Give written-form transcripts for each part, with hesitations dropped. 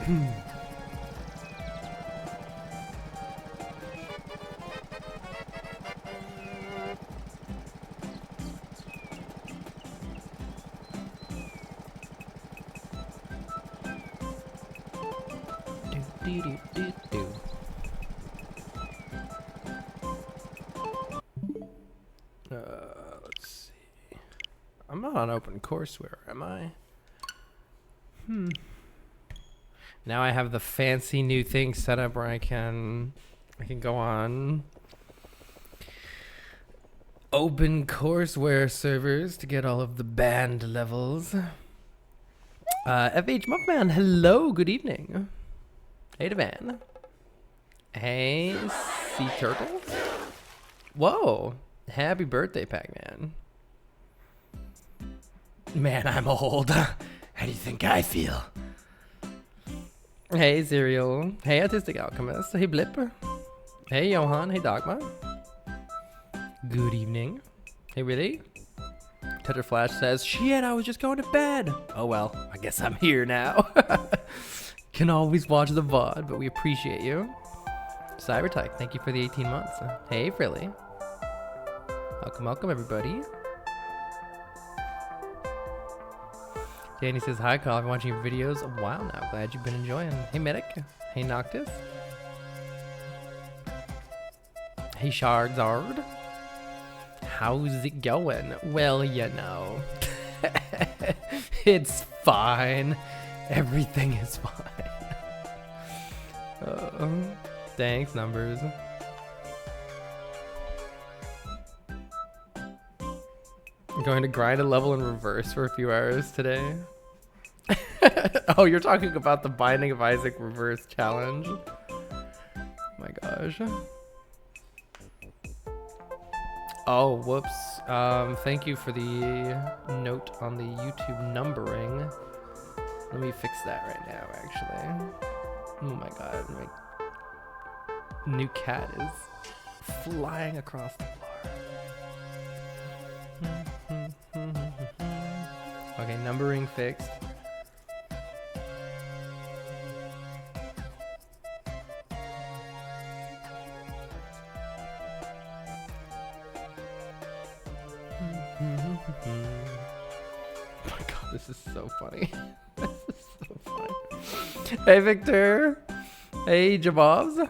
Let's see. I'm not on open courseware, am I? Now I have the fancy new thing set up where I can go on open courseware servers to get all of the band levels. FH Muckman, hello, good evening. Hey, Devan. Hey, Sea Turtles. Whoa, happy birthday, Pac-Man. Man, I'm old. How do you think I feel? Hey, Cereal. Hey, Autistic Alchemist. Hey, Blip. Hey, Johan. Hey, Dogma. Good evening. Hey, really? Tetra Flash says, shit, I was just going to bed. Oh, well, I guess I'm here now. Can always watch the VOD, but we appreciate you. Cybertech, thank you for the 18 months. Hey, Frilly. Welcome, welcome, everybody. Danny says, hi, Carl. I've been watching your videos a while now. Glad you've been enjoying. Hey, Medic. Hey, Noctis. Hey, Shardzard. How's it going? Well, you know. It's fine. Everything is fine. Thanks, Numbers. I'm going to grind a level in reverse for a few hours today. Oh, you're talking about the Binding of Isaac reverse challenge? My gosh. Oh, whoops. Thank you for the note on the YouTube numbering. Let me fix that right now, actually. Oh my god, my new cat is flying across the floor. Okay, numbering fixed. Oh my god, this is so funny. This is so funny. Hey, Victor. Hey, Jabobs.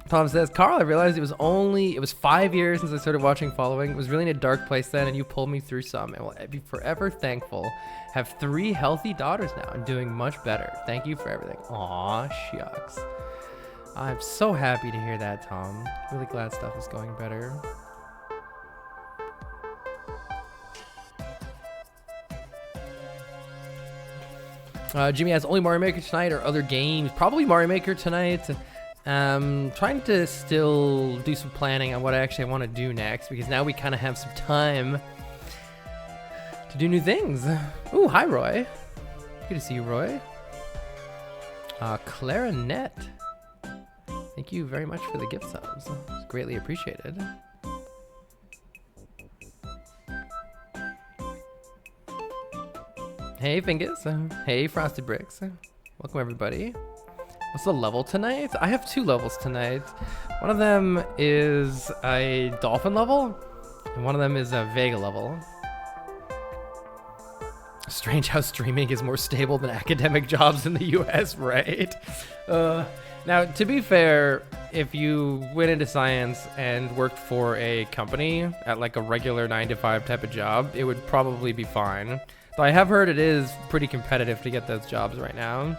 Tom says, Carl, I realized it was 5 years since I started watching Following. It was really in a dark place then, and you pulled me through some, and will be forever thankful. Have 3 healthy daughters now and doing much better. Thank you for everything. Aw, shucks. I'm so happy to hear that, Tom. Really glad stuff is going better. Jimmy has only Mario Maker tonight or other games. Probably Mario Maker tonight. Trying to still do some planning on what I actually want to do next, because now we kind of have some time to do new things. Ooh, hi, Roy. Good to see you, Roy. Clarinet. Thank you very much for the gift subs. It's greatly appreciated. Hey, Fingus. Hey, Frosted Bricks. Welcome, everybody. What's the level tonight? I have 2 levels tonight. One of them is a dolphin level, and one of them is a Vega level. Strange how streaming is more stable than academic jobs in the US, right? Now, to be fair, if you went into science and worked for a company at like a regular 9-to-5 type of job, it would probably be fine. Though I have heard it is pretty competitive to get those jobs right now.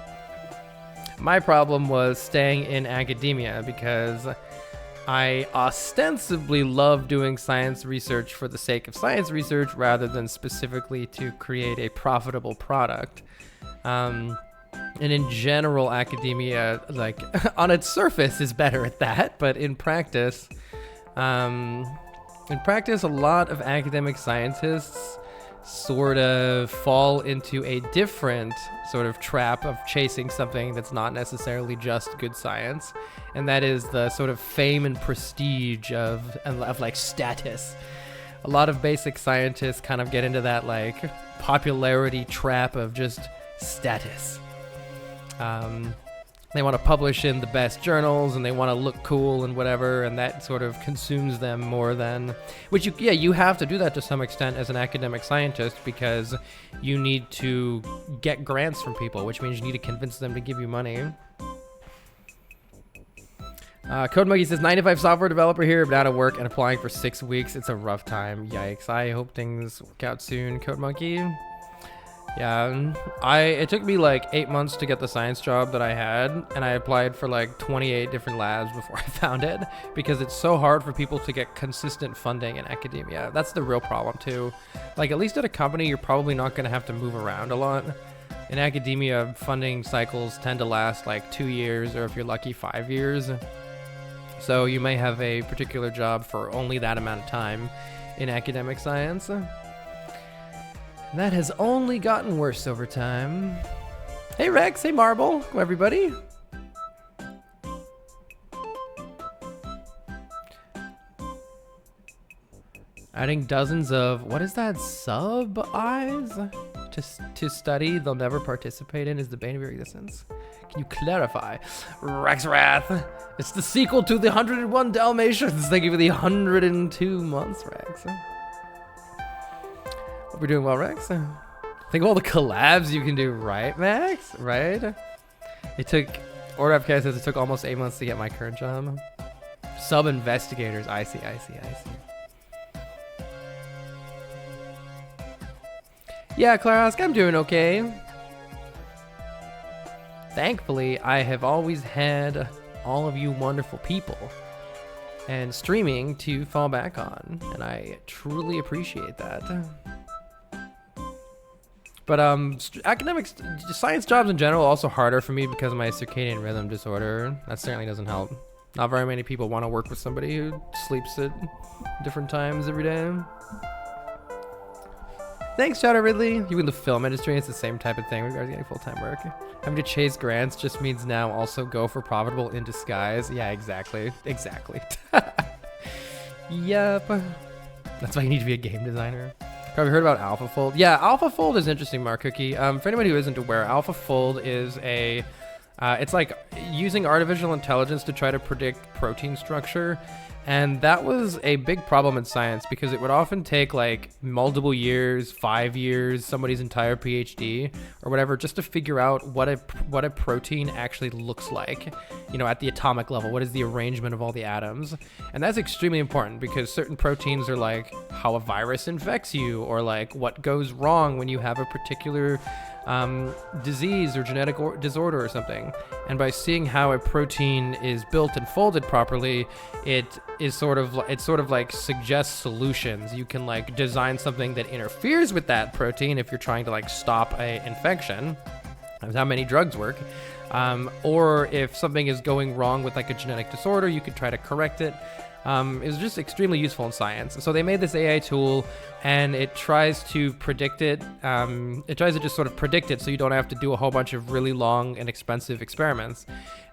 My problem was staying in academia because I ostensibly love doing science research for the sake of science research rather than specifically to create a profitable product. And in general, academia, like on its surface, is better at that, but in practice, a lot of academic scientists sort of fall into a different sort of trap of chasing something that's not necessarily just good science, and that is the sort of fame and prestige of like status. A lot of basic scientists kind of get into that like popularity trap of just status. They want to publish in the best journals, and they want to look cool and whatever, and that sort of consumes them more than, which you have to do that to some extent as an academic scientist, because you need to get grants from people, which means you need to convince them to give you money. Code Monkey says 9-to-5 software developer here, but out of work and applying for 6 weeks. It's a rough time. Yikes. I hope things work out soon, Code Monkey. Yeah, it took me like 8 months to get the science job that I had, and I applied for like 28 different labs before I found it, because it's so hard for people to get consistent funding in academia. That's the real problem too. Like, at least at a company, you're probably not going to have to move around a lot. In academia, funding cycles tend to last like 2 years, or if you're lucky, 5 years. So you may have a particular job for only that amount of time in academic science. That has only gotten worse over time. Hey Rex, hey Marble, everybody. Adding dozens of, what is that, sub-eyes? To study they'll never participate in is the bane of your existence. Can you clarify? Rex Wrath. It's the sequel to the 101 Dalmatians. Thank you for the 102 months, Rex. Hope you're doing well, Rex. Think of all the collabs you can do, right, Max? Right? It took, Order of Chaos says it took almost 8 months to get my current job. Sub-investigators. I see. Yeah, Clarask, I'm doing okay. Thankfully, I have always had all of you wonderful people and streaming to fall back on, and I truly appreciate that. But academics, science jobs in general are also harder for me because of my circadian rhythm disorder. That certainly doesn't help. Not very many people want to work with somebody who sleeps at different times every day. Thanks, Shadow Ridley. You in the film industry, it's the same type of thing regarding getting full-time work. Having to chase grants just means now also go for profitable in disguise. Yeah, exactly. Yep. That's why you need to be a game designer. Have you heard about AlphaFold? Yeah, AlphaFold is interesting, Mark Cookie. For anybody who isn't aware, AlphaFold is a... it's like using artificial intelligence to try to predict protein structure. And that was a big problem in science because it would often take like multiple years, 5 years, somebody's entire PhD or whatever, just to figure out what a protein actually looks like, you know, at the atomic level. What is the arrangement of all the atoms? And that's extremely important because certain proteins are like how a virus infects you, or like what goes wrong when you have a particular disease or genetic disorder or something. And by seeing how a protein is built and folded properly, it sort of like suggests solutions. You can like design something that interferes with that protein if you're trying to like stop a infection. That's how many drugs work. Or if something is going wrong with like a genetic disorder, you could try to correct it. It was just extremely useful in science. So they made this AI tool, and it tries to predict it. It tries to just sort of predict it so you don't have to do a whole bunch of really long and expensive experiments.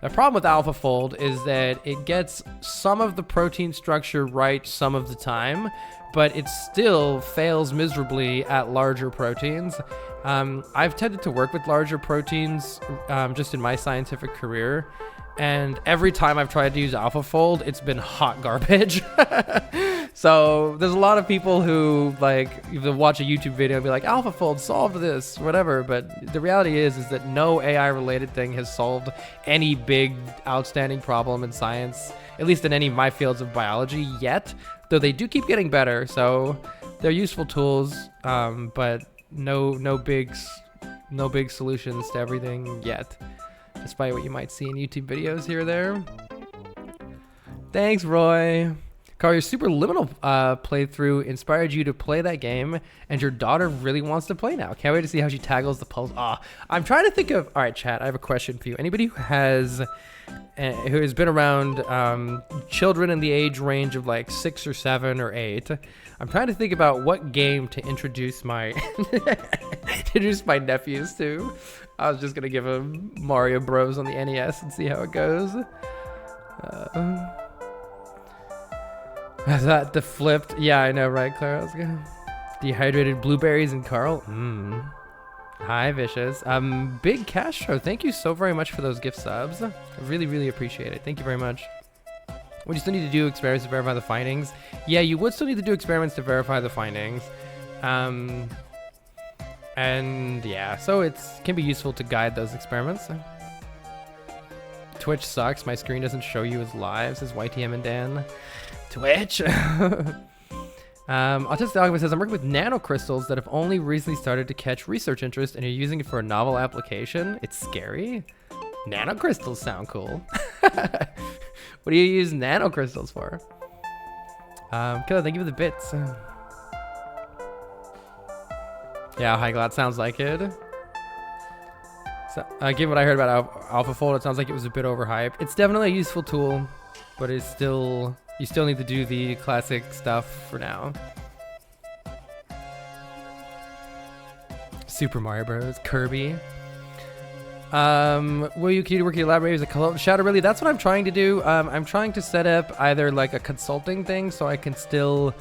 The problem with AlphaFold is that it gets some of the protein structure right some of the time, but it still fails miserably at larger proteins. I've tended to work with larger proteins just in my scientific career. And every time I've tried to use AlphaFold, it's been hot garbage. So there's a lot of people who like you watch a YouTube video and be like, AlphaFold solved this, whatever. But the reality is that no AI related thing has solved any big outstanding problem in science, at least in any of my fields of biology yet, though they do keep getting better. So they're useful tools, but no big solutions to everything yet, despite what you might see in YouTube videos here or there. Thanks, Roy. Carl, your Superliminal playthrough inspired you to play that game, and your daughter really wants to play now. Can't wait to see how she tackles the puzzle. I'm trying to think of... All right, chat, I have a question for you. Anybody who has been around children in the age range of like 6 or 7 or 8, I'm trying to think about what game to introduce my nephews to. I was just gonna give them Mario Bros on the NES and see how it goes. Is that the flipped? Yeah, I know, right, Clara? Dehydrated blueberries and Carl? Hi, Vicious. Big Castro, thank you so very much for those gift subs. I really, really appreciate it. Thank you very much. Would you still need to do experiments to verify the findings? Yeah, you would still need to do experiments to verify the findings. And yeah, so it can be useful to guide those experiments. Twitch sucks. My screen doesn't show you as live, says YTM and Dan. Twitch. Autistic Alchemist says, I'm working with nanocrystals that have only recently started to catch research interest and you're using it for a novel application. It's scary. Nanocrystals sound cool. What do you use nanocrystals for? Killer, thank you for the bits. Yeah, High Glad sounds like it. So, given what I heard about AlphaFold, it sounds like it was a bit overhyped. It's definitely a useful tool, but it's still, you still need to do the classic stuff for now. Super Mario Bros. Kirby. Can you elaborate as a color shadow? Really, that's what I'm trying to do. I'm trying to set up either like a consulting thing so I can still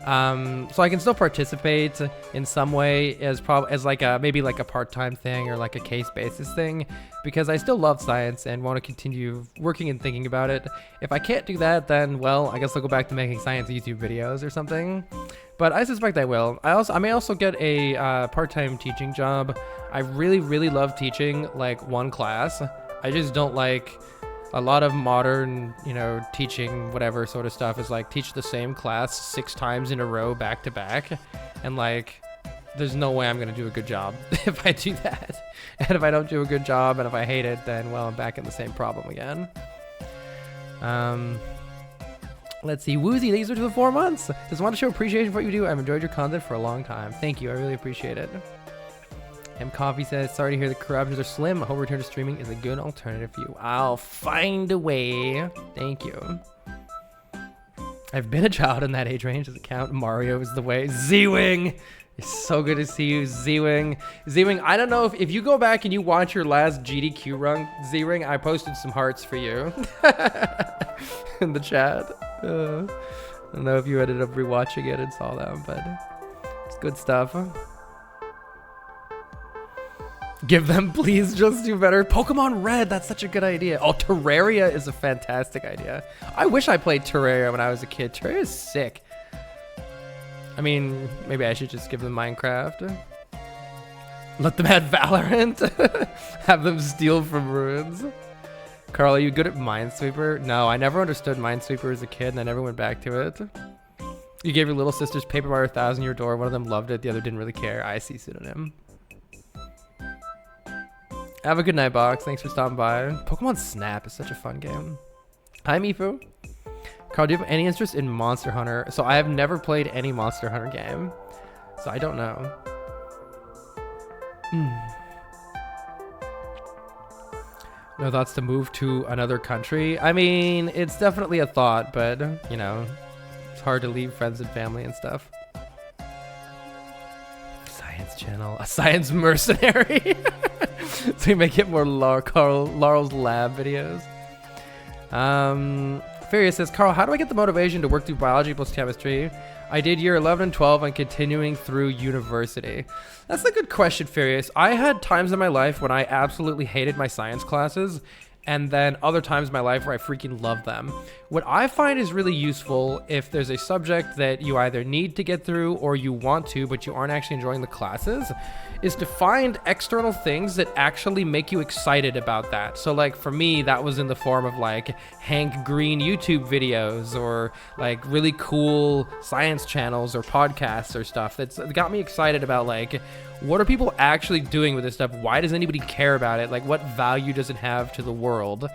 participate in some way as like maybe like a part-time thing or like a case basis thing, because I still love science and want to continue working and thinking about it. If I can't do that, then well, I guess I'll go back to making science YouTube videos or something. But I suspect I will. I may also get a part-time teaching job. I really, really love teaching like one class. I just don't like a lot of modern, teaching whatever sort of stuff is like teach the same class 6 times in a row back to back. And like, there's no way I'm going to do a good job if I do that. And if I don't do a good job and if I hate it, then well, I'm back in the same problem again. Let's see. Woozy, thanks for the 4 months. Just want to show appreciation for what you do. I've enjoyed your content for a long time. Thank you. I really appreciate it. M Coffee says, sorry to hear the career options are slim. I hope return to streaming is a good alternative for you. I'll find a way. Thank you. I've been a child in that age range. Does it count? Mario is the way. Z-Wing. It's so good to see you, Z-Wing. Z-Wing, I don't know if you go back and you watch your last GDQ run, Z-Wing, I posted some hearts for you in the chat. I don't know if you ended up rewatching it and saw them, but it's good stuff. Give them, please, just do better. Pokemon Red, that's such a good idea. Oh, Terraria is a fantastic idea. I wish I played Terraria when I was a kid. Terraria is sick. I mean, maybe I should just give them Minecraft. Let them add Valorant. Have them steal from ruins. Carl, are you good at Minesweeper? No, I never understood Minesweeper as a kid, and I never went back to it. You gave your little sisters Paper Mario 1000 your door. One of them loved it, the other didn't really care. I see pseudonym. Have a good night, Box. Thanks for stopping by. Pokemon Snap is such a fun game. Hi, Mifu. Carl, do you have any interest in Monster Hunter? So I have never played any Monster Hunter game, so I don't know. No thoughts to move to another country? I mean, it's definitely a thought, but, it's hard to leave friends and family and stuff. Science channel. A science mercenary. So you may get more Laurel's lab videos. Furious says, Carl, how do I get the motivation to work through biology plus chemistry? I did year 11 and 12 and continuing through university. That's a good question, Furious. I had times in my life when I absolutely hated my science classes, and then other times in my life where I freaking love them. What I find is really useful if there's a subject that you either need to get through or you want to, but you aren't actually enjoying the classes, is to find external things that actually make you excited about that. So like for me, that was in the form of like Hank Green YouTube videos or like really cool science channels or podcasts or stuff that's got me excited about like, what are people actually doing with this stuff? Why does anybody care about it? Like, what value does it have to the world?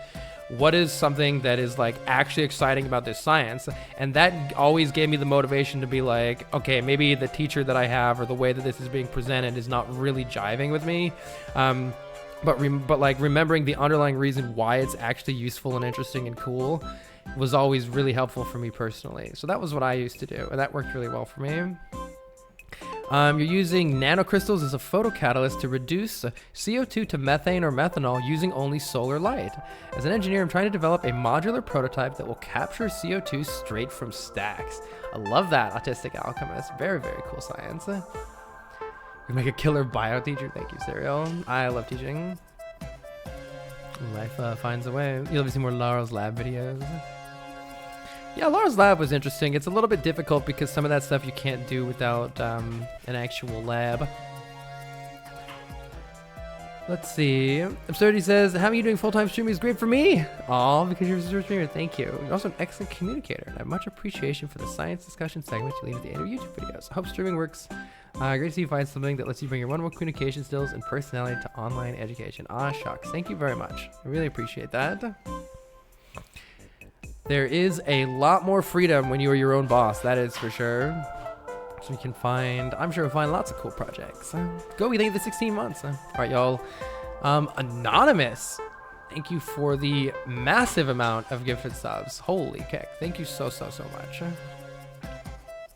What is something that is like actually exciting about this science? And that always gave me the motivation to be like, okay, maybe the teacher that I have or the way that this is being presented is not really jiving with me. But like remembering the underlying reason why it's actually useful and interesting and cool was always really helpful for me personally. So that was what I used to do, and that worked really well for me. You're using nanocrystals as a photocatalyst to reduce CO2 to methane or methanol using only solar light. As an engineer, I'm trying to develop a modular prototype that will capture CO2 straight from stacks. I love that, Autistic Alchemist. Very, very cool science. We make a killer bio teacher. Thank you, Serial. I love teaching. Life finds a way. You'll see more Laurel's lab videos. Yeah, Laura's lab was interesting. It's a little bit difficult because some of that stuff you can't do without an actual lab. Let's see. Absurdity says, having you doing full-time streaming is great for me. Aw, because you're a streamer. Thank you. You're also an excellent communicator, and I have much appreciation for the science discussion segments you lead at the end of YouTube videos. I hope streaming works. Great to see you find something that lets you bring your wonderful communication skills and personality to online education. Ah, shucks. Thank you very much. I really appreciate that. There is a lot more freedom when you are your own boss, that is for sure. So we can find, I'm sure we'll find lots of cool projects. Go, we think of the 16 months. All right, y'all. Anonymous, thank you for the massive amount of gifted subs. Holy kick. Thank you so much.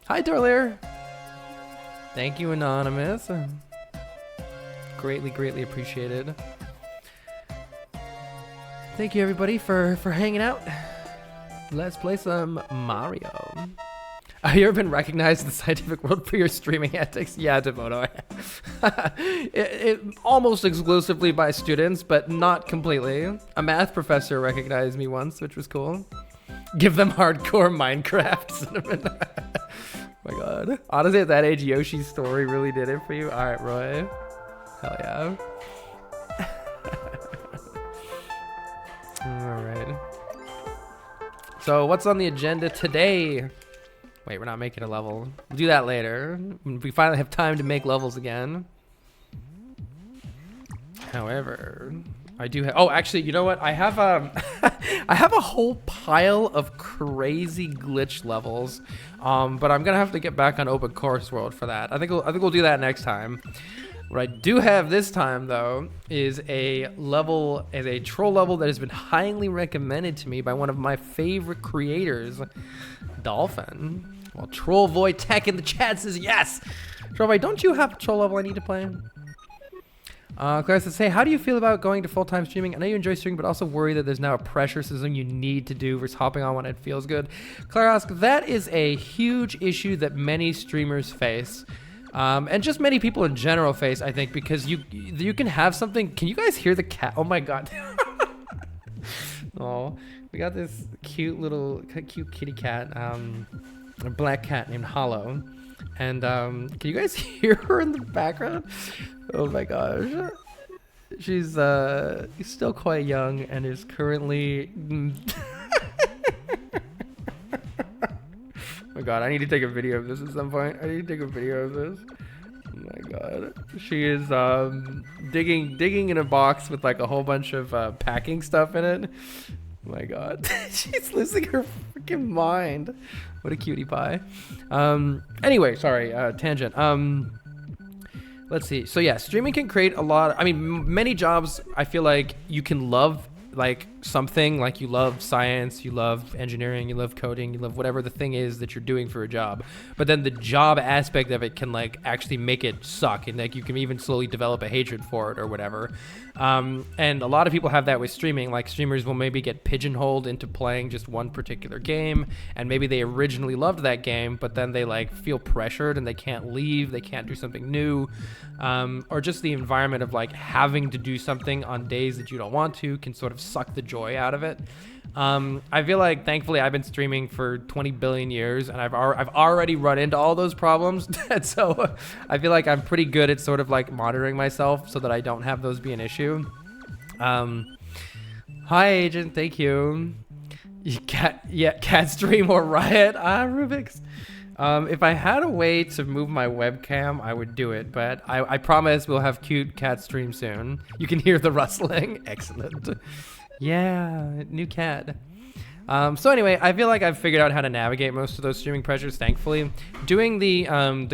Hi, Dorlier. Thank you, Anonymous. Greatly appreciated. Thank you, everybody, for hanging out. Let's play some Mario. Have you ever been recognized in the scientific world for your streaming antics? Yeah, Devoto. it almost exclusively by students, but not completely. A math professor recognized me once, which was cool. Give them hardcore Minecraft, Cinnamon. Oh my god. Honestly, at that age, Yoshi's story really did it for you. All right, Roy. Hell yeah. All right. So what's on the agenda today? Wait, we're not making a level. We'll do that later. When we finally have time to make levels again. However, I do have, oh, actually, you know what? I have I have a whole pile of crazy glitch levels. But I'm gonna have to get back on Open Course World for that. I think we'll do that next time. What I do have this time, though, is a troll level that has been highly recommended to me by one of my favorite creators, Dolphin. Well, Troll Void Tech in the chat says yes. Troll Void, don't you have a troll level I need to play? Claire says, hey, how do you feel about going to full-time streaming? I know you enjoy streaming, but also worry that there's now a pressure system you need to do versus hopping on when it feels good. Claire asks, that is a huge issue that many streamers face. And just many people in general face, I think, because you can have something. Can you guys hear the cat? Oh my god. Oh, we got this cute kitty cat, a black cat named Hollow. And can you guys hear her in the background? Oh my gosh. She's still quite young and is currently oh my god, I need to take a video of this at some point. I need to take a video of this. Oh my god. She is digging in a box with like a whole bunch of packing stuff in it. Oh my god. She's losing her freaking mind. What a cutie pie. Anyway, sorry, tangent. Let's see. So yeah, streaming can create a lot. I mean, many jobs I feel like you can love like something, like you love science, you love engineering, you love coding, you love whatever the thing is that you're doing for a job. But then the job aspect of it can like actually make it suck, and like you can even slowly develop a hatred for it or whatever. And a lot of people have that with streaming. Like streamers will maybe get pigeonholed into playing just one particular game, and maybe they originally loved that game, but then they like feel pressured and they can't leave, they can't do something new, or just the environment of like having to do something on days that you don't want to can sort of suck the joy out of it. I feel like thankfully I've been streaming for 20 billion years, and I've already run into all those problems. And so I feel like I'm pretty good at sort of like monitoring myself so that I don't have those be an issue. Hi Agent, thank you. Cat stream or riot. Rubik's. If I had a way to move my webcam, I would do it, but I promise we'll have cute cat stream soon. You can hear the rustling. Excellent. Yeah, new cat. So anyway, I feel like I've figured out how to navigate most of those streaming pressures, thankfully. Doing the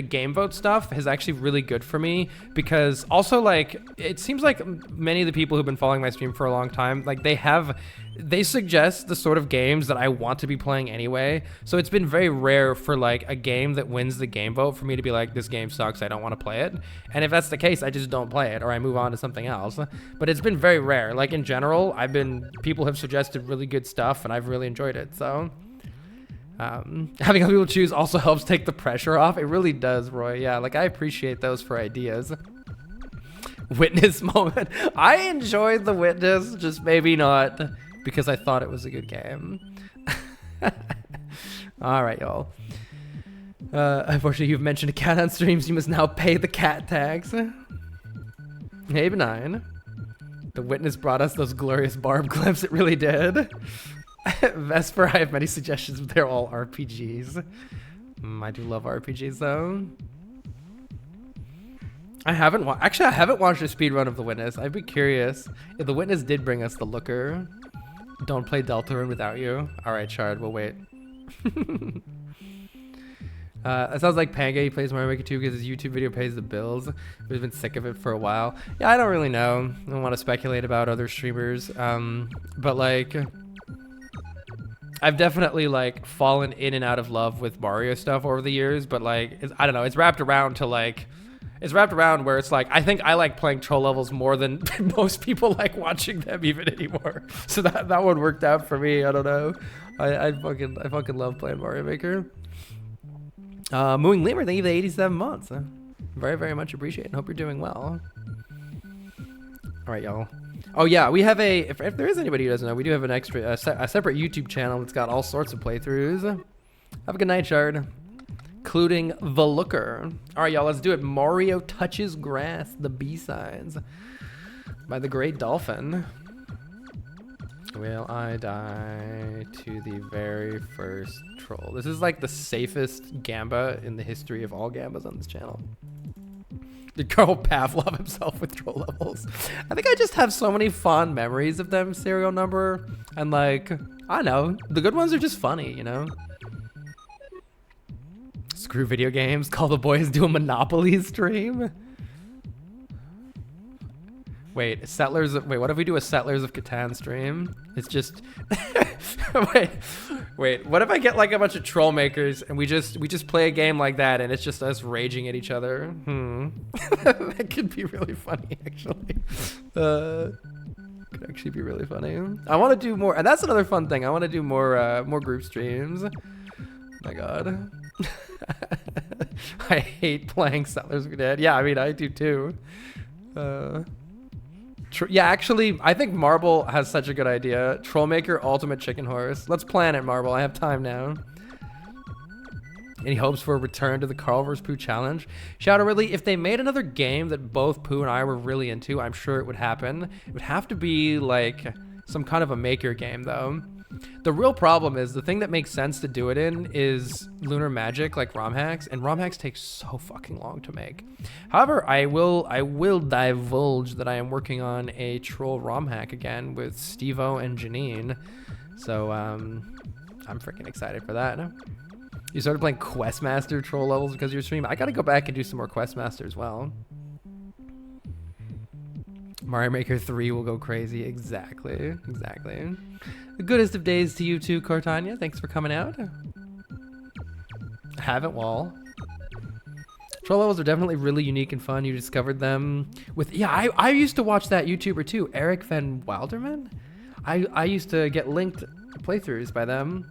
game vote stuff is actually really good for me, because also like it seems like many of the people who've been following my stream for a long time, like they suggest the sort of games that I want to be playing anyway. So it's been very rare for like a game that wins the game vote for me to be like, this game sucks, I don't want to play it. And if that's the case, I just don't play it or I move on to something else. But it's been very rare. Like in general, people have suggested really good stuff and I've really enjoyed it. So Having other people choose also helps take the pressure off. It really does, Roy. Yeah, like I appreciate those for ideas. Witness moment. I enjoyed the Witness, just maybe not because I thought it was a good game. All right, y'all. Unfortunately, you've mentioned a cat on streams. You must now pay the cat tax. Hey, Benign. The Witness brought us those glorious Barb clips. It really did. Vesper, I have many suggestions, but they're all RPGs. I do love RPGs, though. I haven't watched a speedrun of The Witness. I'd be curious. If The Witness did bring us the Looker. Don't play Deltarune without you. All right, Shard, we'll wait. It sounds like Panga, he plays Mario Maker 2 because his YouTube video pays the bills. He's been sick of it for a while. Yeah, I don't really know. I don't want to speculate about other streamers. But like, I've definitely like fallen in and out of love with Mario stuff over the years. But like, I don't know. It's wrapped around where it's like, I think I like playing troll levels more than most people like watching them even anymore. So that one worked out for me. I don't know. I fucking love playing Mario Maker. Mooing Lemur, thank you for the 87 months. Very, very much appreciated. Hope you're doing well. All right, y'all. Oh yeah, we have if there is anybody who doesn't know, we do have a separate YouTube channel that's got all sorts of playthroughs. Have a good night, Shard. Including The Looker. All right, y'all, let's do it. Mario Touches Grass, the B-sides by the Great Dolphin. Will I die to the very first troll? This is like the safest Gamba in the history of all Gambas on this channel. Did Carl Pavlov himself with troll levels? I think I just have so many fond memories of them, serial number. And like, I don't know, the good ones are just funny, you know? Screw video games, call the boys do a Monopoly stream. Wait, what if we do a Settlers of Catan stream? It's just, wait, what if I get like a bunch of troll makers and we just play a game like that and it's just us raging at each other? That could be really funny, actually. Could actually be really funny. I want to do more, and that's another fun thing. I want to do more group streams. My God. I hate playing Settlers of Catan. Yeah, I mean, I do too. Yeah, actually, I think Marble has such a good idea. Trollmaker Ultimate Chicken Horse. Let's plan it, Marble. I have time now. Any hopes for a return to the Carl vs. Pooh challenge? Shadow Ridley, if they made another game that both Pooh and I were really into, I'm sure it would happen. It would have to be like some kind of a maker game, though. The real problem is the thing that makes sense to do it in is Lunar Magic, like ROM hacks, and ROM hacks take so fucking long to make. However, I will divulge that I am working on a troll ROM hack again with Steve-O and Janine. So I'm freaking excited for that. You started playing Questmaster troll levels because of your stream? I gotta go back and do some more Questmaster as well. Mario Maker 3 will go crazy. Exactly. The goodest of days to you too, Cortania. Thanks for coming out. Haven't Wall. Troll levels are definitely really unique and fun. You discovered them with... Yeah, I used to watch that YouTuber too, Eric Van Wilderman. I used to get linked playthroughs by them.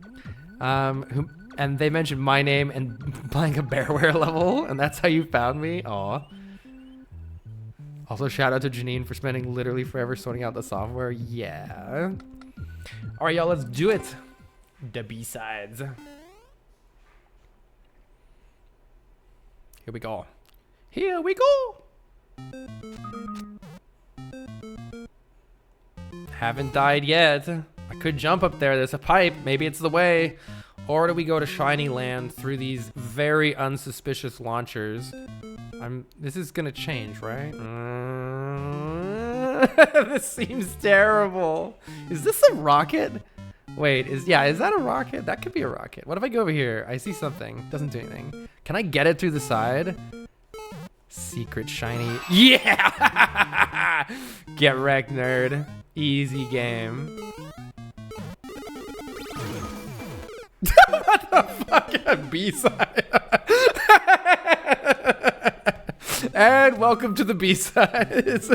And they mentioned my name and playing a Bearware level, and that's how you found me. Aw. Also, shout out to Janine for spending literally forever sorting out the software. Yeah. All right, y'all, let's do it. The B-sides. Here we go. Here we go. Haven't died yet. I could jump up there. There's a pipe. Maybe it's the way. Or do we go to Shiny Land through these very unsuspicious launchers? This is gonna change, right? This seems terrible. Is this a rocket? Wait, is that a rocket? That could be a rocket. What if I go over here? I see something. Doesn't do anything. Can I get it through the side? Secret shiny. Yeah! Get wrecked, nerd. Easy game. What the fuck? B-side. And welcome to the B-sides.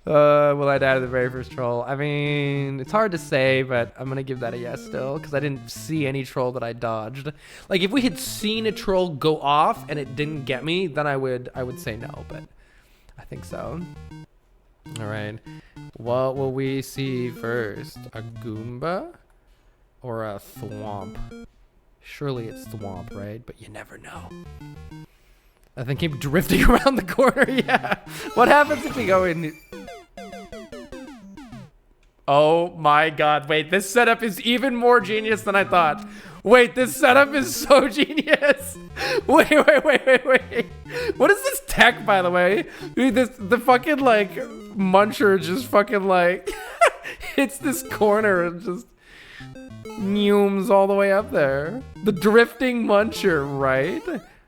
Will I I died of the very first troll? I mean, it's hard to say, but I'm gonna give that a yes still, because I didn't see any troll that I dodged. Like, if we had seen a troll go off and it didn't get me, then I would say no, but I think so. All right, what will we see first? A Goomba or a Thwomp? Surely it's Thwomp, right? But you never know. That thing came drifting around the corner, yeah. What happens if we go in? Oh my God, wait, this setup is even more genius than I thought. Wait, this setup is so genius. Wait. What is this tech, by the way? Dude, the fucking, like, muncher just fucking, like, hits this corner and just neumes all the way up there. The drifting muncher, right?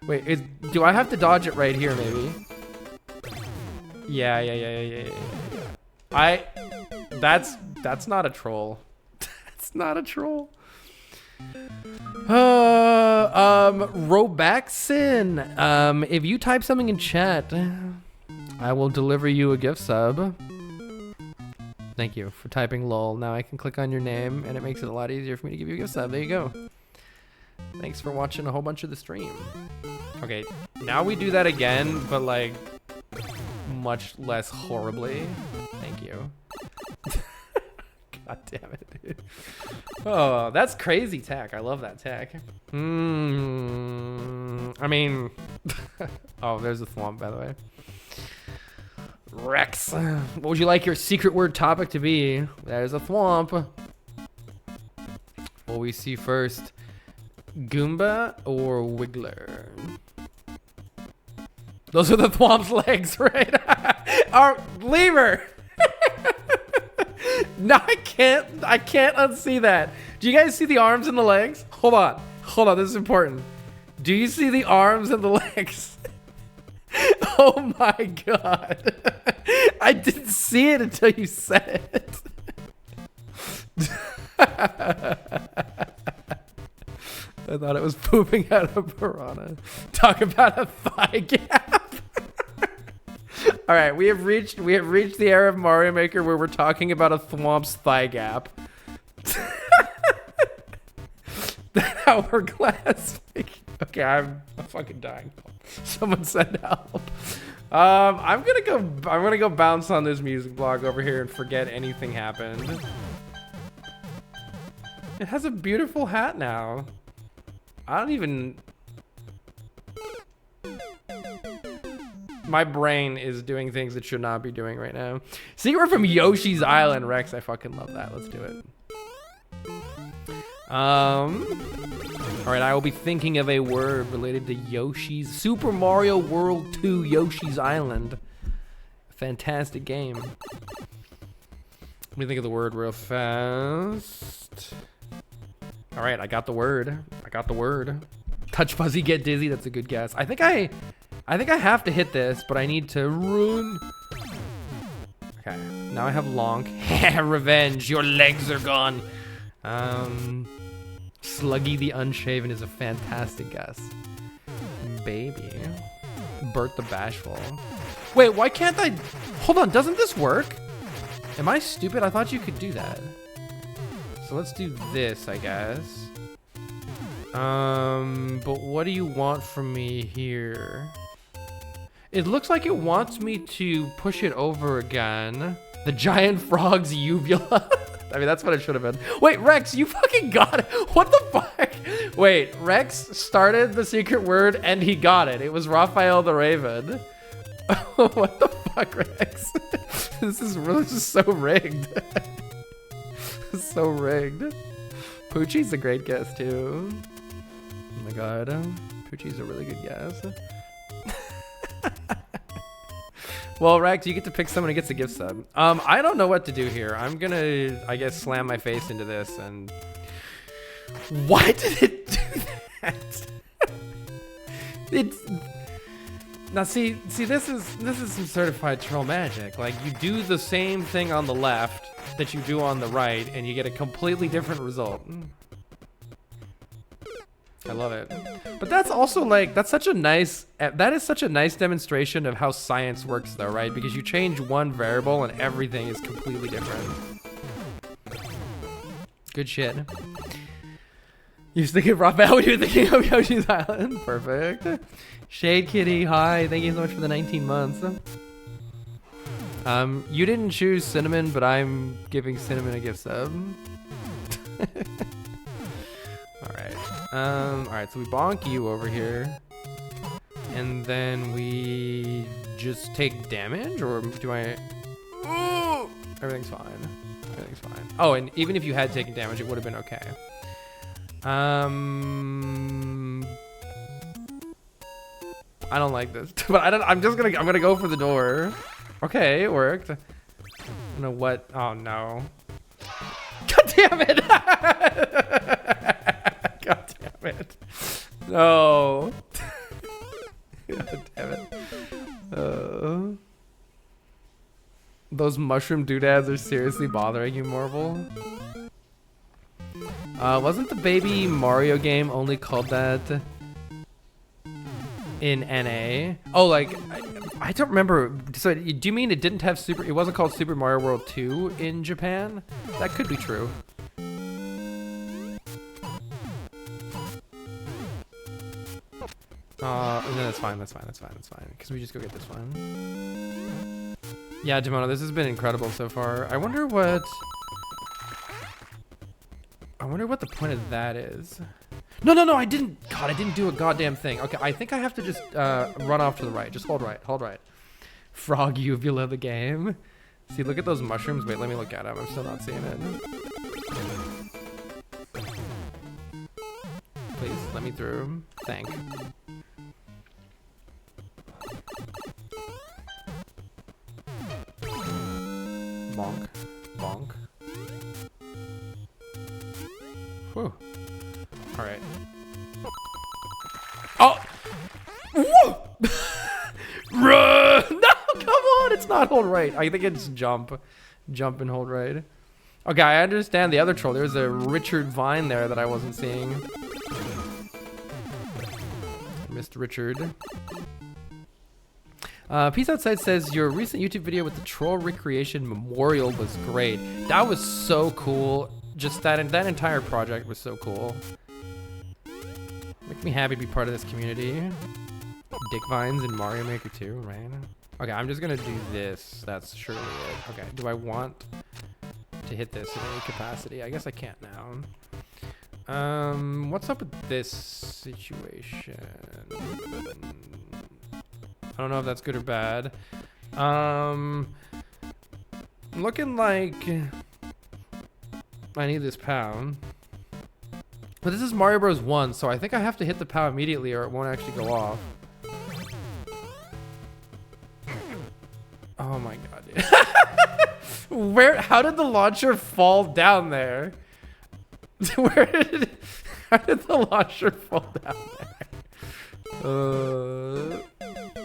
Wait, do I have to dodge it right here, maybe? Yeah. That's not a troll. That's not a troll. Robaxin, if you type something in chat, I will deliver you a gift sub. Thank you for typing lol. Now I can click on your name and it makes it a lot easier for me to give you a gift sub. There you go. Thanks for watching a whole bunch of the stream. Okay, now we do that again, but like much less horribly. Thank you. God damn it, dude. Oh, that's crazy tech. I love that tech. I mean, oh, there's a Thwomp, by the way. Rex, what would you like your secret word topic to be? There's a Thwomp. What we see first? Goomba or Wiggler? Those are the Thwomp's legs, right? Leave her. No, I can't unsee that. Do you guys see the arms and the legs? Hold on, this is important. Do you see the arms and the legs? Oh my God. I didn't see it until you said it. I thought it was pooping out of piranha. Talk about a thigh gap. All right, we have reached the era of Mario Maker where we're talking about a Thwomp's thigh gap. That hourglass. Okay, I'm fucking dying. Someone send help. I'm gonna go bounce on this music blog over here and forget anything happened. It has a beautiful hat now. I don't even... My brain is doing things it should not be doing right now. Secret from Yoshi's Island, Rex. I fucking love that. Let's do it. All right, I will be thinking of a word related to Yoshi's Super Mario World 2 Yoshi's Island. Fantastic game. Let me think of the word real fast. All right, I got the word. Touch fuzzy, get dizzy. That's a good guess. I think I have to hit this, but I need to run. Okay, now I have Lonk. Revenge, your legs are gone. Sluggy the Unshaven is a fantastic guess. Baby. Bert the Bashful. Wait, why can't I? Hold on, doesn't this work? Am I stupid? I thought you could do that. So let's do this, I guess. But what do you want from me here? It looks like it wants me to push it over again. The giant frog's uvula. I mean, that's what it should have been. Wait, Rex, you fucking got it. What the fuck? Wait, Rex started the secret word and he got it. It was Raphael the Raven. What the fuck, Rex? This is so rigged. This is so rigged. Poochie's a great guess too. Oh my god. Poochie's a really good guess. Well, Rex, you get to pick someone who gets a gift sub. I don't know what to do here. I'm gonna, I guess, slam my face into this and... Why did it do that? It's... Now see, this is some certified troll magic. Like, you do the same thing on the left that you do on the right, and you get a completely different result. I love it. But that's also like, that is such a nice demonstration of how science works though, right? Because you change one variable and everything is completely different. Good shit. You was thinking Raphael when you were thinking of Yoshi's Island? Perfect. Shade Kitty, hi. Thank you so much for the 19 months. You didn't choose Cinnamon, but I'm giving Cinnamon a gift sub. Alright, so we bonk you over here. And then we just take damage, or do I... Oh! Everything's fine. Everything's fine. Oh, and even if you had taken damage, it would have been okay. I don't like this, but I'm gonna go for the door. Okay, it worked. I don't know what, oh no. God damn it! God damn it. No. God damn it. Those mushroom doodads are seriously bothering you, Marvel? Wasn't the baby Mario game only called that in NA? Oh, like, I don't remember. So, do you mean it didn't have it wasn't called Super Mario World 2 in Japan? That could be true. No, that's fine. Because we just go get this one. Yeah, Demono, this has been incredible so far. I wonder what the point of that is. No, I didn't. God, I didn't do a goddamn thing. Okay, I think I have to just run off to the right. Just hold right. Frog uvula the game. See, look at those mushrooms. Wait, let me look at them. I'm still not seeing it. Please, let me through. Thank. Bonk. Bonk. Whew. Alright. Oh! Whoa! Run! No, come on! It's not hold right. I think it's jump. Jump and hold right. Okay, I understand the other troll. There's a Richard Vine there that I wasn't seeing. Missed Richard. Peace Outside says, your recent YouTube video with the Troll Recreation Memorial was great. That was so cool. Just that entire project was so cool. Make me happy to be part of this community. Dick Vines in Mario Maker 2, right? Okay, I'm just gonna do this. That's surely it. Okay, do I want to hit this in any capacity? I guess I can't now. What's up with this situation? I don't know if that's good or bad. Looking like I need this pound. But this is Mario Bros. 1, so I think I have to hit the POW immediately or it won't actually go off. Oh my god. How did the launcher fall down there? How did the launcher fall down there?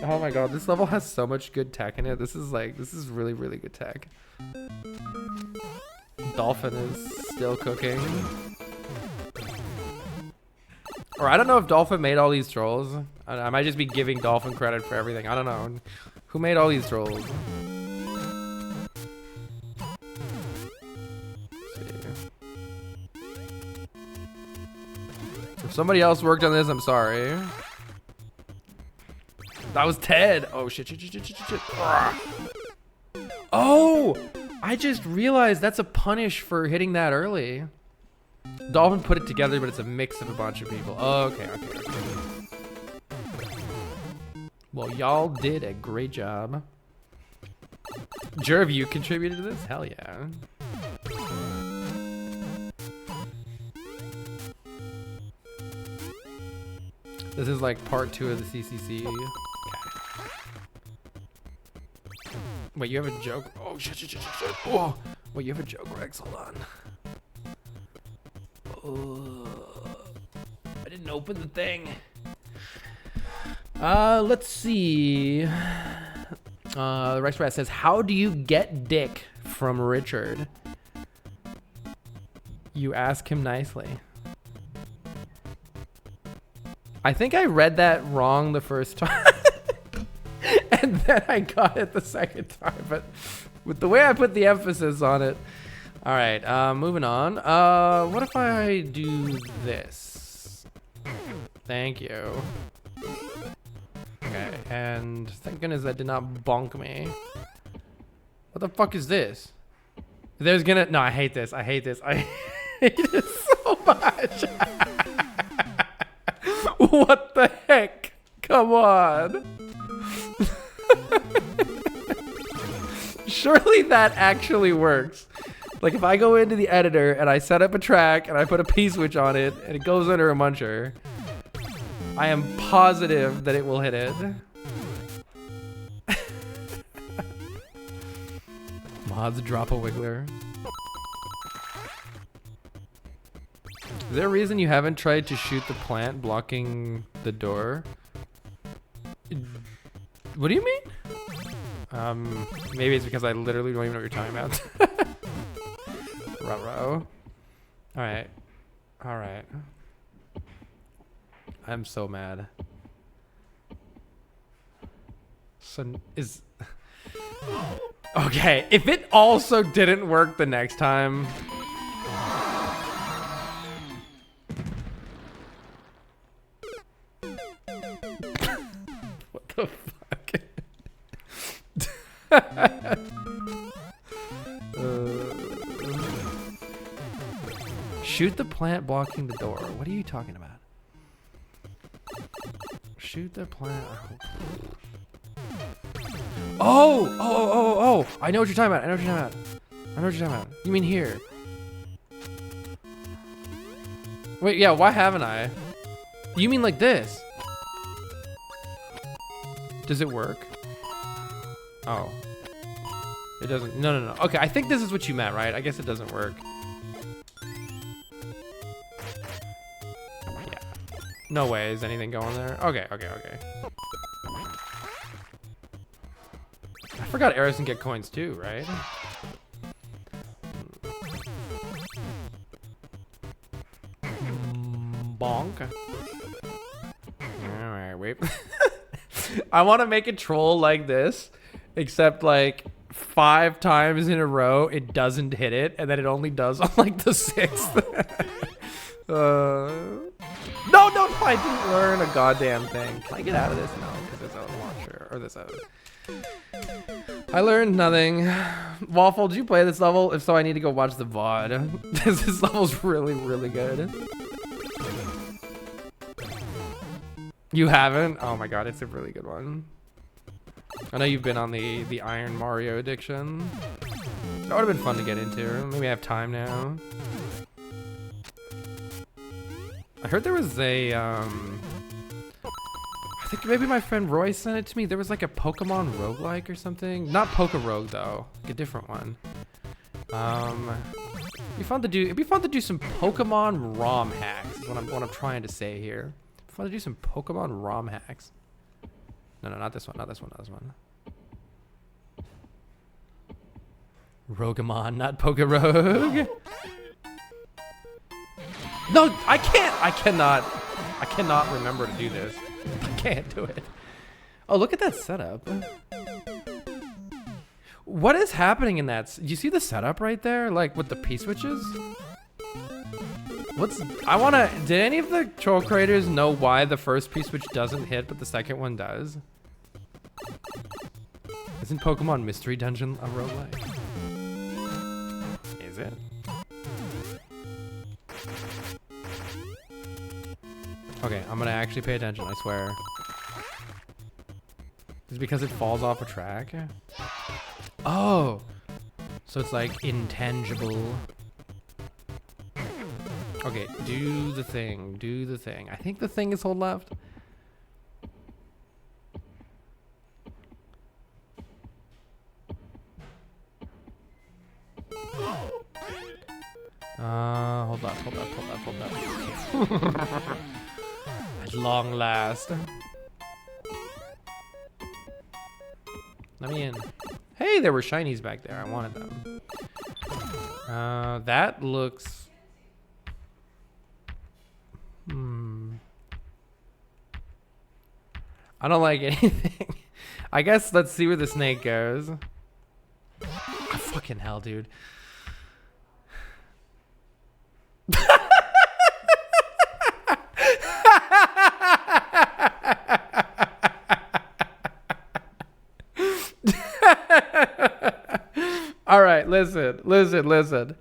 Oh my god, this level has so much good tech in it. This is really, really good tech. Dolphin is still cooking. Or I don't know if Dolphin made all these trolls. I might just be giving Dolphin credit for everything. I don't know. Who made all these trolls? If somebody else worked on this, I'm sorry. That was Ted. Oh, shit. Oh! I just realized that's a punish for hitting that early. Dolphin put it together, but it's a mix of a bunch of people. Oh, okay. Well, y'all did a great job. Jerv, you contributed to this? Hell yeah. This is like part 2 of the CCC. Okay. Wait, you have a joke? Oh, shit. Oh, wait, you have a joke, Rex? Hold on. I didn't open the thing. Let's see. Rex Rat says, how do you get dick from Richard? You ask him nicely. I think I read that wrong the first time. And then I got it the second time. But with the way I put the emphasis on it. All right, moving on. What if I do this? Thank you. Okay, and thank goodness that did not bonk me. What the fuck is this? There's gonna... No, I hate this. I hate this. I hate it so much. What the heck? Come on. Surely that actually works. Like if I go into the editor and I set up a track and I put a P-switch on it and it goes under a muncher, I am positive that it will hit it. Mods drop a wiggler. Is there a reason you haven't tried to shoot the plant blocking the door? What do you mean? Maybe it's because I literally don't even know what you're talking about. Ruh-roh. Alright. Alright. I'm so mad. So is... Okay, if it also didn't work the next time... What the fuck? Shoot the plant blocking the door. What are you talking about? Shoot the plant. Oh! I know what you're talking about. I know what you're talking about. You mean here? Wait, yeah. Why haven't I? You mean like this? Does it work? Oh. It doesn't. No. Okay, I think this is what you meant, right? I guess it doesn't work. Yeah. No way is anything going there. Okay. I forgot arrows can get coins too, right? Bonk. Alright, wait. I want to make a troll like this, except like 5 times in a row it doesn't hit it, and then it only does on like the 6th. No, I didn't learn a goddamn thing. Can I get out of this? No, because it's out of the launcher, or this out. I learned nothing. Waffle, did you play this level? If so, I need to go watch the VOD. This level's really, really good. You haven't? Oh my god, it's a really good one. I know you've been on the Iron Mario addiction. That would have been fun to get into. Maybe I have time now. I heard there was a, I think maybe my friend Roy sent it to me. There was like a Pokemon roguelike or something. Not Pokerogue though, like a different one. It'd be fun to do some Pokemon ROM hacks. Is what I'm trying to say here. It'd be fun to do some Pokemon ROM hacks. No, not this one. Rogamon, not Pokerogue. No, I cannot remember to do this. I can't do it. Oh, look at that setup. What is happening in that? Do you see the setup right there? Like with the P-switches? Did any of the troll creators know why the first P-switch doesn't hit, but the second one does? Isn't Pokemon Mystery Dungeon a roguelike? Is it? Okay, I'm gonna actually pay attention, I swear. Is it because it falls off a track? Oh! So it's like intangible. Okay, do the thing. I think the thing is hold left. Hold up. At long last. Let me in. Hey, there were shinies back there. I wanted them. That looks... I don't like anything. I guess let's see where the snake goes. Oh, fucking hell, dude. All right, listen.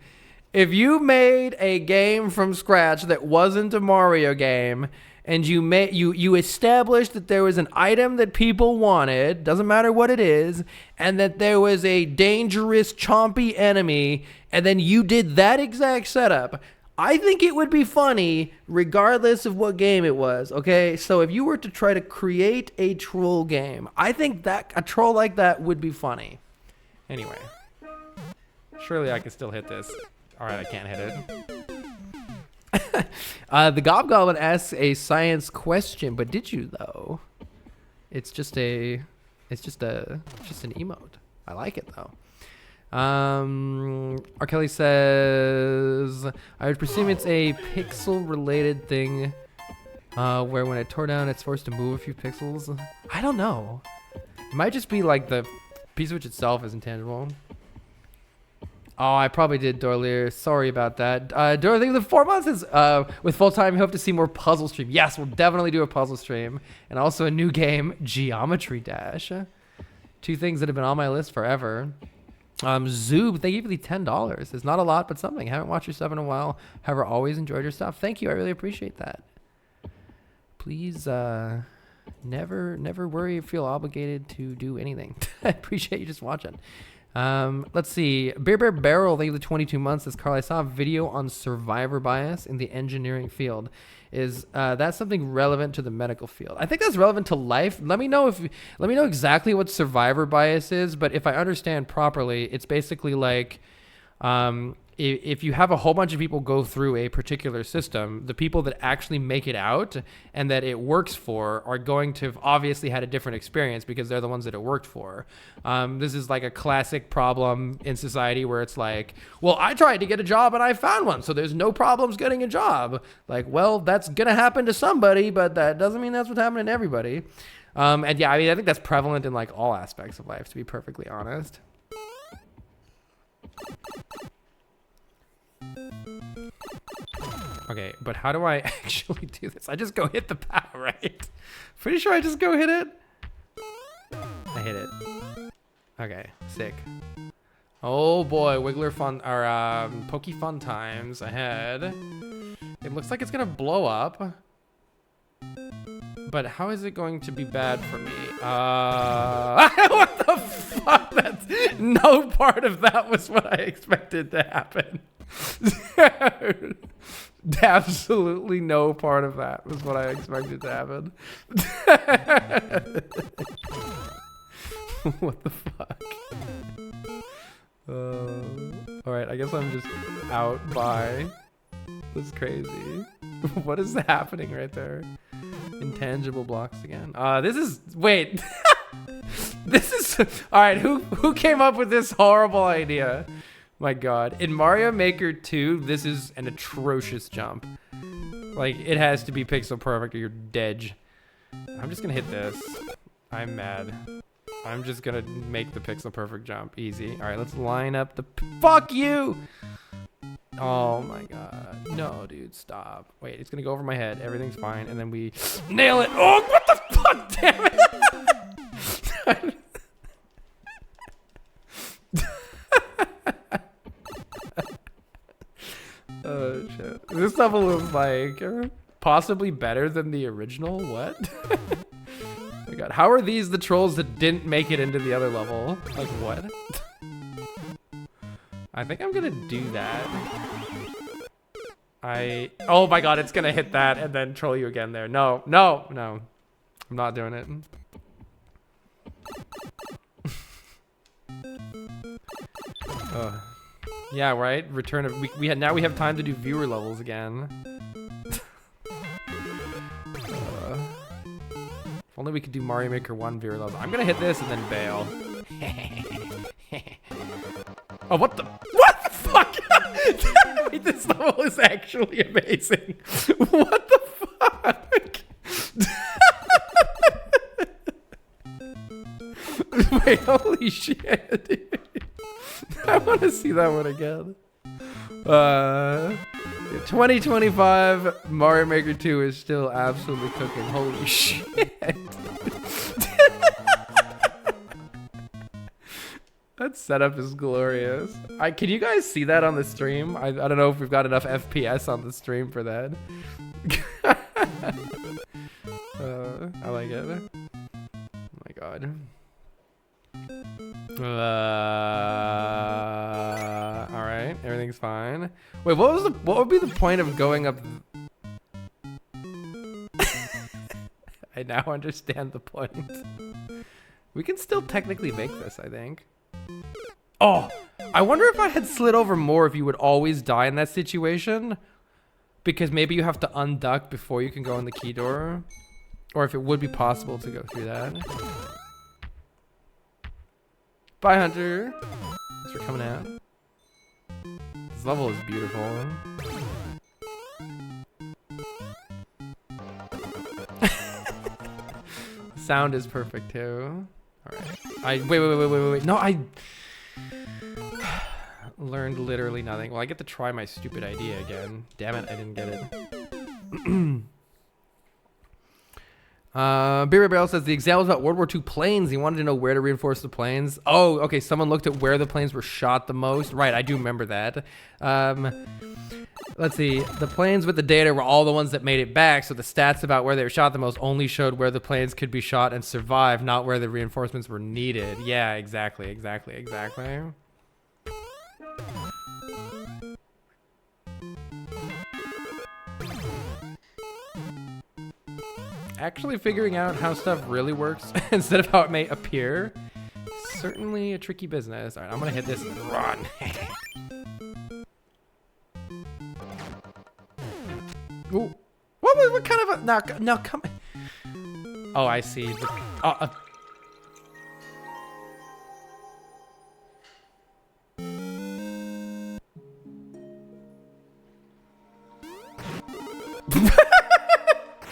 If you made a game from scratch that wasn't a Mario game, and you established that there was an item that people wanted, doesn't matter what it is, and that there was a dangerous chompy enemy, and then you did that exact setup, I think it would be funny regardless of what game it was, okay? So if you were to try to create a troll game, I think that a troll like that would be funny. Anyway, surely I can still hit this. All right, I can't hit it. The Gobgoblin asks a science question, but did you though? It's just an emote. I like it though. R. Kelly says, I would presume it's a pixel related thing, where when it tore down, it's forced to move a few pixels. I don't know. It might just be like the piece of which itself is intangible. Oh, I probably did, Dorlier. Sorry about that. Dorlier, the 4 months is, with full time, you hope to see more puzzle stream. Yes, we'll definitely do a puzzle stream. And also a new game, Geometry Dash. 2 things that have been on my list forever. Zoob, thank you for the $10. It's not a lot, but something. Haven't watched your stuff in a while. However, always enjoyed your stuff. Thank you. I really appreciate that. Please, never worry or feel obligated to do anything. I appreciate you just watching. Let's see. Bear Barrel, thank you for the 22 months. This Carl, I saw a video on survivor bias in the engineering field. Is that something relevant to the medical field? I think that's relevant to life. Let me know exactly what survivor bias is. But if I understand properly, it's basically like, if you have a whole bunch of people go through a particular system, the people that actually make it out and that it works for are going to have obviously had a different experience because they're the ones that it worked for. This is like a classic problem in society where it's like, well, I tried to get a job and I found one, so there's no problems getting a job. Like, well, that's going to happen to somebody, but that doesn't mean that's what's happening to everybody. And yeah, I mean, I think that's prevalent in like all aspects of life, to be perfectly honest. Okay, but how do I actually do this? I just go hit the power, right? Pretty sure I just go hit it. I hit it. Okay, sick. Oh boy, Wiggler fun or Pokey fun times ahead. It looks like it's gonna blow up. But how is it going to be bad for me? What the fuck? That's no part of that was what I expected to happen. Absolutely no part of that was what I expected to happen. What the fuck? All right, I guess I'm just out by. That's crazy. What is happening right there? Intangible blocks again. This is, wait. This is, all right, who came up with this horrible idea? My God. In Mario Maker 2, this is an atrocious jump. Like, it has to be pixel perfect or you're dead. I'm just gonna hit this. I'm mad. I'm just gonna make the pixel perfect jump. Easy. All right, let's line up the, fuck you! Oh my God. No, dude, stop. Wait, it's gonna go over my head. Everything's fine. And then we nail it. Oh, what the fuck? Damn it. Oh, shit. This level is like possibly better than the original. What? Oh my God. How are these the trolls that didn't make it into the other level? Like, what? I think I'm gonna do that. Oh my God, it's gonna hit that and then troll you again there. No. I'm not doing it. Yeah, right? Return of, now we have time to do viewer levels again. If only we could do Mario Maker 1 viewer levels. I'm gonna hit this and then bail. Oh, what the fuck? Wait, this level is actually amazing. What the fuck? Wait, holy shit, dude. I want to see that one again. 2025 Mario Maker 2 is still absolutely cooking. Holy shit. That setup is glorious. Can you guys see that on the stream? I don't know if we've got enough FPS on the stream for that. I like it. Oh my god. All right, everything's fine. Wait, what would be the point of going up? I now understand the point. We can still technically make this, I think. Oh, I wonder if I had slid over more if you would always die in that situation. Because maybe you have to unduck before you can go in the key door. Or if it would be possible to go through that. Bye, Hunter. Thanks for coming out. This level is beautiful. Sound is perfect too. All right. Wait. No, I learned literally nothing. Well, I get to try my stupid idea again. Damn it, I didn't get it. Beer Barrel says the exam was about World War II planes. He wanted to know where to reinforce the planes. Oh, okay. Someone looked at where the planes were shot the most. Right, I do remember that. Let's see. The planes with the data were all the ones that made it back. So the stats about where they were shot the most only showed where the planes could be shot and survive, not where the reinforcements were needed. Yeah, exactly. Actually figuring out how stuff really works instead of how it may appear, certainly a tricky business. All right, I'm gonna hit this and run. Ooh. What kind of a... No, come... Oh, I see.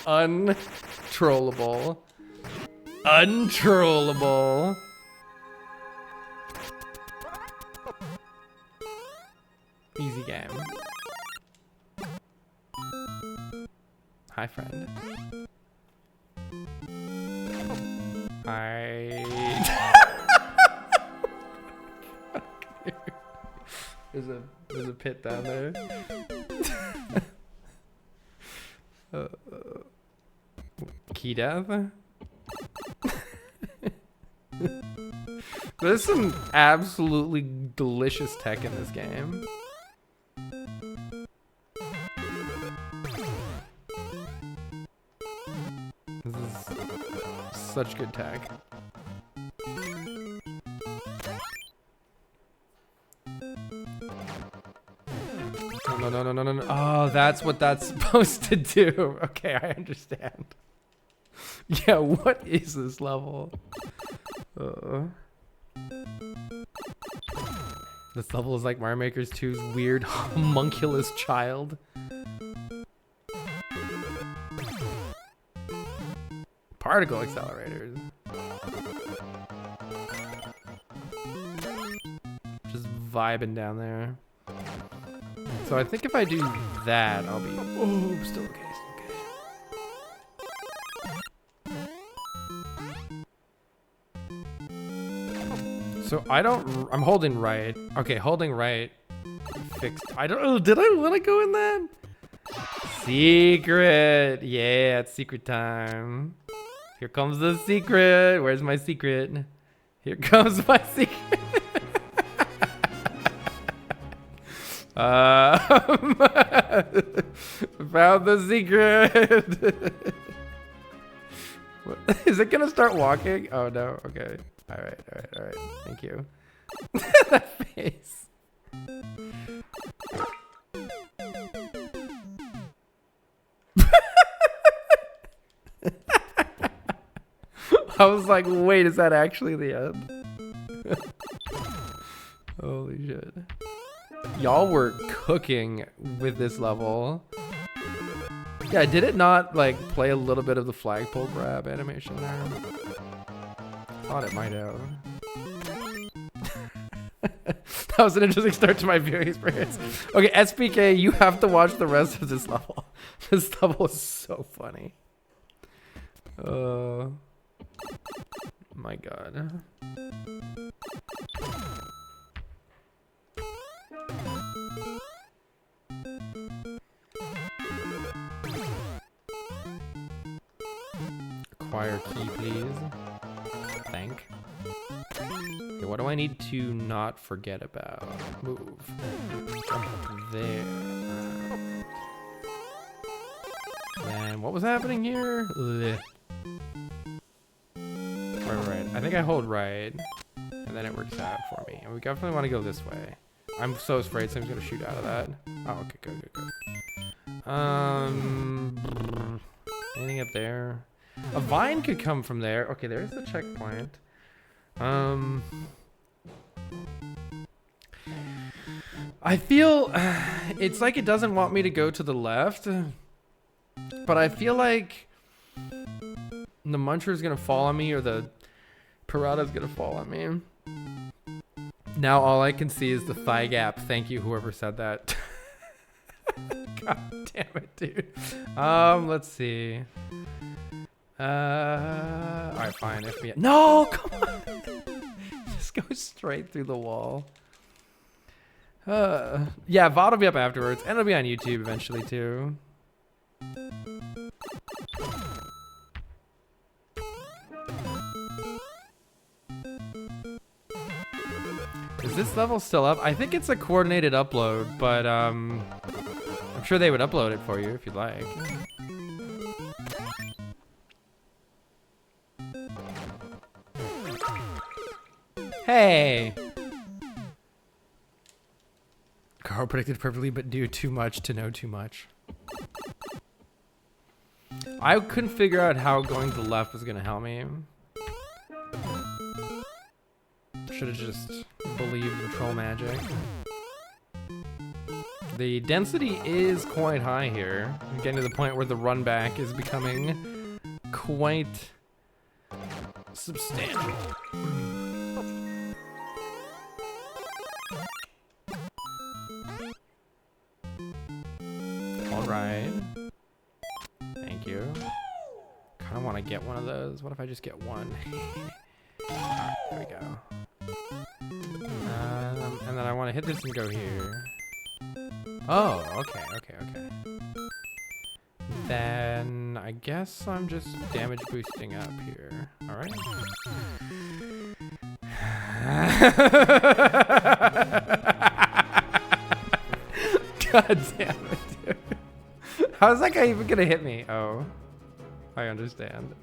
Untrollable. Untrollable. Easy game. Hi, friend. Hi. There's a pit down there. Key death? There's some absolutely delicious tech in this game. This is such good tech. No. Oh, that's what that's supposed to do. Okay, I understand. Yeah, what is this level? This level is like Mario Maker 2's weird homunculus child. Particle accelerators. Just vibing down there. So I think if I do that, I'll be... Oh, still okay, So I don't... I'm holding right. Okay, holding right. Fixed. I don't... Oh, did I want to go in that? Secret. Yeah, it's secret time. Here comes the secret. Where's my secret? Here comes my secret. Found the secret. Is it gonna start walking? Oh no. Okay. All right. Thank you. That face. I was like, wait, is that actually the end? Holy shit. Y'all were cooking with this level. Yeah, did it not like play a little bit of the flagpole grab animation there? Thought it might have. That was an interesting start to my viewing experience. Okay, SPK, you have to watch the rest of this level. This level is so funny. My God. Acquire key, please. Thank. Okay, what do I need to not forget about? Move. Jump up there. Then what was happening here? Ugh. Right. I think I hold right, and then it works out for me. And we definitely want to go this way. I'm so afraid someone's gonna shoot out of that. Oh, okay, good. Anything up there? A vine could come from there. Okay, there's the checkpoint. I feel it's like it doesn't want me to go to the left, but I feel like the muncher's gonna fall on me or the pirata's gonna fall on me. Now all I can see is the thigh gap. Thank you, whoever said that. God damn it, dude. Let's see. Alright, fine. FBI. No, come on. Just go straight through the wall. Yeah, VOD will be up afterwards, and it'll be on YouTube eventually too. Is this level still up? I think it's a coordinated upload, but I'm sure they would upload it for you if you'd like. Hey! Carl predicted perfectly, but do too much to know too much. I couldn't figure out how going to the left was gonna help me. Should have just believed the troll magic. The density is quite high here. I'm getting to the point where the run back is becoming quite substantial. Alright. Thank you. Kinda wanna get one of those. What if I just get one? Alright, there we go. And then I want to hit this and go here. Oh, okay. Then I guess I'm just damage boosting up here. Alright. God damn it, dude. How's that guy even gonna hit me? Oh, I understand.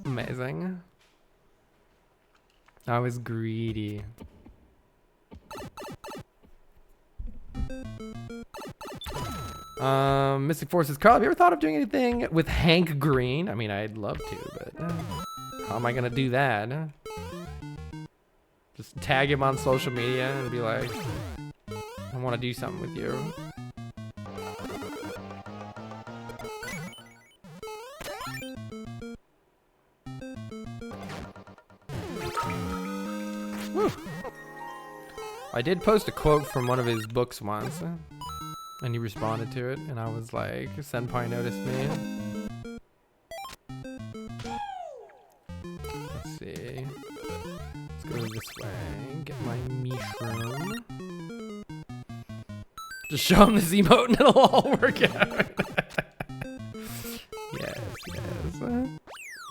Amazing. I was greedy. Mystic Forces. Carl, have you ever thought of doing anything with Hank Green? I mean, I'd love to, but how am I gonna do that? Just tag him on social media and be like, I want to do something with you. Woo. I did post a quote from one of his books once, and he responded to it, and I was like, Senpai noticed me. Let's see. Let's go this way, get my mushroom. Just show him this emote and it'll all work out. Yes.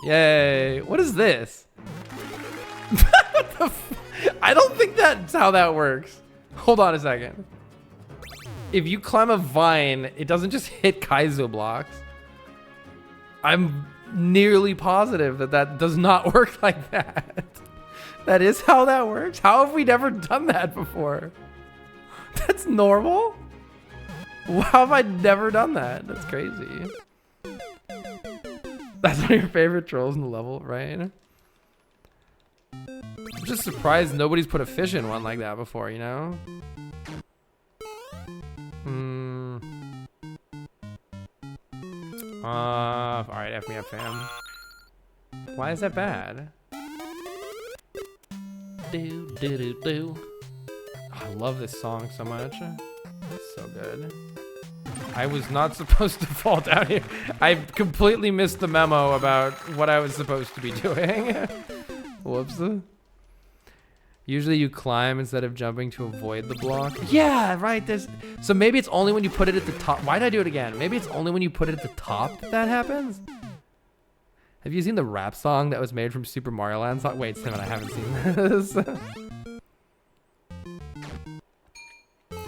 Yay. What is this? What the I don't think that's how that works. Hold on a second. If you climb a vine, it doesn't just hit Kaizo blocks. I'm nearly positive that that does not work like that. That is how that works? How have we never done that before? That's normal? How have I never done that? That's crazy. That's one of your favorite trolls in the level, right? I'm just surprised nobody's put a fish in one like that before, you know? Alright, F me up, fam. Why is that bad? Do, do, do, do. Oh, I love this song so much. It's so good. I was not supposed to fall down here. I completely missed the memo about what I was supposed to be doing. Whoops. Usually you climb instead of jumping to avoid the block. Yeah, right. So maybe it's only when you put it at the top. Why did I do it again? Maybe it's only when you put it at the top that happens? Have you seen the rap song that was made from Super Mario Land? Wait, Simon, I haven't seen this.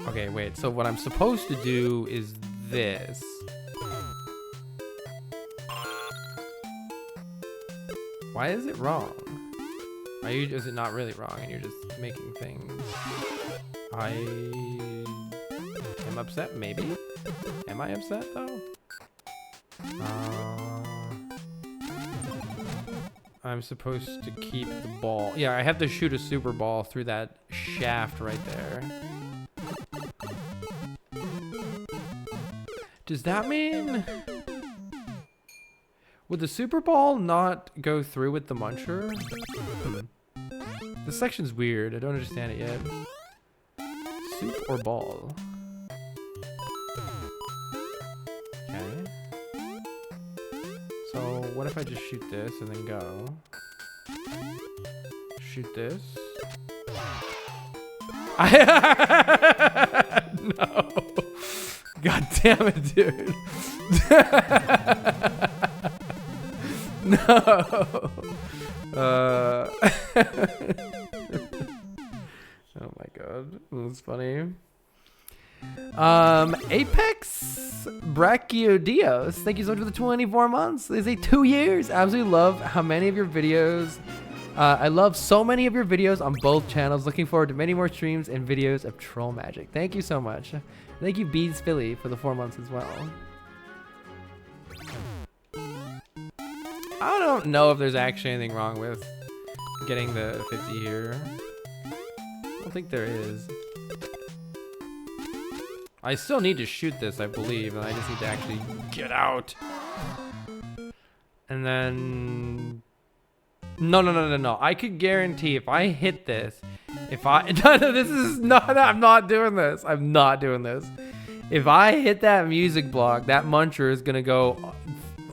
Okay, wait. So what I'm supposed to do is this. Why is it wrong? Is it not really wrong and you're just making things? I am upset, maybe? Am I upset though? I'm supposed to keep the ball. Yeah, I have to shoot a super ball through that shaft right there. Does that mean... Would the super ball not go through with the muncher? This section's weird. I don't understand it yet. Soup or ball? Okay. So what if I just shoot this and then go? Shoot this. No. God damn it, dude. No. Oh my god, that's funny. Apex Brachiodios, thank you so much for the 24 months. They say 2 years. Absolutely love how many of your videos. I love so many of your videos on both channels. Looking forward to many more streams and videos of troll magic. Thank you so much. Thank you, Bees Philly, for the 4 months as well. I don't know if there's actually anything wrong with getting the 50 here. I don't think there is. I still need to shoot this, I believe, and I just need to actually get out. And then... No. I could guarantee if I hit this, no, this is not, I'm not doing this. I'm not doing this. If I hit that music block, that muncher is gonna go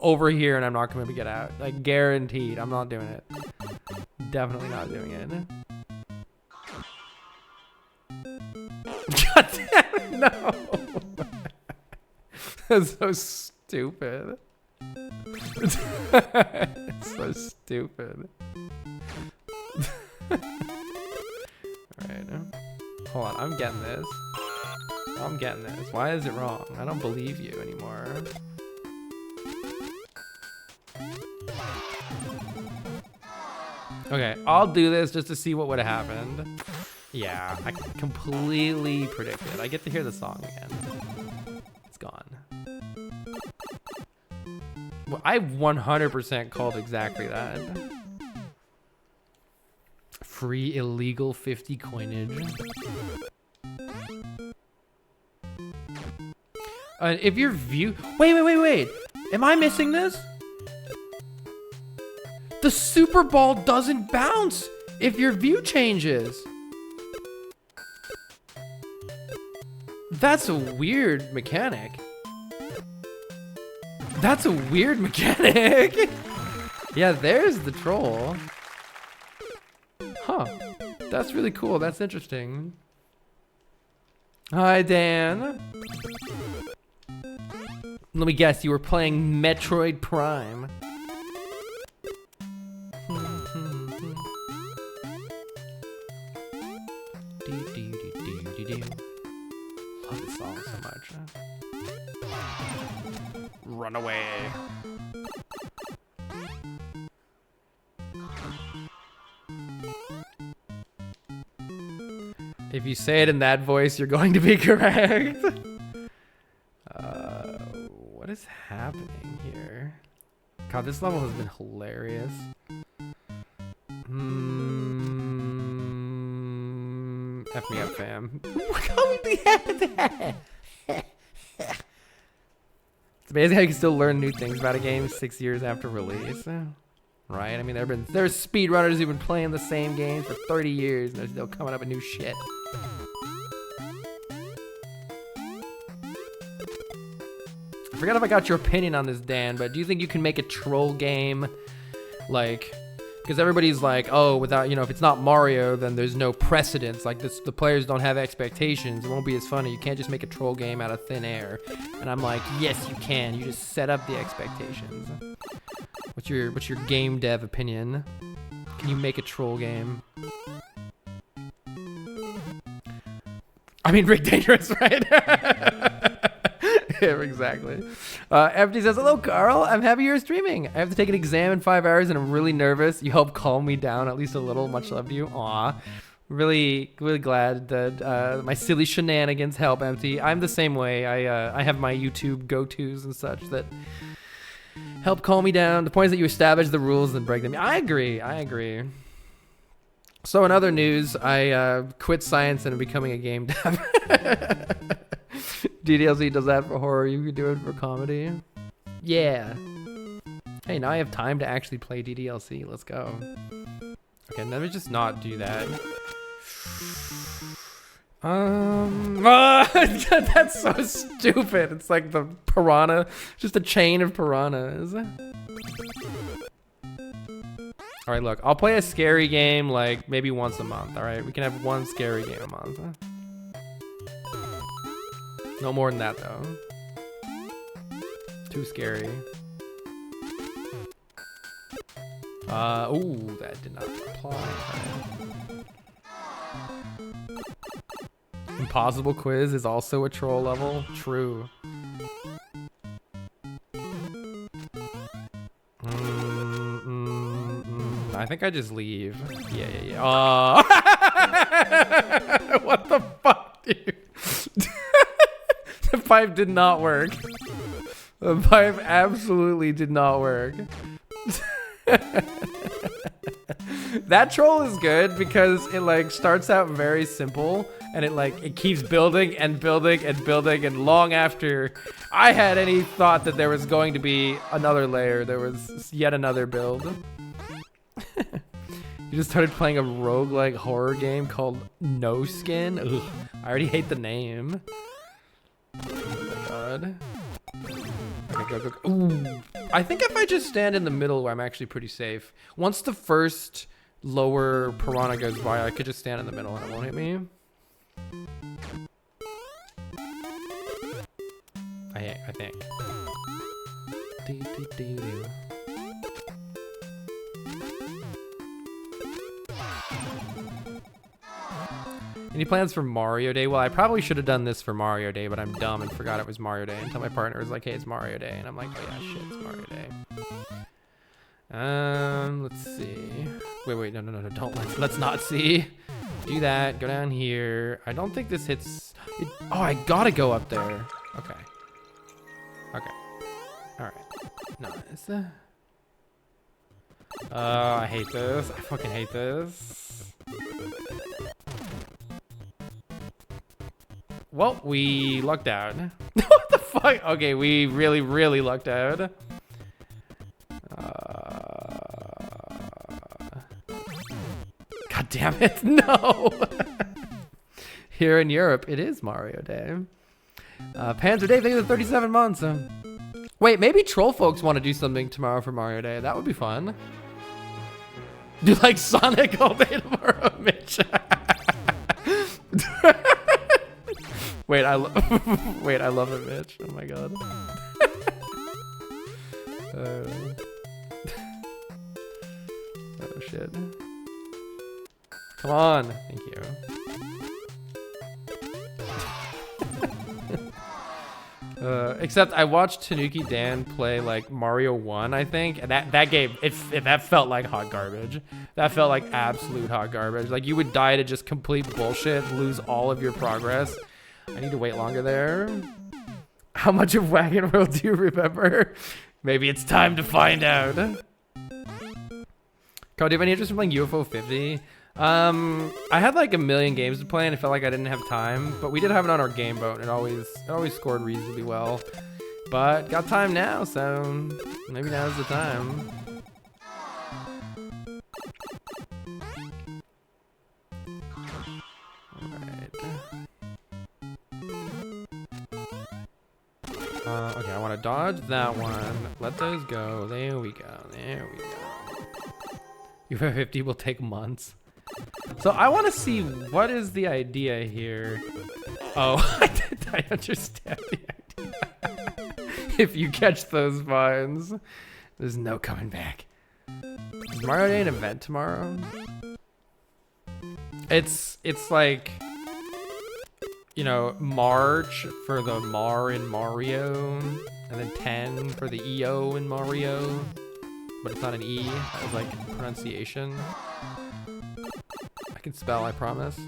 over here and I'm not gonna get out. Like, guaranteed. I'm not doing it. Definitely not doing it. God damn it, no. That's so stupid. It's so stupid. Alright. Hold on, I'm getting this. I'm getting this. Why is it wrong? I don't believe you anymore. Okay, I'll do this just to see what would have happened. Yeah, I completely predicted. I get to hear the song again. It's gone. Well, I 100% called exactly that. Free illegal 50 coinage. If your view... Wait. Am I missing this? The super ball doesn't bounce if your view changes. That's a weird mechanic. That's a weird mechanic. Yeah, there's the troll. Huh. That's really cool. That's interesting. Hi, Dan. Let me guess, you were playing Metroid Prime. Love this song so much. Run away. If you say it in that voice, you're going to be correct. What is happening here? God, this level has been hilarious. F me up, fam. It's amazing how you can still learn new things about a game 6 years after release. Right? I mean, there's speedrunners who've been playing the same game for 30 years and they're still coming up with new shit. I forgot if I got your opinion on this, Dan, but do you think you can make a troll game, like, because everybody's like, oh, without, you know, if it's not Mario, then there's no precedence. Like, this, the players don't have expectations. It won't be as funny. You can't just make a troll game out of thin air. And I'm like, yes, you can. You just set up the expectations. What's your game dev opinion? Can you make a troll game? I mean, Rick Dangerous, right? Yeah, exactly. Empty says, hello, Carl. I'm happy you're streaming. I have to take an exam in 5 hours and I'm really nervous. You help calm me down at least a little. Much love to you. Aw. Really, really glad that my silly shenanigans help, Empty. I'm the same way. I have my YouTube go-tos and such that help calm me down. The point is that you establish the rules and break them. I agree. So in other news, I quit science and am becoming a game dev. DDLC does that for horror. You can do it for comedy. Yeah. Hey, now I have time to actually play DDLC. Let's go. Okay, let me just not do that. That's so stupid. It's like the piranha, just a chain of piranhas. All right, look, I'll play a scary game like maybe once a month. All right, we can have one scary game a month. No more than that though. Too scary. Ooh, that did not apply. Impossible Quiz is also a troll level. True. I think I just leave. Yeah. Oh. What the fuck, dude? The pipe did not work. The pipe absolutely did not work. That troll is good because it like starts out very simple and it keeps building and building and building, and long after I had any thought that there was going to be another layer, there was yet another build. You just started playing a roguelike horror game called No Skin. Ugh, I already hate the name. Oh my god. Okay, go. Ooh. I think if I just stand in the middle where I'm actually pretty safe. Once the first lower piranha goes by, I could just stand in the middle and it won't hit me. I think. Any plans for Mario Day? Well, I probably should have done this for Mario Day, but I'm dumb and forgot it was Mario Day until my partner was like, hey, it's Mario Day. And I'm like, oh yeah, shit, it's Mario Day. Let's see. Wait, no, don't, let's not see. Do that, go down here. I don't think this hits, oh, I gotta go up there. Okay. All right, nice. I hate this, I fucking hate this. Well, we lucked out. What the fuck? Okay, we really lucked out. God damn it, no! Here in Europe, it is Mario Day. Panzer Dave, thank you for 37 months. Wait, maybe troll folks want to do something tomorrow for Mario Day. That would be fun. Do like Sonic all day tomorrow, Mitch. Wait, I love it, Mitch. Oh my god. Oh shit. Come on. Thank you. Except I watched Tanuki Dan play like Mario 1, I think, and that game, that felt like hot garbage. That felt like absolute hot garbage. Like you would die to just complete bullshit, lose all of your progress. I need to wait longer there. How much of Wagon World do you remember? Maybe it's time to find out. Carl, do you have any interest in playing UFO 50? I had like a million games to play and I felt like I didn't have time, but we did have it on our game boat and it always scored reasonably well. But got time now, so maybe now's the time. Okay, I want to dodge that one. Let those go. There we go. There we go. UFO 50 will take months. So I want to see what is the idea here. Oh, I understand the idea. If you catch those vines, there's no coming back. Is Mario Day an event tomorrow? It's like, you know, March for the Mar in Mario, and then 10 for the EO in Mario, but it's not an E. That was like pronunciation. I can spell, I promise.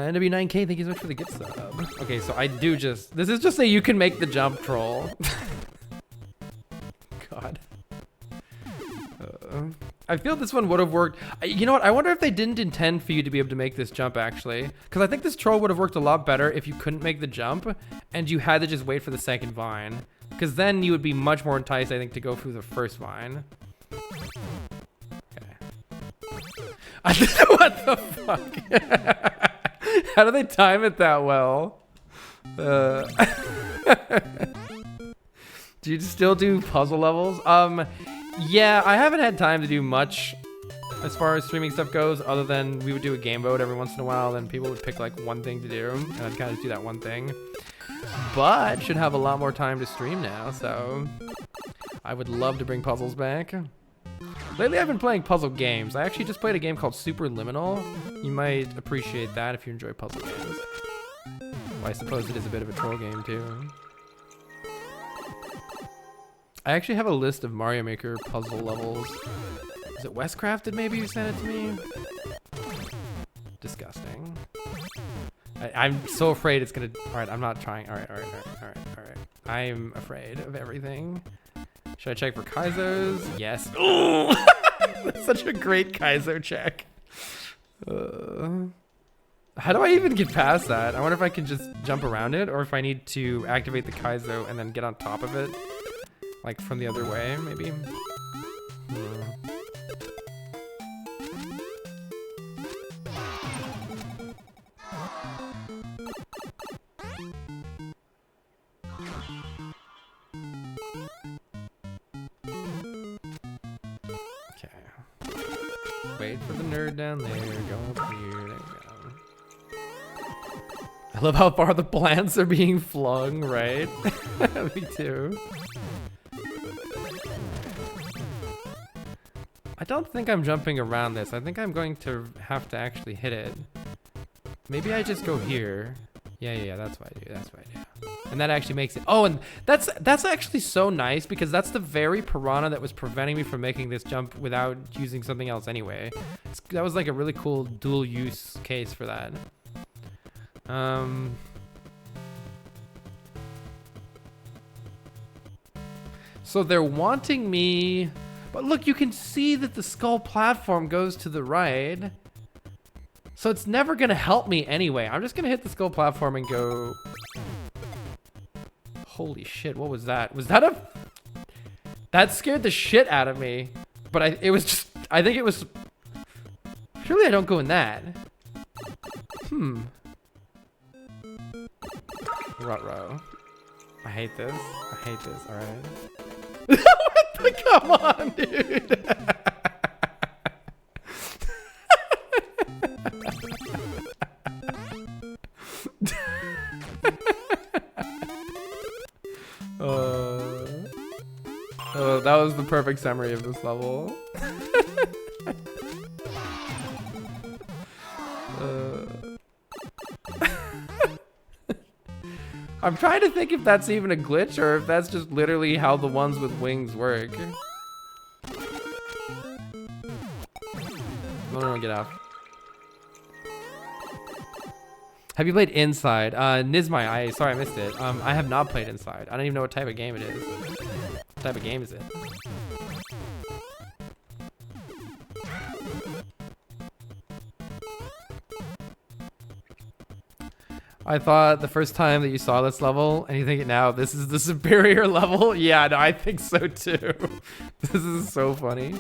NW9K, thank you so much for the gift sub. Okay, so I do just, this is just a you can make the jump troll. God. I feel this one would have worked. You know what? I wonder if they didn't intend for you to be able to make this jump, actually. Because I think this troll would have worked a lot better if you couldn't make the jump and you had to just wait for the second vine. Because then you would be much more enticed, I think, to go through the first vine. Okay. What the fuck? How do they time it that well? Do you still do puzzle levels? Yeah, I haven't had time to do much as far as streaming stuff goes, other than we would do a game mode every once in a while, then people would pick like one thing to do, and I'd kind of do that one thing. But should have a lot more time to stream now, so I would love to bring puzzles back. Lately I've been playing puzzle games. I actually just played a game called Superliminal. You might appreciate that if you enjoy puzzle games. Well, I suppose it is a bit of a troll game too. I actually have a list of Mario Maker puzzle levels. Is it Westcrafted maybe you sent it to me? Disgusting. I'm so afraid it's gonna, all right, I'm not trying. All right. I'm afraid of everything. Should I check for Kaizos? Yes. Oh, that's such a great Kaizo check. How do I even get past that? I wonder if I can just jump around it, or if I need to activate the Kaizo and then get on top of it, like from the other way, maybe. Wait for the nerd down there. Go up here. There we go. I love how far the plants are being flung, right? Me too. I don't think I'm jumping around this. I think I'm going to have to actually hit it. Maybe I just go here. Yeah, that's what I do. That's what I do. And that actually makes it. Oh, and that's actually so nice, because that's the very piranha that was preventing me from making this jump without using something else anyway. That was like a really cool dual use case for that. So they're wanting me, but look, you can see that the skull platform goes to the right. So it's never gonna help me anyway. I'm just gonna hit the skull platform and go. Holy shit, what was that? Was that a... That scared the shit out of me. But it was just... I think it was... Surely I don't go in that. Ruh-roh. I hate this. I hate this, alright. What the... Come on, dude. Oh, that was the perfect summary of this level. I'm trying to think if that's even a glitch or if that's just literally how the ones with wings work. No, get off. Have you played Inside? Nizmai, sorry I missed it. I have not played Inside. I don't even know what type of game it is. What type of game is it? I thought the first time that you saw this level, and you think it now, this is the superior level? Yeah, no, I think so too. This is so funny.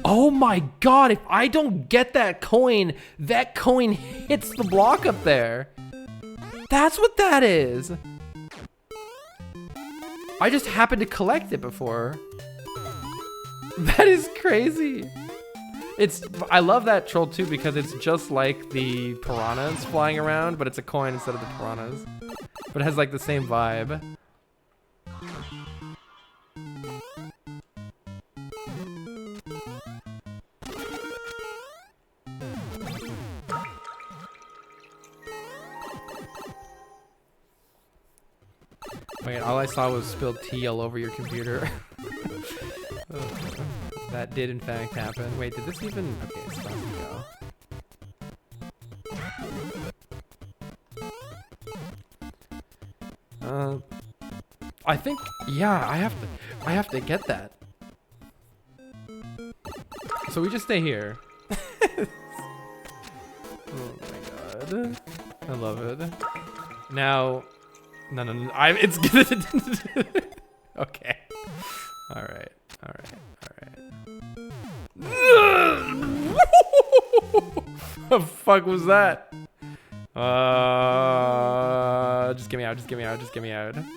Oh my god, if I don't get that coin hits the block up there. That's what that is. I just happened to collect it before. That is crazy. I love that troll too because it's just like the piranhas flying around, but it's a coin instead of the piranhas. But it has like the same vibe. Wait, all I saw was spilled tea all over your computer. That did in fact happen. Wait, did this even... Okay, it's about to go. I think... Yeah, I have to get that. So we just stay here. Oh my god. I love it. Now... No. It's good. Okay. Alright. What the fuck was that? Just get me out.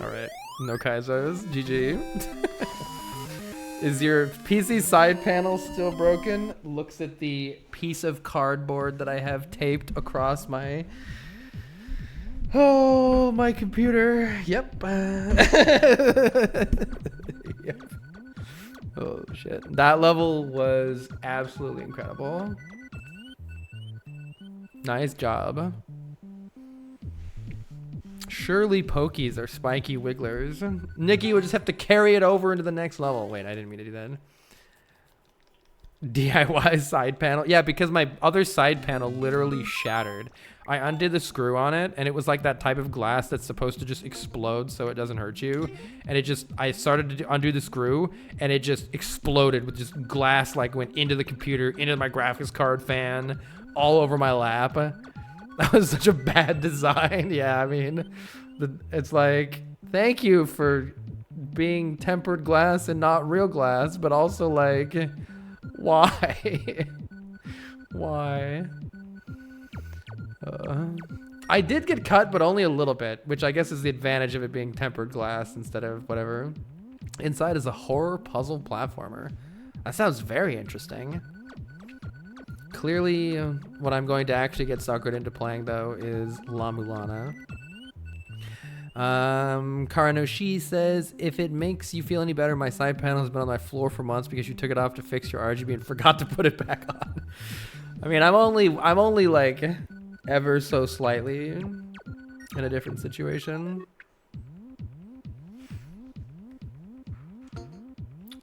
Alright. No Kaizos. GG. Is your PC side panel still broken? Looks at the piece of cardboard that I have taped across my... Oh, my computer. Yep. Yep. Oh, shit. That level was absolutely incredible. Nice job. Surely pokies are spiky wigglers. Nikki would just have to carry it over into the next level. Wait, I didn't mean to do that. DIY side panel. Yeah, because my other side panel literally shattered. I undid the screw on it, and it was like that type of glass that's supposed to just explode so it doesn't hurt you. And I started to undo the screw, and it just exploded with just glass like went into the computer, into my graphics card fan, all over my lap. That was such a bad design. Yeah, I mean, it's like, thank you for being tempered glass and not real glass, but also like, why? Why? I did get cut, but only a little bit, which I guess is the advantage of it being tempered glass instead of whatever. Inside is a horror puzzle platformer. That sounds very interesting. Clearly, what I'm going to actually get suckered into playing, though, is La Mulana. Karanoshi says, if it makes you feel any better, my side panel has been on my floor for months because you took it off to fix your RGB and forgot to put it back on. I mean, I'm only like ever so slightly in a different situation.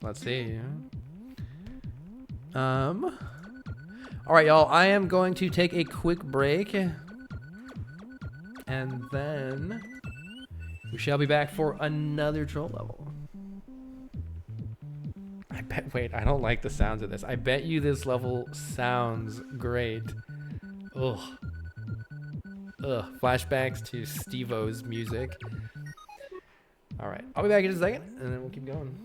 Let's see. All right, y'all. I am going to take a quick break, and then we shall be back for another troll level. Wait, I don't like the sounds of this. I bet you this level sounds great. Ugh. Flashbacks to Steve-O's music. All right, I'll be back in a second, and then we'll keep going.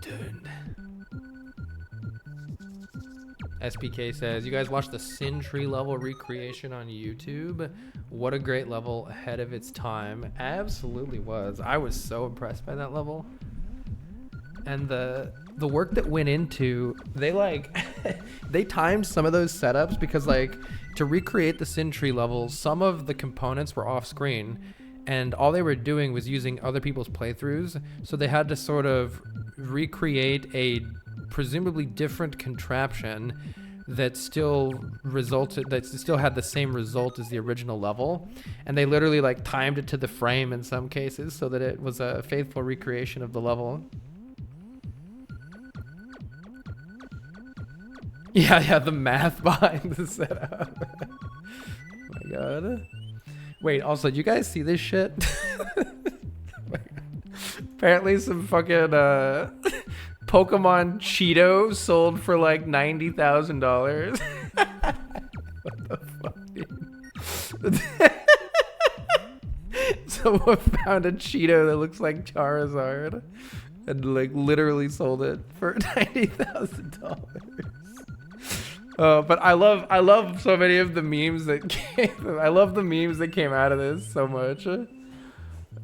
returned. SPK says, you guys watched the Sin Tree level recreation on YouTube? What a great level, ahead of its time. Absolutely was. I was so impressed by that level. And the work that went into, they like, they timed some of those setups because like, to recreate the Sin Tree levels, some of the components were off screen and all they were doing was using other people's playthroughs. So they had to sort of recreate a presumably different contraption that still had the same result as the original level, and they literally like timed it to the frame in some cases so that it was a faithful recreation of the level. Yeah, the math behind the setup. Oh my god. Wait, also, do you guys see this shit? Apparently some fucking Pokemon Cheetos sold for like $90,000. What the fuck, dude? Someone found a Cheeto that looks like Charizard and like literally sold it for $90,000. But I love so many of the memes that I love the memes that came out of this so much.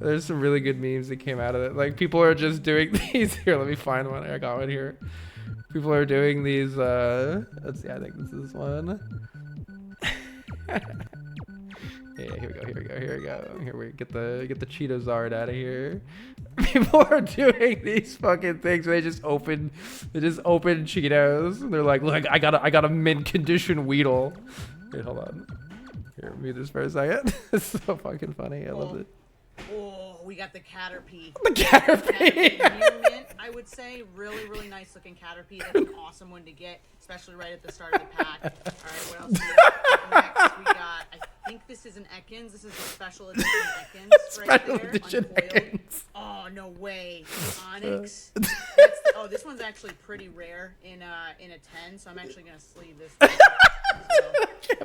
There's some really good memes that came out of it. Like people are just doing these. Here, let me find one. I got one here. People are doing these. Let's see. I think this is one. Yeah, here we go. Here we get the Cheetozard out of here. People are doing these fucking things where they just open Cheetos. And they're like, look, I got a mint condition Weedle. Wait, hold on. Here, mute this for a second. It's so fucking funny. I love it. Oh, we got the Caterpie. The Caterpie. Near mint, I would say. Really, really nice looking Caterpie. That's an awesome one to get, especially right at the start of the pack. All right, what else do we got? Next, we got, I think this is an Ekans. This is a special edition Ekans right there. Special edition Ekans. Oh, no way. Onyx. This one's actually pretty rare in a 10, so I'm actually going to sleeve this one.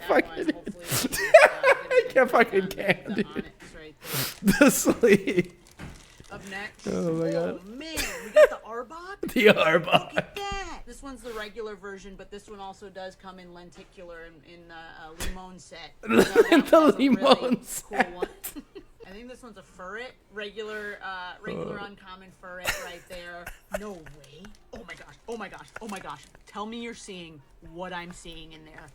I can't fucking can, dude. Right the sleeve. Up next. Oh my god. Oh man, we got the Arbok. The Arbok. Look at that. This one's the regular version, but this one also does come in lenticular in a Limon set. The Limon set. Cool one. I think this one's a Furret, regular uncommon Furret right there. No way. Oh my gosh. Tell me you're seeing what I'm seeing in there.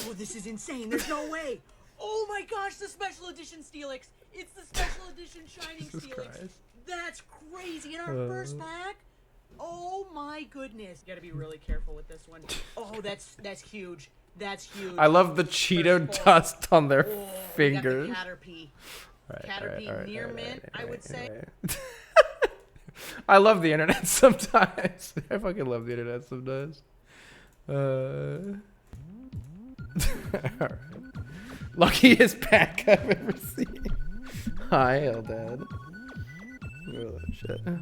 Oh, this is insane. There's no way. Oh my gosh, the special edition Steelix. It's the special edition Shining Steelix. Christ. That's crazy. In our first pack? Oh my goodness. You gotta be really careful with this one. Oh, that's huge. That's huge. I love the Cheeto dust on their fingers. We got the Caterpie. Caterpie near mint, I would say. I love the internet sometimes. I fucking love the internet sometimes. Alright. Luckiest pack I've ever seen. Hi, Eldad. Oh, shit. Oh,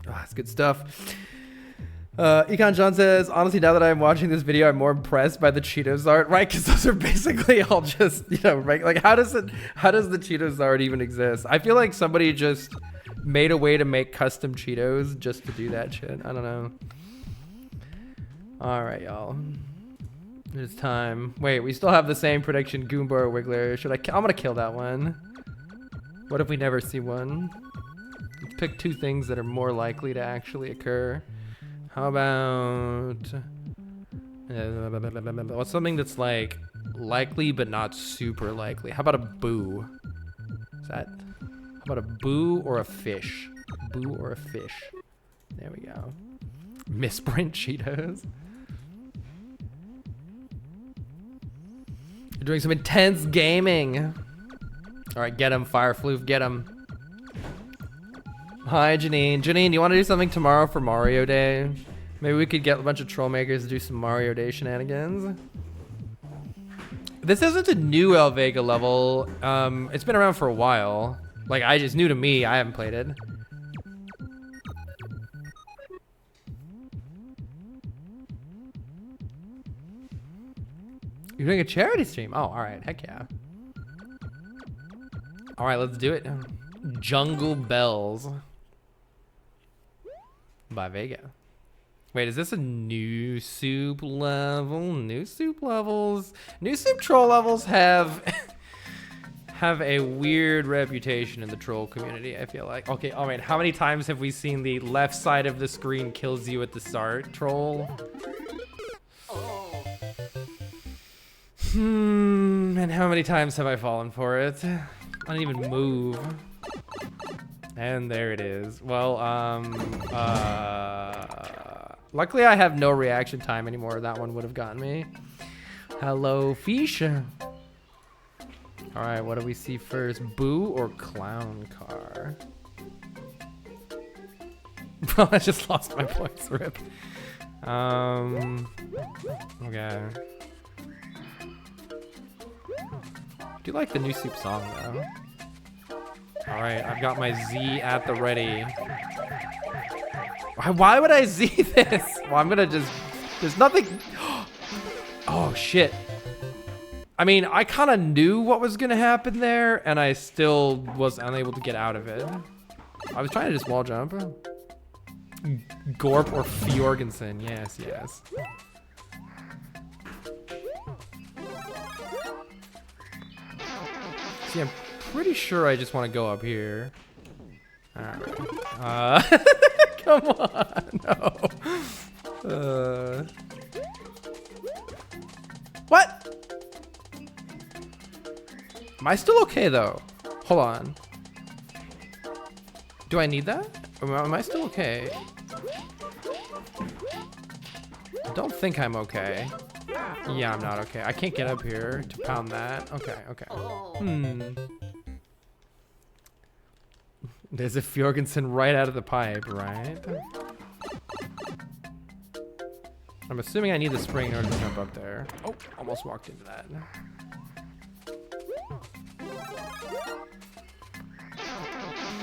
that's good stuff. Econ John says, honestly, now that I'm watching this video, I'm more impressed by the Cheetos art, right? Because those are basically all just, right? Like, how does the Cheetos art even exist? I feel like somebody just made a way to make custom Cheetos just to do that shit. I don't know. All right, y'all. It's time. Wait, we still have the same prediction, Goomba or Wiggler. I'm gonna kill that one. What if we never see one? Let's pick two things that are more likely to actually occur. How about what's something that's like likely but not super likely? How about a boo? How about a boo or a fish? Boo or a fish? There we go. Misprint Cheetos. You're doing some intense gaming. All right, get him, Firefloof, get him. Hi, Janine. Janine, you want to do something tomorrow for Mario Day? Maybe we could get a bunch of troll makers to do some Mario Day shenanigans. This isn't a new El Vega level. It's been around for a while. Like, it's new to me. I haven't played it. You're doing a charity stream? Oh, all right. Heck yeah. All right, let's do it. Jungle Bells. by Vega. Wait, is this a new soup level? New soup levels? New soup troll levels have have a weird reputation in the troll community, I feel like. Okay, all right, how many times have we seen the left side of the screen kills you at the start troll? And how many times have I fallen for it? I didn't even move. And there it is. Well, luckily I have no reaction time anymore. That one would have gotten me. Hello, fish. All right, what do we see first? Boo or clown car? Well, I just lost my points, rip. Okay. Do you like the new soup song though? All right, I've got my Z at the ready. Why would I Z this? Well, I'm gonna just, there's nothing. Oh shit. I mean, I kind of knew what was gonna happen there and I still was unable to get out of it. I was trying to just wall jump. Gorp or Fjorgensen, yes, yes. See, I'm pretty sure I just want to go up here. Alright. Come on, no. What? Am I still okay though? Hold on. Do I need that? Am I still okay? I don't think I'm okay. Yeah, I'm not okay. I can't get up here to pound that. Okay, okay. There's a Fjorgensen right out of the pipe, right? I'm assuming I need the spring in order to jump up there. Oh, almost walked into that.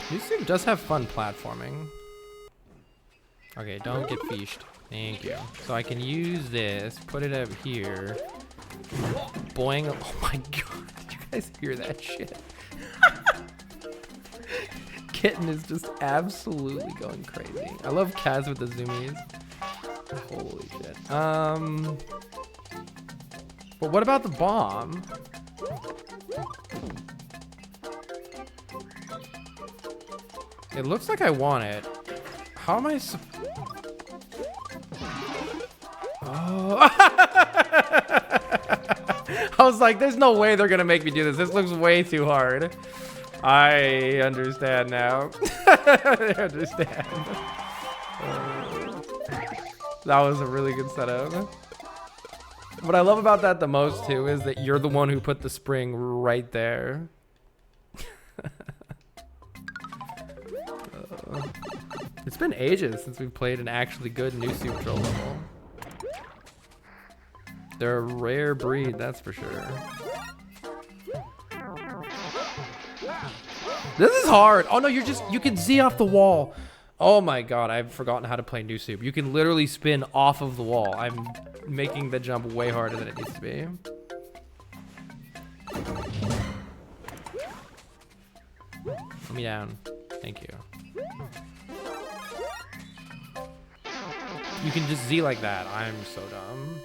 This game does have fun platforming. Okay, don't get fished. Thank you. So I can use this, put it up here. Boing. Oh my god, did you guys hear that shit? Kitten is just absolutely going crazy. I love Kaz with the zoomies. Holy shit. But what about the bomb? It looks like I want it. How am I Oh. I was like, there's no way they're gonna make me do this. This looks way too hard. I understand now. I understand. That was a really good setup. What I love about that the most too is that you're the one who put the spring right there. It's been ages since we've played an actually good new Super Troll level. They're a rare breed, that's for sure. This is hard. Oh no, you can Z off the wall. Oh my god, I've forgotten how to play new soup. You can literally spin off of the wall. I'm making the jump way harder than it needs to be. Put me down. Thank you. You can just Z like that. I'm so dumb.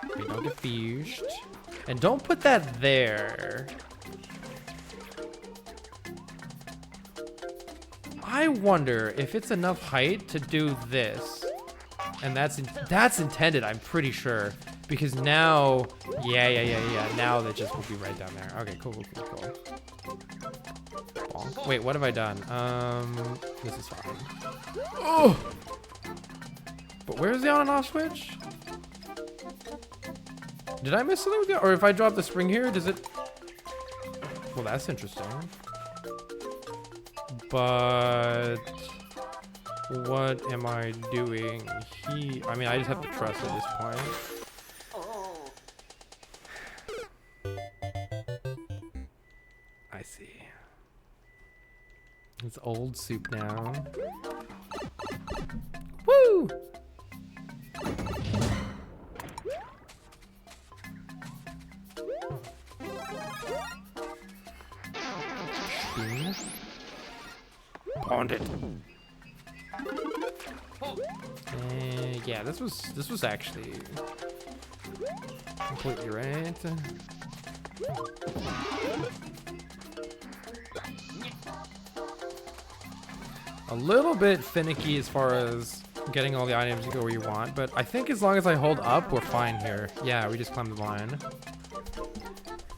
Okay, don't get fished. And don't put that there. I wonder if it's enough height to do this. And that's intended, I'm pretty sure. Because now, yeah. Now that just will be right down there. Okay, cool. Bonk. Wait, what have I done? This is fine. Oh! But where's the on and off switch? Did I miss something with it? Or if I drop the spring here, does it? Well, that's interesting. But what am I doing here? I mean, I just have to trust at this point. I see. It's old soup now. Woo! Pond it. Yeah, this was actually completely right. A little bit finicky as far as getting all the items to go where you want, but I think as long as I hold up, we're fine here. Yeah, we just climbed the line.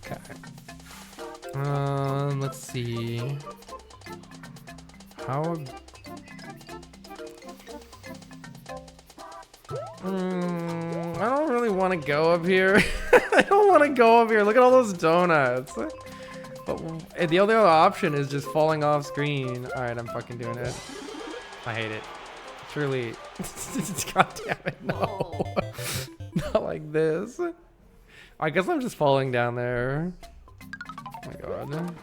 Okay. Let's see. How? I don't really want to go up here. I don't want to go up here. Look at all those donuts. But the other option is just falling off screen. All right, I'm fucking doing it. I hate it. Truly. God damn it, no. Not like this. I guess I'm just falling down there. Oh my god.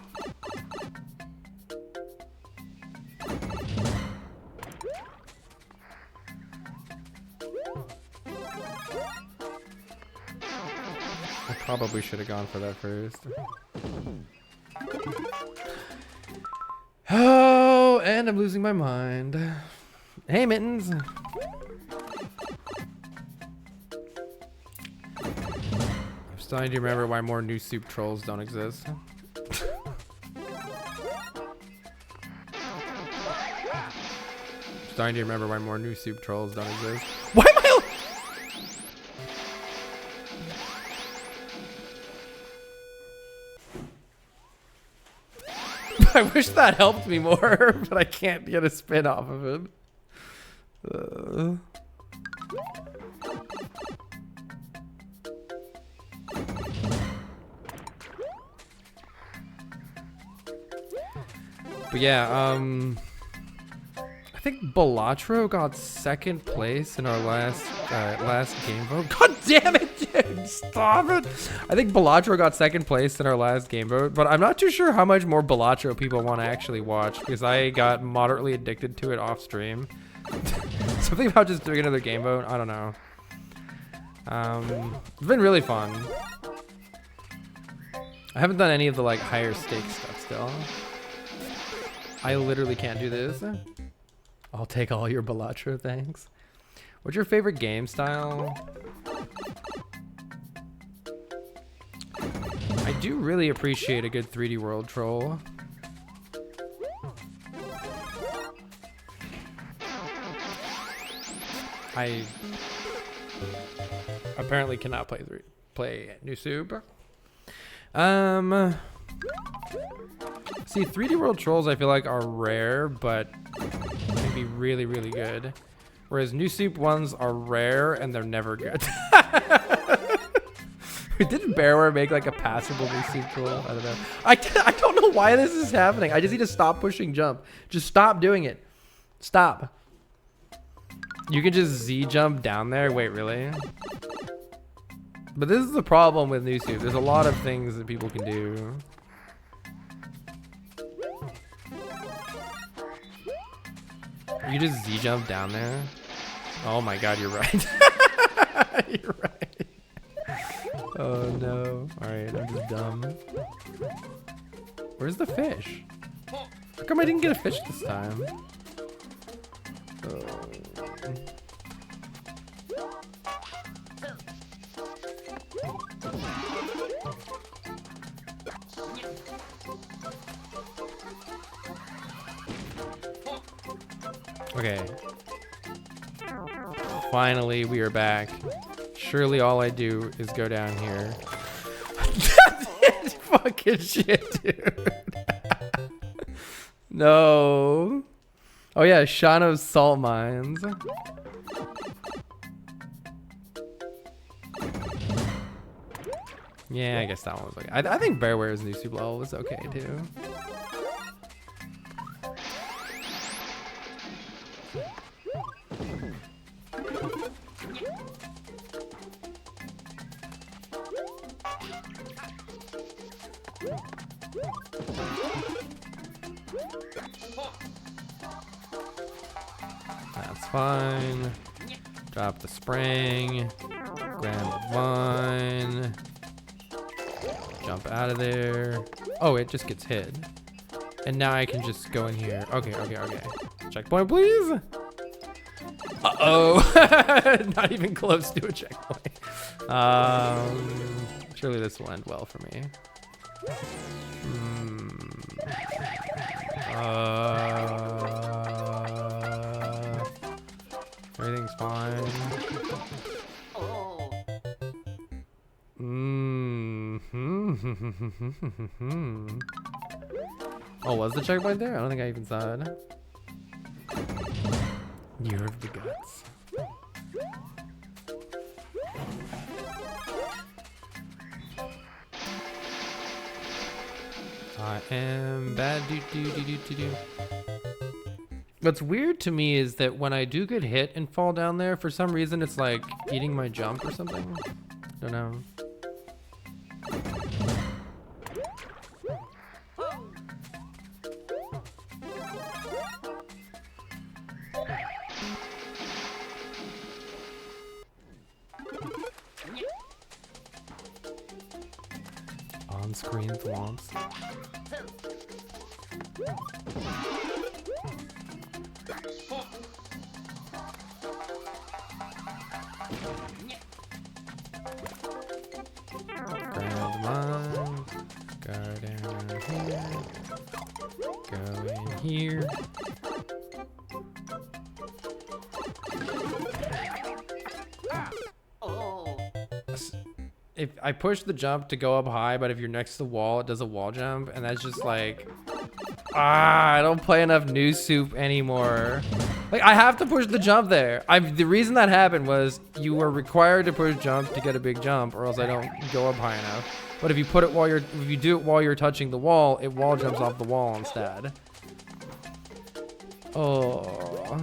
I probably should have gone for that first. Oh, and I'm losing my mind. Hey, Mittens. I'm starting to remember why more new soup trolls don't exist. Starting to remember why more new soup trolls don't exist. Why am I? I wish that helped me more, but I can't get a spin off of it. But yeah, I think Balatro got second place in our last game vote. God damn it, dude! Stop it! I think Balatro got second place in our last game vote, but I'm not too sure how much more Balatro people want to actually watch because I got moderately addicted to it off stream. Something about just doing another game vote. I don't know. It's been really fun. I haven't done any of the like higher stakes stuff still. I literally can't do this. I'll take all your Balatro, thanks. What's your favorite game style? I do really appreciate a good 3D world troll. I apparently cannot play New Soup. See, 3D world trolls I feel like are rare, but can be really, really good. Whereas New Soup ones are rare and they're never good. Didn't Bearware make like a passable New Soup troll? I don't know. I don't know why this is happening. I just need to stop pushing jump. Just stop doing it. Stop. You can just Z jump down there. Wait, really? But this is the problem with New Soup. There's a lot of things that people can do. You just Z jump down there. Oh my god, you're right. You're right. Oh no. Alright, I'm just dumb. Where's the fish? How come I didn't get a fish this time? Okay. Finally, we are back. Surely all I do is go down here. Fucking shit, dude. No. Oh yeah, Shano's salt mines. Yeah, I guess that one was okay. I think Bearware's new soup level was okay too. That's fine. Drop the spring. Grab the vine. Jump out of there. Oh, it just gets hit. And now I can just go in here. Okay, okay, okay. Checkpoint, please. Uh-oh. Not even close to a checkpoint. Surely this will end well for me. Everything's fine. Oh, was the checkpoint there? I don't think I even saw it. Year of the Guts. I am bad. What's weird to me is that when I do get hit and fall down there, for some reason it's like eating my jump or something. Don't know. On-screen thwomps. Grab mine. Go down here. Go in here. If I push the jump to go up high, but if you're next to the wall, it does a wall jump, and that's just like, I don't play enough New Soup anymore. Like, I have to push the jump there. The reason that happened was you were required to push jump to get a big jump, or else I don't go up high enough. But if you put it if you do it while you're touching the wall, it wall jumps off the wall instead. Oh.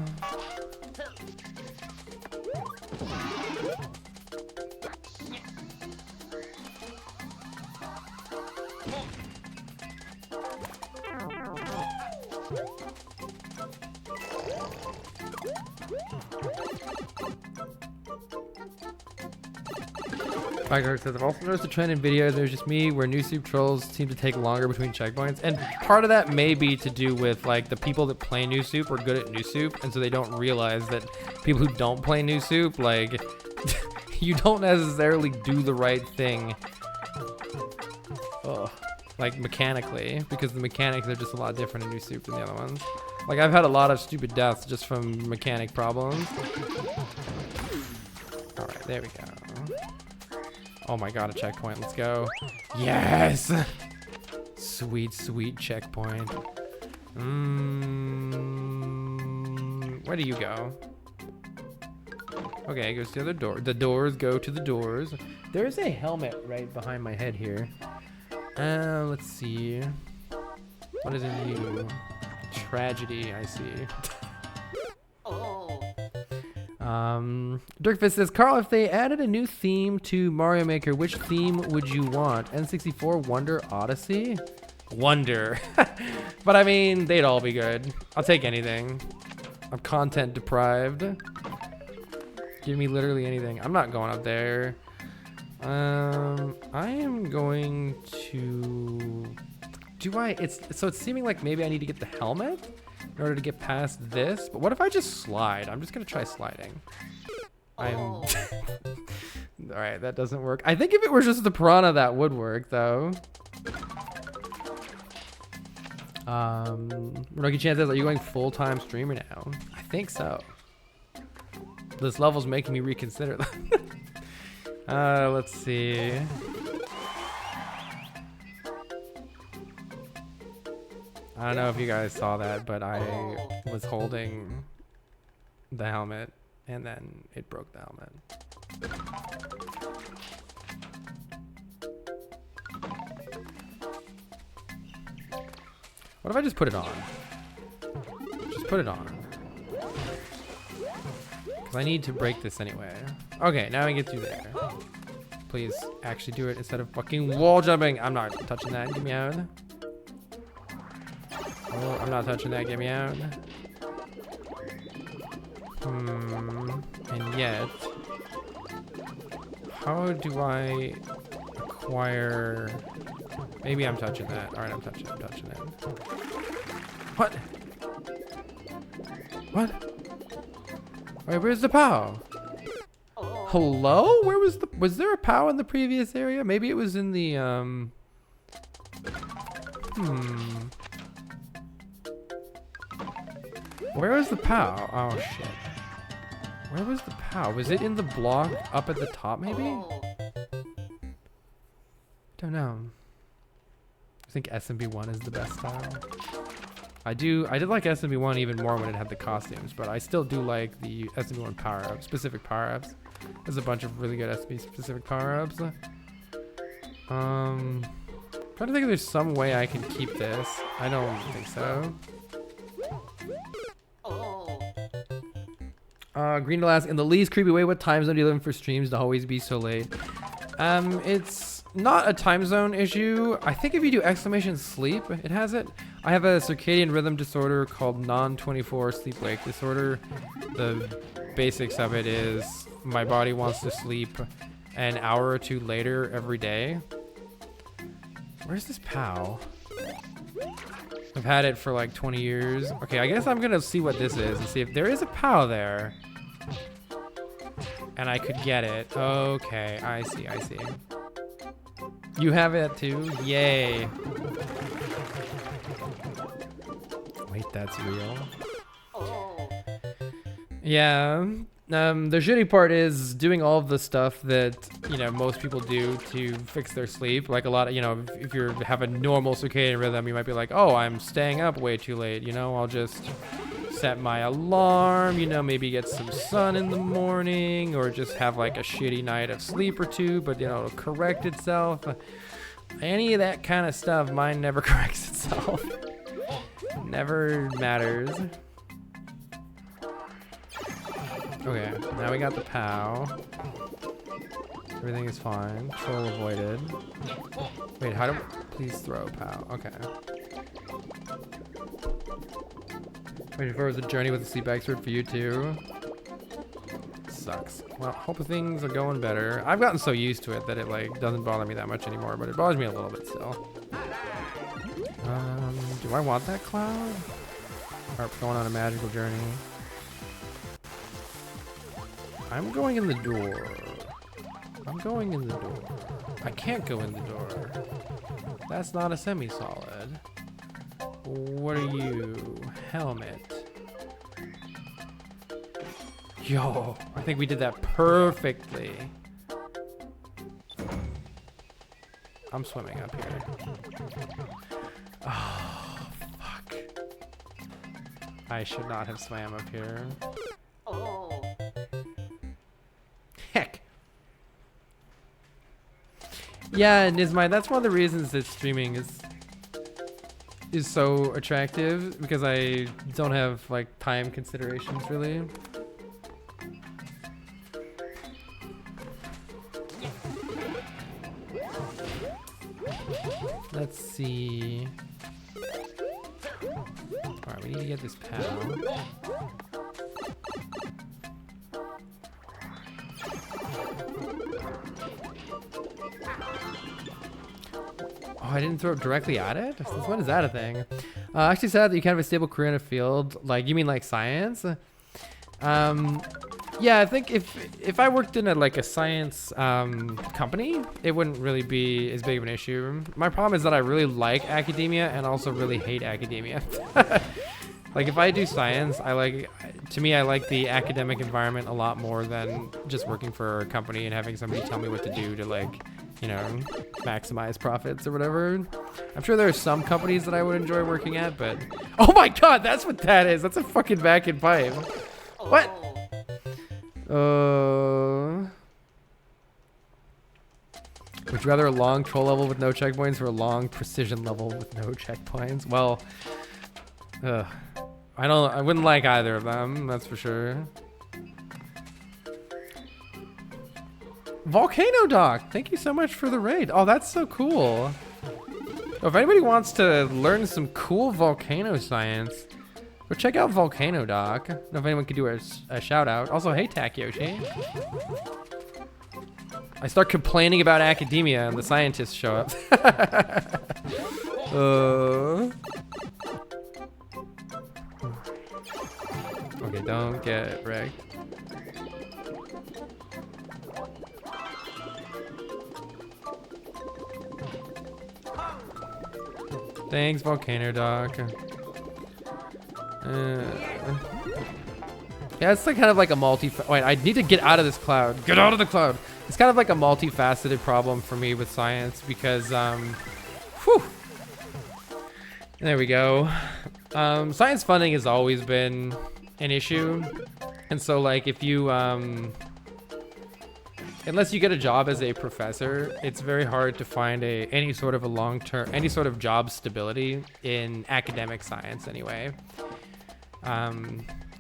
Says, I've also noticed a trend in videos, there's just me, where New Soup trolls seem to take longer between checkpoints. And part of that may be to do with, like, the people that play New Soup are good at New Soup, and so they don't realize that people who don't play New Soup, like, you don't necessarily do the right thing. Like, mechanically, because the mechanics are just a lot different in New Soup than the other ones. Like, I've had a lot of stupid deaths just from mechanic problems. Alright, there we go. Oh my god, a checkpoint. Let's go. Yes! Sweet, sweet checkpoint. Where do you go? Okay, it goes to the other door. The doors go to the doors. There's a helmet right behind my head here. Let's see. What is in you? Tragedy, I see. Dirkfist says, Carl, if they added a new theme to Mario Maker, which theme would you want? N64, Wonder, Odyssey? Wonder. But I mean, they'd all be good. I'll take anything. I'm content deprived. Give me literally anything. I'm not going up there. I am going to... So it's seeming like maybe I need to get the helmet in order to get past this. But what if I just slide? I'm just gonna try sliding. All right, that doesn't work. I think if it were just the piranha, that would work, though. Rocky Chan says, are you going full-time streamer now? I think so. This level's making me reconsider that. Let's see. I don't know if you guys saw that, but I was holding the helmet and then it broke the helmet. What if I just put it on? Just put it on. Because I need to break this anyway. Okay, now I get through there. Please actually do it instead of fucking wall jumping. I'm not touching that. Get me out. Oh, I'm not touching that. Get me out. And yet, how do I acquire... Maybe I'm touching that. All right, I'm touching it. What? What? Wait, where's the POW? Hello? Where was was there a POW in the previous area? Maybe it was in the, Where was the POW? Oh, shit. Where was the POW? Was it in the block up at the top, maybe? Don't know. I think SMB1 is the best style. I did like SMB1 even more when it had the costumes, but I still do like the SMB1 power-ups, specific power-ups. There's a bunch of really good SMB specific power-ups. Trying to think if there's some way I can keep this. I don't think so. Green Glass, in the least creepy way, what time zone do you live in for streams to always be so late? It's not a time zone issue. I think if you do exclamation sleep, it has it. I have a circadian rhythm disorder called non-24 sleep-wake disorder. The basics of it is my body wants to sleep an hour or two later every day. Where's this POW? I've had it for like 20 years. Okay, I guess I'm gonna see what this is and see if there is a POW there. And I could get it. Okay, I see. You have it too? Yay. Wait, that's real? Yeah. The shitty part is doing all of the stuff that, you know, most people do to fix their sleep. Like a lot of, you know, if you have a normal circadian rhythm, you might be like, oh, I'm staying up way too late. You know, I'll just set my alarm, you know, maybe get some sun in the morning, or just have like a shitty night of sleep or two, but, you know, it'll correct itself. Any of that kind of stuff, mine never corrects itself. Never matters. Okay, now we got the POW. Everything is fine. Troll avoided. Wait, how do... Please throw POW. Okay. Wait, if it was a journey with a sleep expert for you too? Sucks. Well, hope things are going better. I've gotten so used to it that it like doesn't bother me that much anymore, but it bothers me a little bit still. Do I want that cloud? Or going on a magical journey? I'm going in the door. I'm going in the door. I can't go in the door. That's not a semi-solid. What are you? Helmet. Yo, I think we did that perfectly. I'm swimming up here. Oh, fuck. I should not have swam up here. Heck. Yeah, Nizmai, that's one of the reasons that streaming is so attractive, because I don't have like time considerations really. Let's see. Alright, we need to get this POW. Oh, I didn't throw it directly at it? Since when is that a thing? Actually sad that you can't have a stable career in a field. Like, you mean like science? Yeah, I think if I worked in a science company, it wouldn't really be as big of an issue. My problem is that I really like academia and also really hate academia. Like if I do science, I like the academic environment a lot more than just working for a company and having somebody tell me what to do to like, you know, maximize profits or whatever. I'm sure there are some companies that I would enjoy working at, but oh my god, that's what that is. That's a fucking vacuum pipe. What? Would you rather a long troll level with no checkpoints or a long precision level with no checkpoints? Well, I wouldn't like either of them, that's for sure. Volcano Doc, thank you so much for the raid. Oh, that's so cool. Oh, if anybody wants to learn some cool volcano science, go check out Volcano Doc. I don't know if anyone could do a shout out. Also, hey Takyoshi. I start complaining about academia and the scientists show up. Okay, don't get wrecked. Thanks, Volcano Doc. Yeah, it's like kind of like a wait, I need to get out of this cloud. Get out of the cloud. It's kind of like a multifaceted problem for me with science because, whew. There we go. Science funding has always been an issue. And so like if you, unless you get a job as a professor, it's very hard to find any sort of a long-term, any sort of job stability in academic science anyway.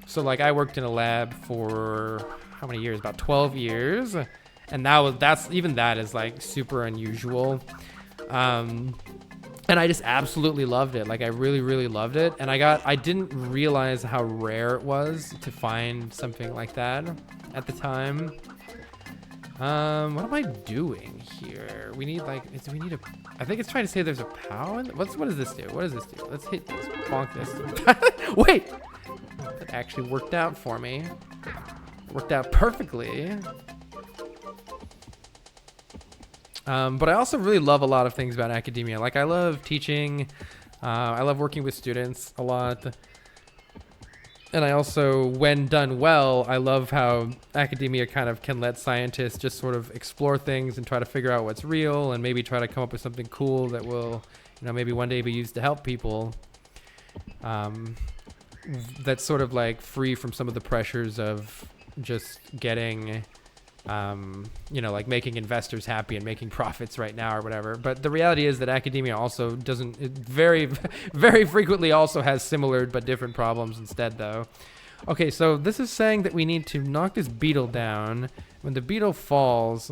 So like I worked in a lab for how many years? About 12 years. And that is like super unusual. And I just absolutely loved it. Like I really, really loved it. And I didn't realize how rare it was to find something like that at the time. What am I doing here? We need like, I think it's trying to say there's a POW. What does this do? What does this do? Let's hit this, bonk this. Wait, that actually worked out for me. Worked out perfectly. But I also really love a lot of things about academia. Like I love teaching, I love working with students a lot. And I also, when done well, I love how academia kind of can let scientists just sort of explore things and try to figure out what's real and maybe try to come up with something cool that will, maybe one day be used to help people. That's sort of like free from some of the pressures of just getting, like making investors happy and making profits right now or whatever. But the reality is that academia also it very, very frequently also has similar but different problems instead though. Okay, so this is saying that we need to knock this beetle down. When the beetle falls,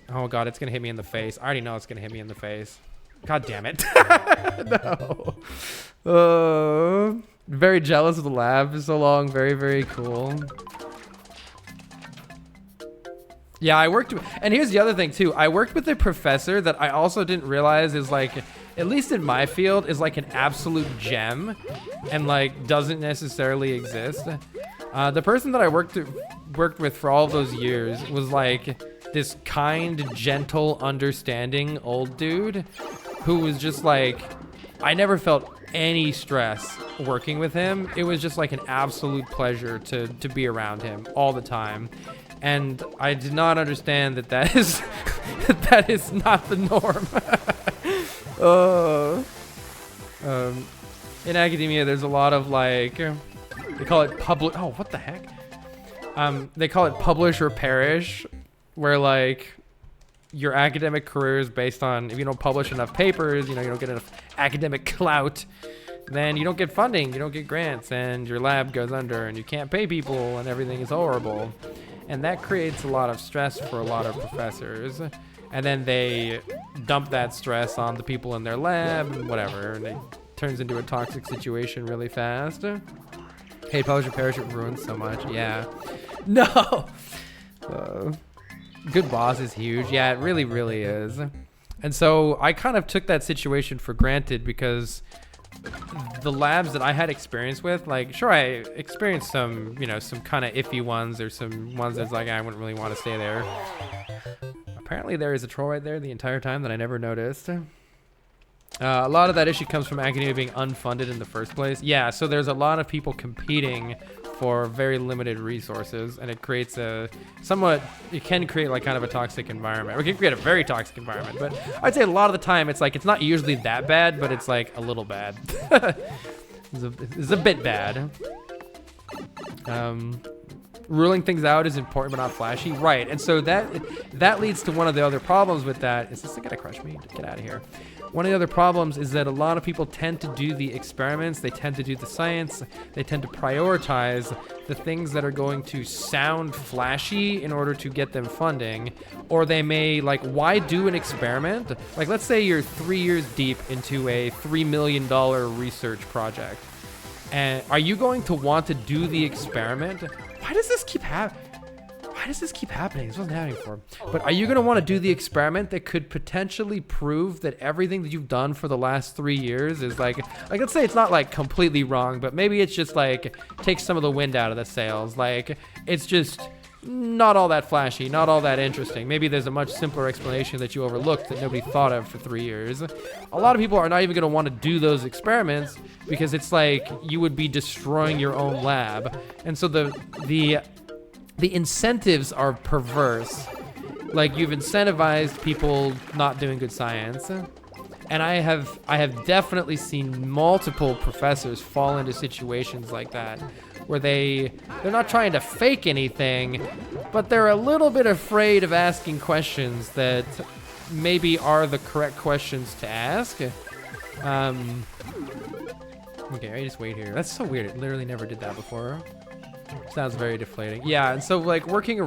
oh God, it's gonna hit me in the face. I already know it's gonna hit me in the face. God damn it. No. Very jealous of the lab for so long. Very, very cool. Yeah, and here's the other thing too. I worked with a professor that I also didn't realize is like, at least in my field, is like an absolute gem and like doesn't necessarily exist. The person that I worked with for all of those years was like this kind, gentle, understanding old dude who was just like, I never felt any stress working with him. It was just like an absolute pleasure to be around him all the time. And I did not understand that is that is not the norm. In academia, there's a lot of like, they call it oh, what the heck? They call it publish or perish, where like your academic career is based on, if you don't publish enough papers, you don't get enough academic clout, then you don't get funding, you don't get grants, and your lab goes under, and you can't pay people, and everything is horrible. And that creates a lot of stress for a lot of professors. And then they dump that stress on the people in their lab and whatever. And it turns into a toxic situation really fast. Hey, publisher parachute ruins so much. Yeah. No! Good boss is huge. Yeah, it really, really is. And so I kind of took that situation for granted because the labs that I had experience with, like, sure, I experienced some, some kind of iffy ones or some ones that's like, I wouldn't really want to stay there. Apparently there is a troll right there the entire time that I never noticed. A lot of that issue comes from academia being unfunded in the first place. Yeah, so there's a lot of people competing for very limited resources, and it creates it can create like kind of a toxic environment. Or it can create a very toxic environment, but I'd say a lot of the time it's like, it's not usually that bad, but it's like a little bad. It's a bit bad. Ruling things out is important but not flashy, right? And so that leads to one of the other problems with that. Is this gonna crush me? Get out of here. One of the other problems is that a lot of people tend to do the experiments, they tend to do the science, they tend to prioritize the things that are going to sound flashy in order to get them funding, or they may, like, why do an experiment? Like, let's say you're 3 years deep into a $3 million research project, and are you going to want to do the experiment? Why does this keep happening? This wasn't happening before. But are you going to want to do the experiment that could potentially prove that everything that you've done for the last 3 years is like let's say it's not like completely wrong, but maybe it's just like takes some of the wind out of the sails. Like it's just not all that flashy, not all that interesting. Maybe there's a much simpler explanation that you overlooked that nobody thought of for 3 years. A lot of people are not even going to want to do those experiments because it's like you would be destroying your own lab. And so the incentives are perverse. Like, you've incentivized people not doing good science. And I have definitely seen multiple professors fall into situations like that, where they're not trying to fake anything, but they're a little bit afraid of asking questions that maybe are the correct questions to ask. Okay, I just wait here. That's so weird. It literally never did that before. Sounds very deflating. Yeah, and so like working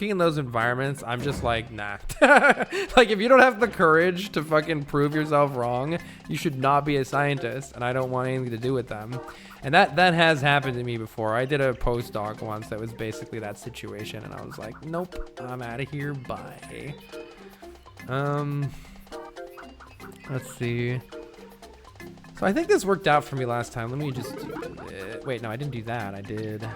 in those environments, I'm just like, nah. Like, if you don't have the courage to fucking prove yourself wrong, you should not be a scientist, and I don't want anything to do with them. And that has happened to me before. I did a postdoc once that was basically that situation, and I was like, nope, I'm out of here, bye. Let's see. So I think this worked out for me last time. Let me just wait, no, I didn't do that. I did.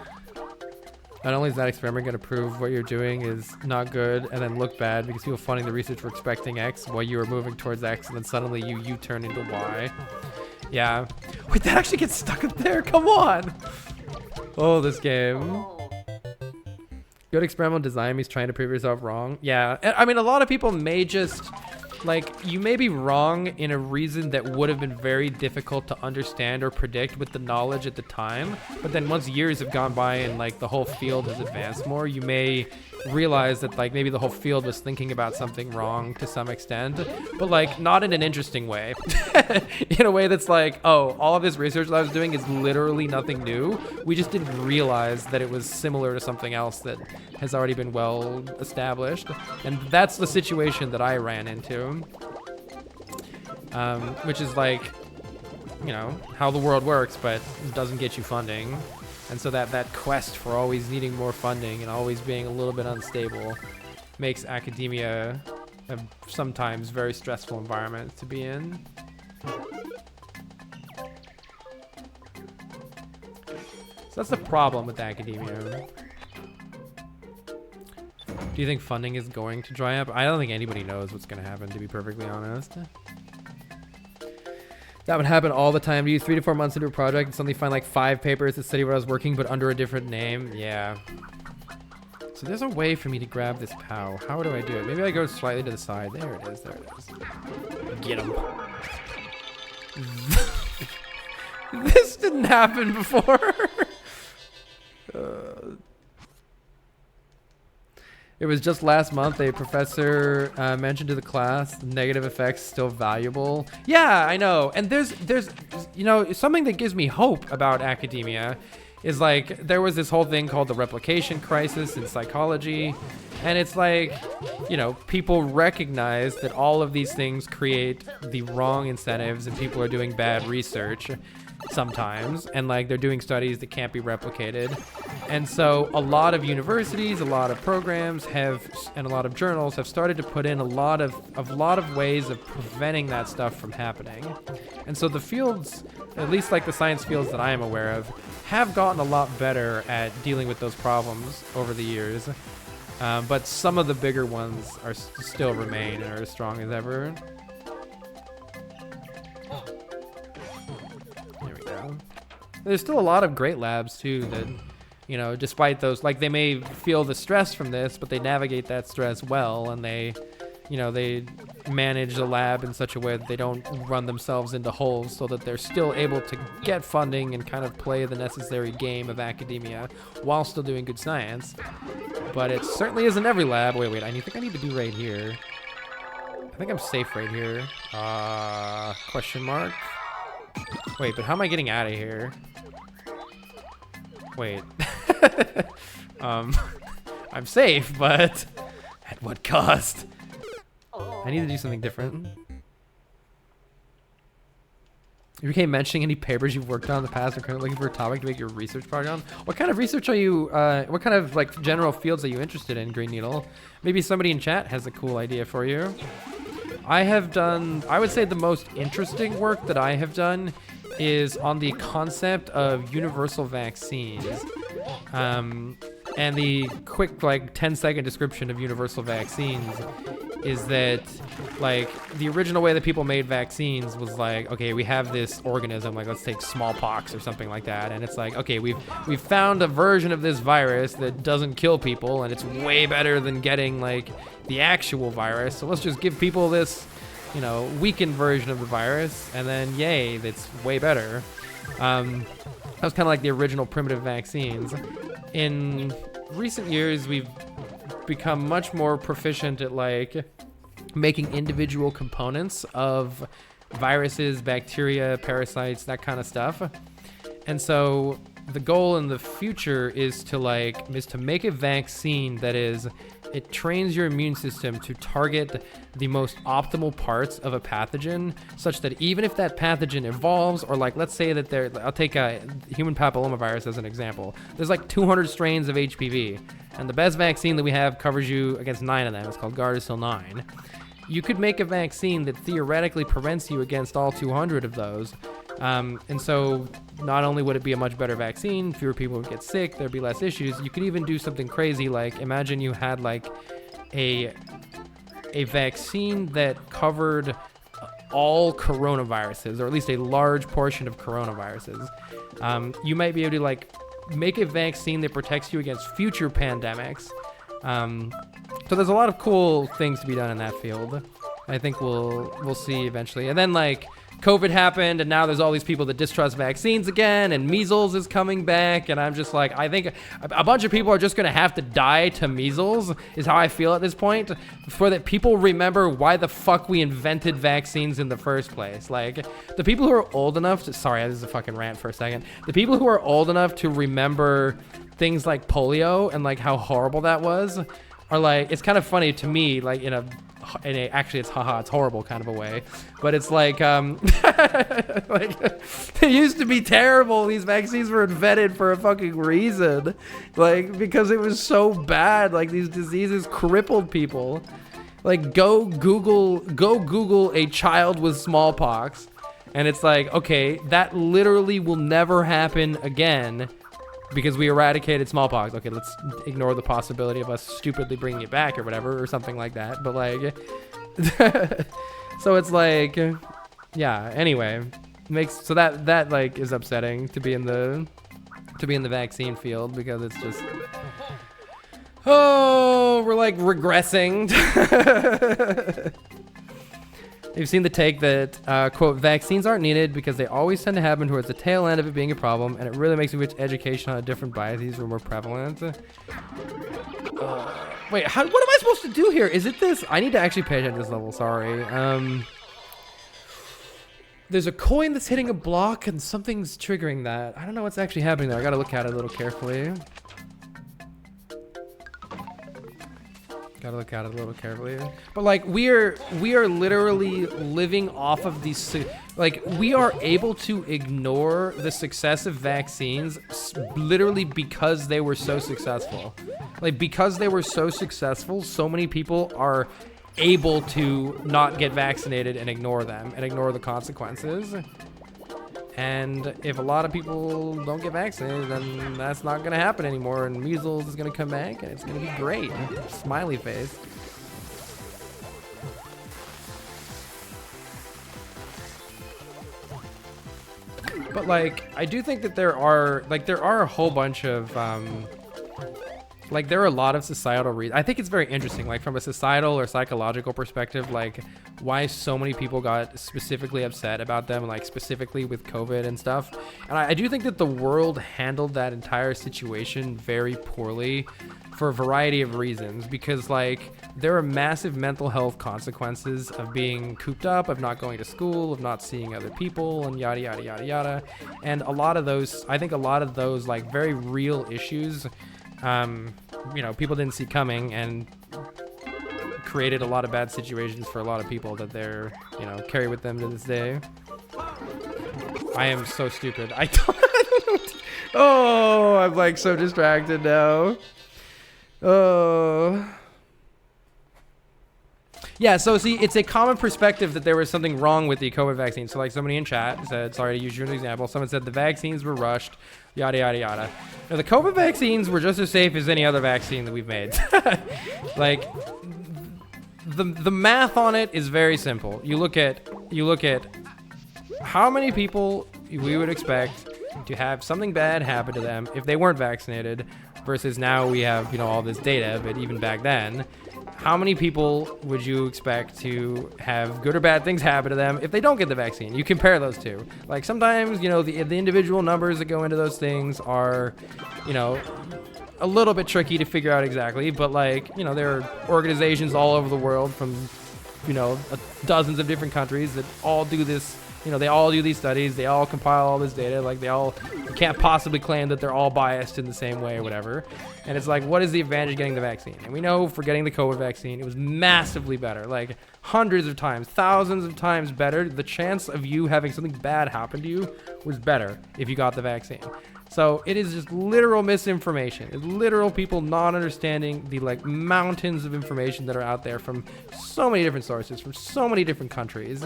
Not only is that experiment going to prove what you're doing is not good and then look bad because people funding the research were expecting X while you were moving towards X, and then suddenly you turn into Y. Yeah. Wait, that actually gets stuck up there? Come on! Oh, this game. Good experimental design means trying to prove yourself wrong. Yeah. I mean, a lot of people may just... Like, you may be wrong in a reason that would have been very difficult to understand or predict with the knowledge at the time. But then once years have gone by and, like, the whole field has advanced more, you may realize that, like, maybe the whole field was thinking about something wrong to some extent. But, like, not in an interesting way. In a way that's like, oh, all of this research that I was doing is literally nothing new. We just didn't realize that it was similar to something else that has already been well established. And that's the situation that I ran into. Which is like, you know, how the world works, but doesn't get you funding. And so that quest for always needing more funding and always being a little bit unstable makes academia a sometimes very stressful environment to be in. So that's the problem with academia. Do you think funding is going to dry up? I don't think anybody knows what's going to happen, to be perfectly honest. That would happen all the time. Do you 3 to 4 months into a project and suddenly find like 5 papers that study where I was working but under a different name? Yeah. So there's a way for me to grab this POW. How do I do it? Maybe I go slightly to the side. There it is. There it is. Get him. This didn't happen before. It was just last month a professor mentioned to the class negative effects still valuable. Yeah, I know. And there's you know, something that gives me hope about academia is like there was this whole thing called the replication crisis in psychology. And it's like, you know, people recognize that all of these things create the wrong incentives and people are doing bad research sometimes, and like they're doing studies that can't be replicated. And so a lot of universities, a lot of programs have, and a lot of journals have started to put in a lot of ways of preventing that stuff from happening. And so the fields, at least like the science fields that I am aware of, have gotten a lot better at dealing with those problems over the years. But some of the bigger ones are still remain and are as strong as ever. There we go. There's still a lot of great labs too that, you know, despite those, like they may feel the stress from this, but they navigate that stress well, and they, you know, they manage the lab in such a way that they don't run themselves into holes, so that they're still able to get funding and kind of play the necessary game of academia while still doing good science. But it certainly isn't every lab. Wait, I think I need to do right here. I think I'm safe right here. Question mark. Wait, but how am I getting out of here? Wait. I'm safe, but at what cost? I need to do something different. You became mentioning any papers you've worked on in the past or currently looking for a topic to make your research project on? What kind of research are you, what kind of like general fields are you interested in, Green Needle? Maybe somebody in chat has a cool idea for you. I have done, I would say the most interesting work that I have done is on the concept of universal vaccines. And the quick, like, 10-second description of universal vaccines is that, like, the original way that people made vaccines was like, okay, we have this organism, like, let's take smallpox or something like that, and it's like, okay, we've found a version of this virus that doesn't kill people, and it's way better than getting, like, the actual virus, so let's just give people this, you know, weakened version of the virus, and then, yay, that's way better. That was kind of like the original primitive vaccines. In recent years, we've become much more proficient at, like, making individual components of viruses, bacteria, parasites, that kind of stuff. And so the goal in the future is to make a vaccine that is, it trains your immune system to target the most optimal parts of a pathogen, such that even if that pathogen evolves, or, like, let's say that I'll take a human papillomavirus as an example. There's like 200 strains of HPV, and the best vaccine that we have covers you against 9 of them. It's called Gardasil 9. You could make a vaccine that theoretically prevents you against all 200 of those. And so not only would it be a much better vaccine, fewer people would get sick, there'd be less issues. You could even do something crazy, like imagine you had like a vaccine that covered all coronaviruses, or at least a large portion of coronaviruses. You might be able to, like, make a vaccine that protects you against future pandemics. So there's a lot of cool things to be done in that field. I think we'll see eventually. And then, like, COVID happened, and now there's all these people that distrust vaccines again, and measles is coming back, and I'm just like, I think a bunch of people are just gonna have to die to measles, is how I feel at this point, for that people remember why the fuck we invented vaccines in the first place. Like, the people who are old enough to, sorry, this is a fucking rant for a second, the people who are old enough to remember things like polio and, like, how horrible that was, are like, it's kind of funny to me, like, in a actually it's haha, it's horrible kind of a way, but it's like like, they used to be terrible. These vaccines were invented for a fucking reason, like, because it was so bad. Like, these diseases crippled people. Like, go Google a child with smallpox, and it's like, okay, that literally will never happen again because we eradicated smallpox. Okay, let's ignore the possibility of us stupidly bringing it back or whatever, or something like that. But, like, so it's like, yeah. Anyway, so that like is upsetting to be in the vaccine field, because it's just, oh, we're like regressing. You've seen the take that, quote, vaccines aren't needed because they always tend to happen towards the tail end of it being a problem, and it really makes me wish education on different biases were more prevalent. Wait, what am I supposed to do here? Is it this? I need to actually pay attention to this level, sorry. There's a coin that's hitting a block, and something's triggering that. I don't know what's actually happening there. I gotta look at it a little carefully. But, like, we are literally living off of these, like, we are able to ignore the success of vaccines literally because they were so successful. Like, because they were so successful, so many people are able to not get vaccinated and ignore them and ignore the consequences. And if a lot of people don't get vaccinated, then that's not going to happen anymore, and measles is going to come back, and it's going to be great. Smiley face. But, like, I do think that there are a whole bunch of, like, there are a lot of societal reasons. I think it's very interesting, like, from a societal or psychological perspective, like, why so many people got specifically upset about them, like, specifically with COVID and stuff. And I do think that the world handled that entire situation very poorly for a variety of reasons, because, like, there are massive mental health consequences of being cooped up, of not going to school, of not seeing other people, and yada, yada, yada, yada. And a lot of those, like, very real issues, you know, people didn't see coming, and created a lot of bad situations for a lot of people that they're, you know, carry with them to this day. I am so stupid. I don't. Oh, I'm, like, so distracted now. Oh. Yeah, so see, it's a common perspective that there was something wrong with the COVID vaccine. So, like, somebody in chat said, sorry to use you as an example, someone said the vaccines were rushed. yada, yada, yada. Now, the COVID vaccines were just as safe as any other vaccine that we've made. Like, the math on it is very simple. You look at how many people we would expect to have something bad happen to them if they weren't vaccinated, versus now we have, you know, all this data, but even back then, how many people would you expect to have good or bad things happen to them if they don't get the vaccine? You compare those two. Like, sometimes, you know, the individual numbers that go into those things are, you know, a little bit tricky to figure out exactly, but, like, you know, there are organizations all over the world from, you know, dozens of different countries that all do this. You know, they all do these studies, they all compile all this data, like, you can't possibly claim that they're all biased in the same way or whatever. And it's like, what is the advantage of getting the vaccine? And we know for getting the COVID vaccine, it was massively better, like hundreds of times, thousands of times better. The chance of you having something bad happen to you was better if you got the vaccine. So it is just literal misinformation. It's literal people not understanding the, like, mountains of information that are out there from so many different sources, from so many different countries.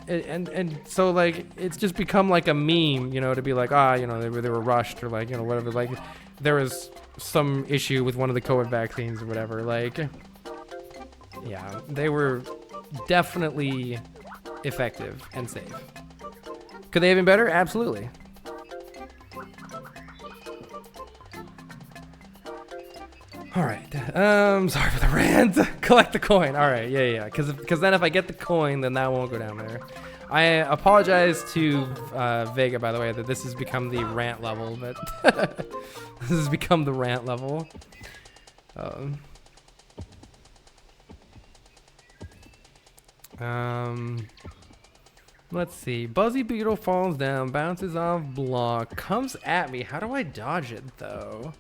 And so, like, it's just become like a meme, you know, to be like, you know, they were rushed, or, like, you know, whatever, like, there was some issue with one of the COVID vaccines or whatever. Like, yeah, they were definitely effective and safe. Could they have been better? Absolutely. All right. Sorry for the rant. Collect the coin. All right. Yeah. Because then if I get the coin, then that won't go down there. I apologize to Vega, by the way, that this has become the rant level, but this has become the rant level. Let's see. Buzzy Beetle falls down, bounces off block, comes at me. How do I dodge it, though?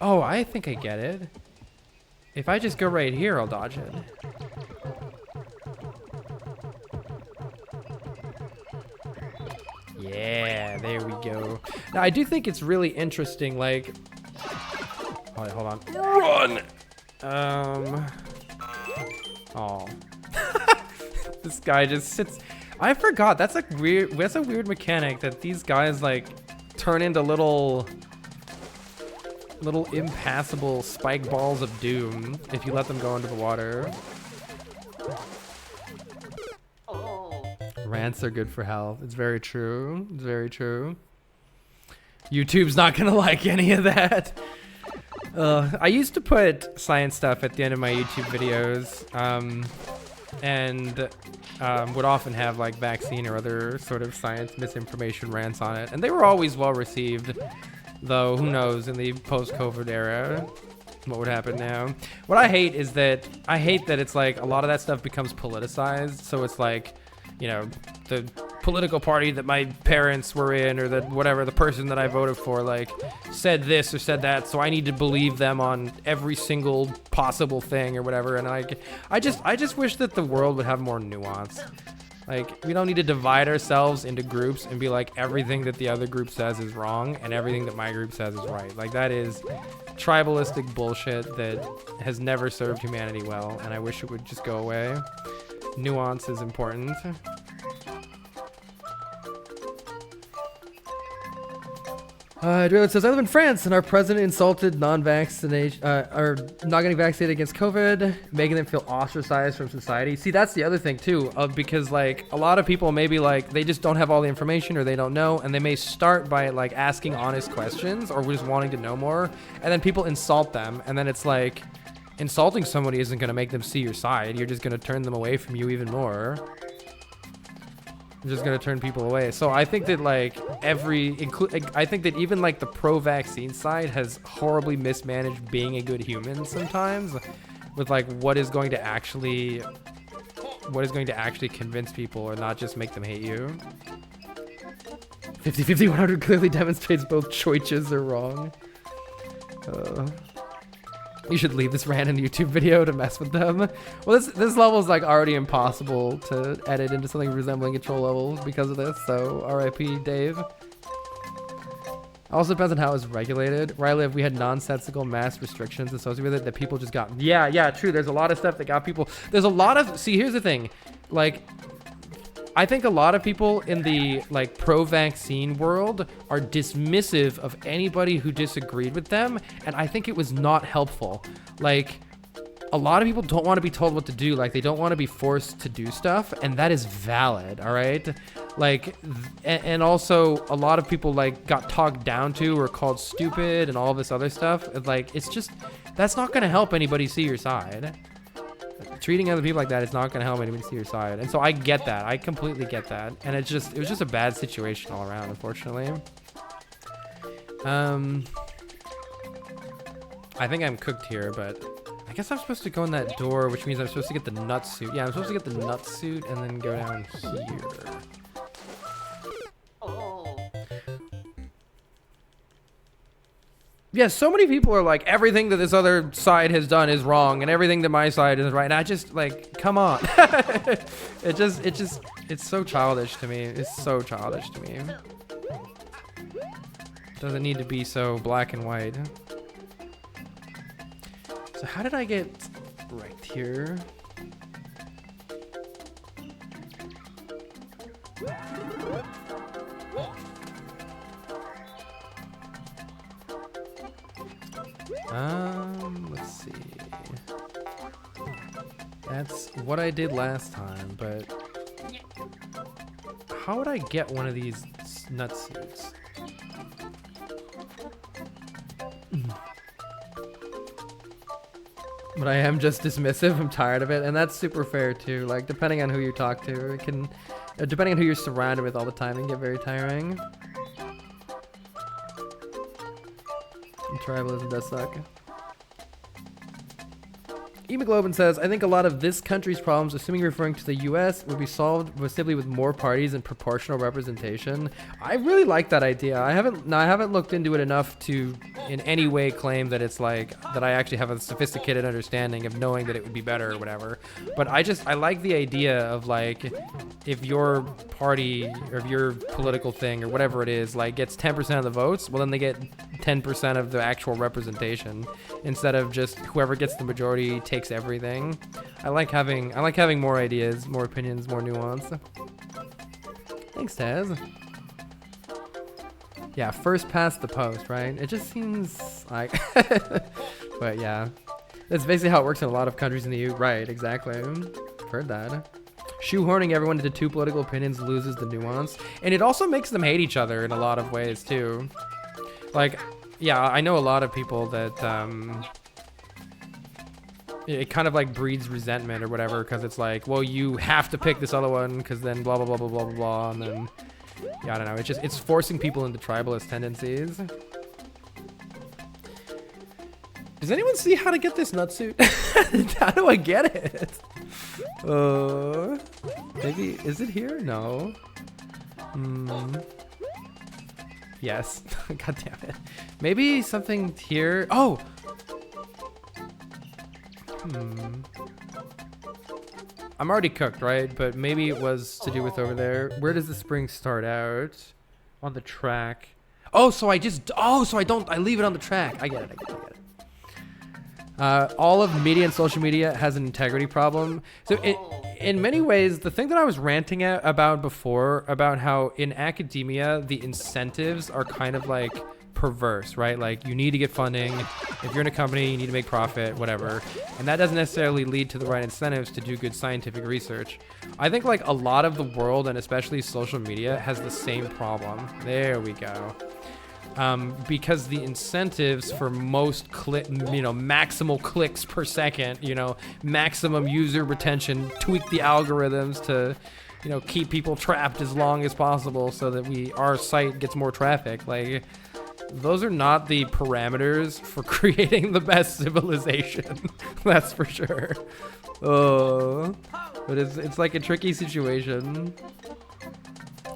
Oh, I think I get it. If I just go right here, I'll dodge it. Yeah, there we go. Now, I do think it's really interesting, like... Hold on. Run! Oh. This guy just sits... I forgot, that's like weird. That's a weird mechanic that these guys, like, turn into little impassable spike balls of doom if you let them go into the water. Rants are good for health. It's very true. It's very true. YouTube's not gonna like any of that. I used to put science stuff at the end of my YouTube videos, and would often have, like, vaccine or other sort of science misinformation rants on it, and they were always well received. Though, who knows, in the post-COVID era, what would happen now? What I hate is that, it's like a lot of that stuff becomes politicized. So it's like, you know, the political party that my parents were in, or that whatever, the person that I voted for, like, said this or said that, so I need to believe them on every single possible thing or whatever. And I just wish that the world would have more nuance. Like, we don't need to divide ourselves into groups and be like, everything that the other group says is wrong and everything that my group says is right. Like, that is tribalistic bullshit that has never served humanity well, and I wish it would just go away. Nuance is important. It says, I live in France, and our president insulted non-vaccination, or not getting vaccinated against COVID, making them feel ostracized from society. See, that's the other thing, too, because, like, a lot of people maybe, like, they just don't have all the information, or they don't know, and they may start by, like, asking honest questions, or just wanting to know more, and then people insult them, and then it's like, insulting somebody isn't going to make them see your side. You're just going to turn them away from you even more. You're just going to turn people away. So I think that, like, I think that even, like, the pro-vaccine side has horribly mismanaged being a good human sometimes, with, like, what is going to actually convince people or not just make them hate you. 50-50 100 clearly demonstrates both choices are wrong. You should leave this random YouTube video to mess with them. Well, this level is, like, already impossible to edit into something resembling control levels because of this, so RIP Dave. Also depends on how it's regulated. Where I live, we had nonsensical mass restrictions associated with it that people just got. Yeah, true. There's a lot of stuff that got people. There's a lot of. See, here's the thing. Like, I think a lot of people in the like pro-vaccine world are dismissive of anybody who disagreed with them, and I think it was not helpful. Like, a lot of people don't want to be told what to do. Like, they don't want to be forced to do stuff, and that is valid, all right? Like, and also a lot of people like got talked down to or called stupid and all this other stuff. Like, it's just, that's not going to help anybody see your side. Treating other people like that is not going to help anybody see your side. And so I get that. I completely get that. And it was just a bad situation all around, unfortunately. I think I'm cooked here, but I guess I'm supposed to go in that door, which means I'm supposed to get the nut suit. Yeah, I'm supposed to get the nut suit and then go down here. Yeah, so many people are like, everything that this other side has done is wrong and everything that my side is right. And I just like, come on. It's so childish to me. It's so childish to me. It doesn't need to be so black and white. So how did I get right here? Let's see. That's what I did last time, but how would I get one of these nut suits? But I am just dismissive. I'm tired of it, and that's super fair too. Like, depending on who you talk to, it can, depending on who you're surrounded with all the time, it can get very tiring. Tribalism does suck. Hemoglobin says, I think a lot of this country's problems, assuming you're referring to the US, would be solved simply with more parties and proportional representation. I really like that idea. I haven't looked into it enough to in any way claim that it's like that I actually have a sophisticated understanding of knowing that it would be better or whatever. But I like the idea of like, if your party or if your political thing or whatever it is like gets 10% of the votes, well then they get 10% of the actual representation instead of just whoever gets the majority takes everything. I like having more ideas, more opinions, more nuance. Thanks, Taz. Yeah, first past the post, right? It just seems like but yeah. That's basically how it works in a lot of countries in the EU. Right, exactly. Heard that. Shoehorning everyone into two political opinions loses the nuance. And it also makes them hate each other in a lot of ways too. Like, yeah, I know a lot of people that it kind of like breeds resentment or whatever, because it's like, well, you have to pick this other one because then blah blah blah blah blah blah blah, and then yeah, I don't know, it's forcing people into tribalist tendencies. Does anyone see how to get this nutsuit? How do I get it? Maybe, is it here? No. Yes. God damn it. Maybe something here. Oh. I'm already cooked, right? But maybe it was to do with over there. Where does the spring start out? On the track. Oh, so I leave it on the track. I get it. All of media and social media has an integrity problem. So in many ways, the thing that I was ranting about before, about how in academia, the incentives are kind of like perverse, right? Like, you need to get funding. If you're in a company, you need to make profit, whatever. And that doesn't necessarily lead to the right incentives to do good scientific research. I think like a lot of the world, and especially social media, has the same problem. There we go. Because the incentives for most maximal clicks per second, maximum user retention, tweak the algorithms to, keep people trapped as long as possible so that our site gets more traffic. Like, those are not the parameters for creating the best civilization. That's for sure. But it's like a tricky situation.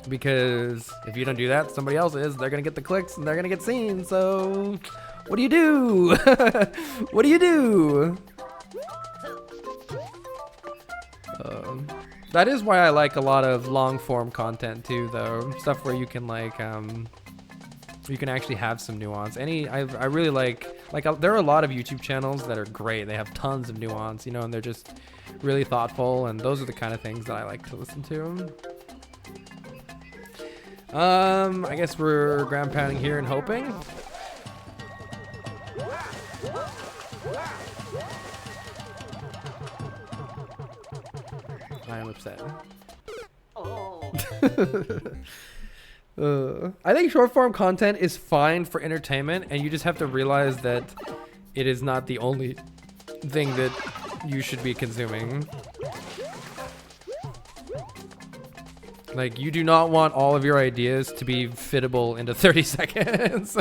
Because if you don't do that, somebody else is. They're going to get the clicks and they're going to get seen. So what do you do? What do you do? That is why I like a lot of long form content too, though. Stuff where you can like, you can actually have some nuance. I really like there are a lot of YouTube channels that are great. They have tons of nuance, and they're just really thoughtful. And those are the kind of things that I like to listen to. I guess we're ground pounding here and hoping. I am upset. I think short form content is fine for entertainment, and you just have to realize that it is not the only thing that you should be consuming. Like, you do not want all of your ideas to be fittable into 30 seconds.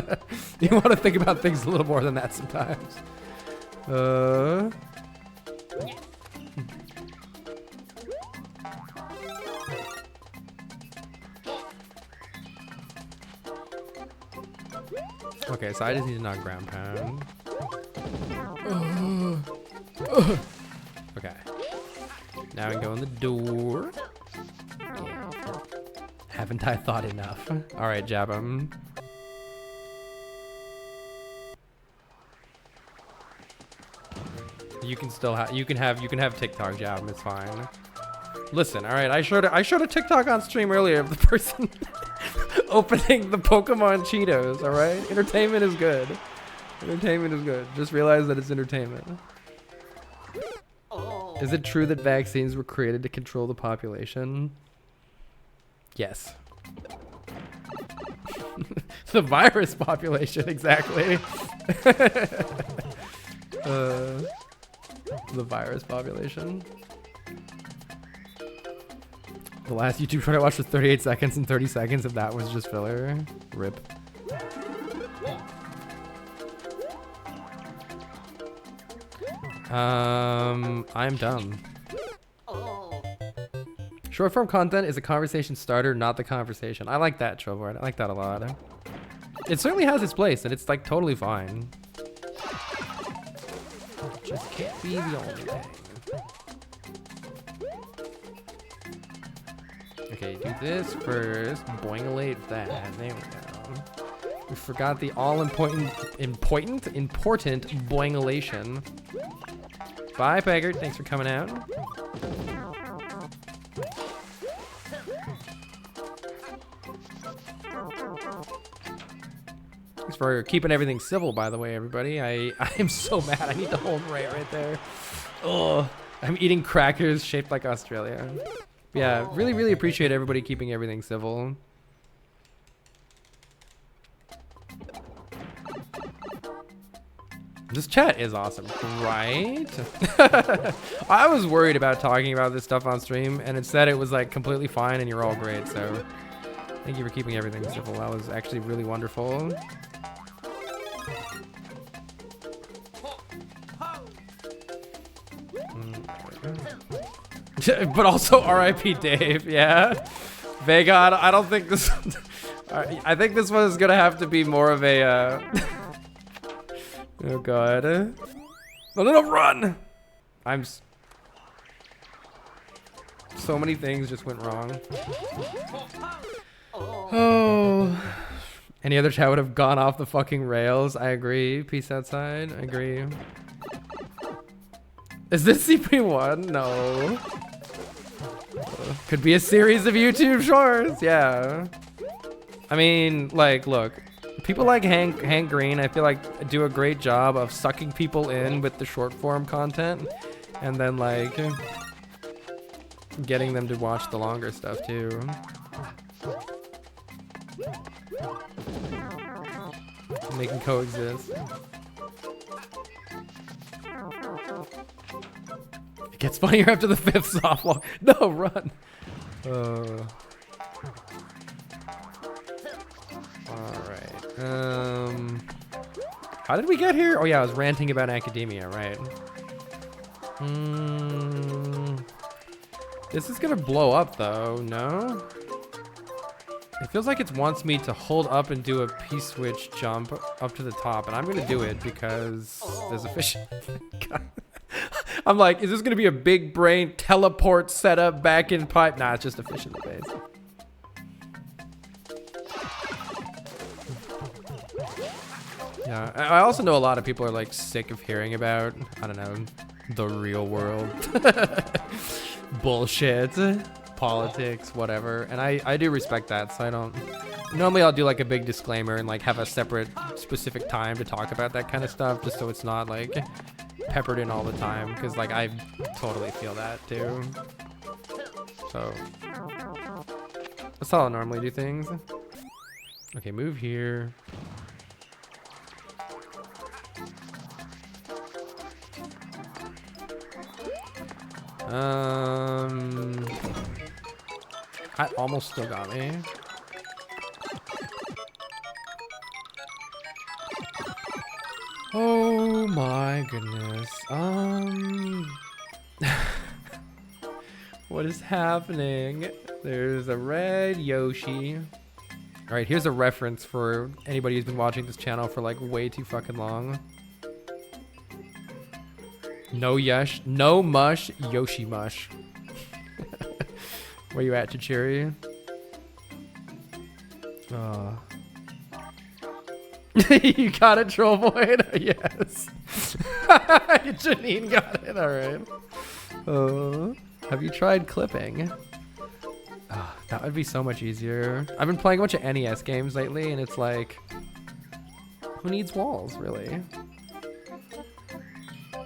You want to think about things a little more than that sometimes. Okay, so I just need to not ground pound. Okay. Now we can go in the door. Yeah. Haven't I thought enough? All right, jab him. You can still have you can have TikTok jab him. It's fine. Listen, all right. I showed a TikTok on stream earlier of the person opening the Pokemon Cheetos. All right, entertainment is good. Entertainment is good. Just realize that it's entertainment. Is it true that vaccines were created to control the population? Yes. The virus population, exactly. The virus population. The last YouTube short I watched was 38 seconds, and 30 seconds of that was just filler. RIP. I'm dumb. Short form content is a conversation starter, not the conversation. I like that, Trovard. I like that a lot. It certainly has its place, and it's like totally fine. It just can't be the only thing. Okay, do this first. Boingolate that. There we go. We forgot the all-important boingolation. Bye, Peggert. Thanks for coming out. Thanks for keeping everything civil, by the way, everybody. I am so mad. I need to hold right there. Oh, I'm eating crackers shaped like Australia. Yeah, really appreciate everybody keeping everything civil. This chat is awesome, right? I was worried about talking about this stuff on stream, and instead it was like completely fine and you're all great, so thank you for keeping everything civil. That was actually really wonderful. But also RIP Dave, yeah. Vega, I don't think this... I think this one is gonna have to be more of a... Oh god. No, run! So many things just went wrong. Oh. Any other chat would have gone off the fucking rails. I agree. Peace outside. I agree. Is this CP1? No. Could be a series of YouTube shorts. Yeah. I mean, like, look. People like Hank Green, I feel like, do a great job of sucking people in with the short form content, and then like getting them to watch the longer stuff too. And they can coexist. It gets funnier after the 5th softball. No, run. Alright. How did we get here? Oh yeah, I was ranting about academia, right? This is gonna blow up though, no? It feels like it wants me to hold up and do a P-switch jump up to the top, and I'm gonna do it because there's a fish. I'm like, is this gonna be a big brain teleport setup back in pipe? Nah, it's just a fish in the face. Yeah, I also know a lot of people are like sick of hearing about, I don't know, the real world. Bullshit. politics, whatever. And I do respect that, so I don't... Normally I'll do like a big disclaimer and like have a separate specific time to talk about that kind of stuff, just so it's not like peppered in all the time, because like I totally feel that too. So that's how I normally do things. Okay, move here. I almost still got me. Oh my goodness. What is happening? There's a red Yoshi. All right, here's a reference for anybody who's been watching this channel for like way too fucking long. No Yush, no mush, Yoshi mush. Where you at, Chichiri? You got it, Troll Void? Yes. Janine got it, alright. Have you tried clipping? That would be so much easier. I've been playing a bunch of NES games lately, and it's like, who needs walls, really?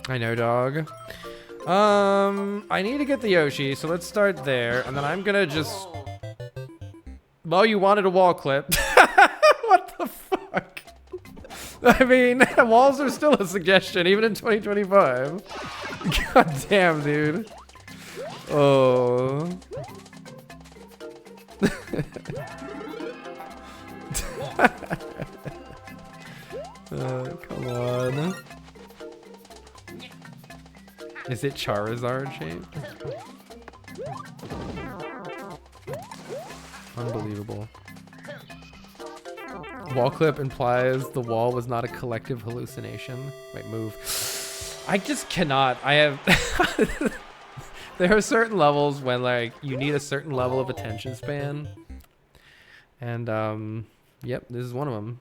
I know, dog. I need to get the Yoshi, so let's start there, and then I'm gonna just... Well, you wanted a wall clip. What the fuck? I mean, walls are still a suggestion, even in 2025. God damn, dude. Oh. Come on. Is it Charizard shaped? Unbelievable. Wall clip implies the wall was not a collective hallucination. Wait, move. I just cannot. I have... There are certain levels when like you need a certain level of attention span. And yep, this is one of them.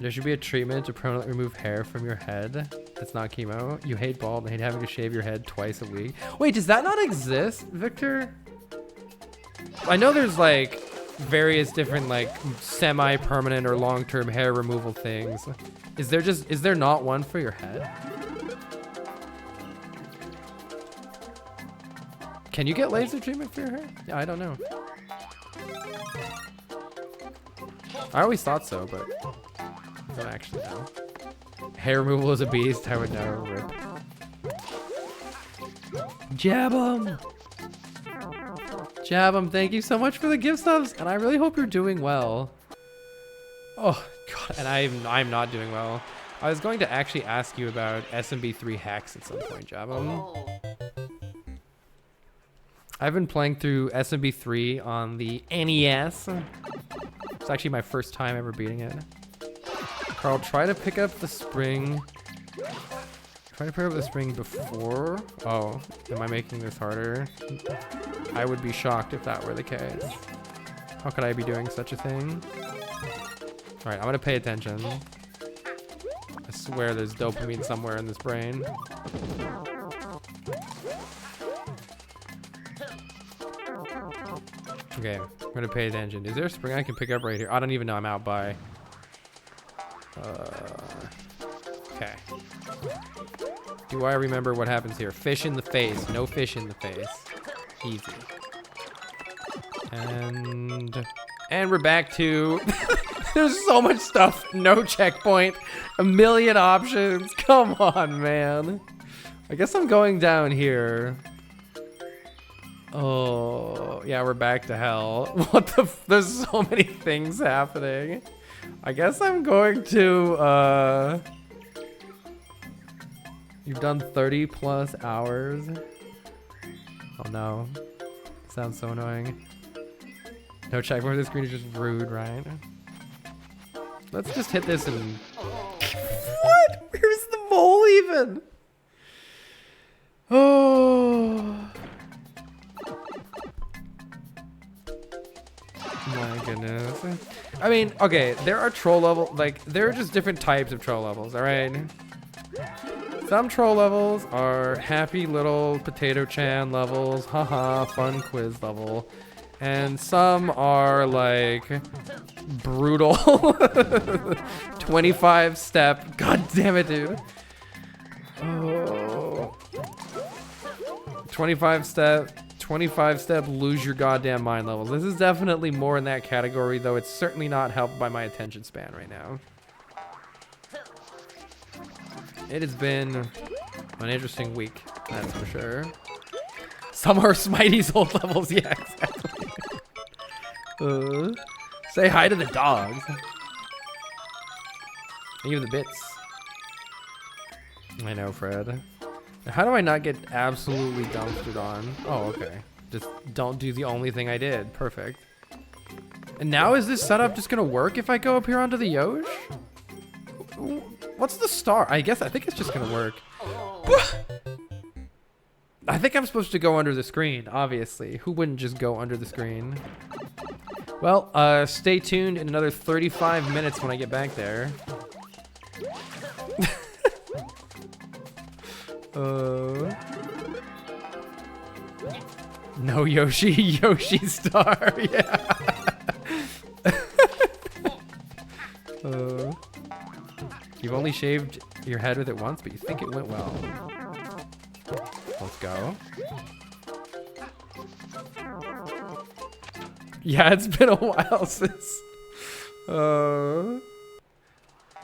There should be a treatment to permanently remove hair from your head. It's not chemo. You hate bald and hate having to shave your head twice a week. Wait, does that not exist, Victor? I know there's like various different like semi-permanent or long-term hair removal things. Is there not one for your head? Can you get laser treatment for your hair? Yeah, I don't know. I always thought so, but I don't actually know. Hair removal is a beast. I would know. Rip. Jab 'em. Jab 'em. Thank you so much for the gift subs, and I really hope you're doing well. Oh god, and I'm not doing well. I was going to actually ask you about SMB3 hacks at some point, Jab 'em. I've been playing through SMB3 on the NES. It's actually my first time ever beating it. Carl, try to pick up the spring. Try to pick up the spring before. Oh, am I making this harder? I would be shocked if that were the case. How could I be doing such a thing? All right, I'm gonna pay attention. I swear there's dopamine somewhere in this brain. Okay, I'm gonna pay attention. Is there a spring I can pick up right here? I don't even know. I'm out by. Okay. Do I remember what happens here? Fish in the face. No fish in the face. Easy. And we're back to... There's so much stuff. No checkpoint. A million options. Come on, man. I guess I'm going down here. Oh, yeah, we're back to hell. What the there's so many things happening. I guess I'm going to, You've done 30 plus hours. Oh no. Sounds so annoying. No checkpoint, this screen is just rude, right? Let's just hit this and... What? Where's the mole even? Oh... My goodness. I mean, okay, there are troll levels, like, there are just different types of troll levels, alright? Some troll levels are happy little potato chan levels, haha, fun quiz level. And some are like brutal 25 step. God damn it, dude. Oh. 25 step lose your goddamn mind levels. This is definitely more in that category, though it's certainly not helped by my attention span right now. It has been an interesting week, that's for sure. Some are Smitey's old levels, yeah, exactly. Say hi to the dogs. Even the bits. I know, Fred. How do I not get absolutely dumpstered on? Oh, okay. Just don't do the only thing I did. Perfect. And now is this setup just gonna work if I go up here onto the Yosh? What's the star? I think it's just gonna work. I think I'm supposed to go under the screen, obviously. Who wouldn't just go under the screen? Well, stay tuned in another 35 minutes when I get back there. No Yoshi, Yoshi star, yeah. You've only shaved your head with it once, but you think it went well. Let's go. Yeah, it's been a while since. Oh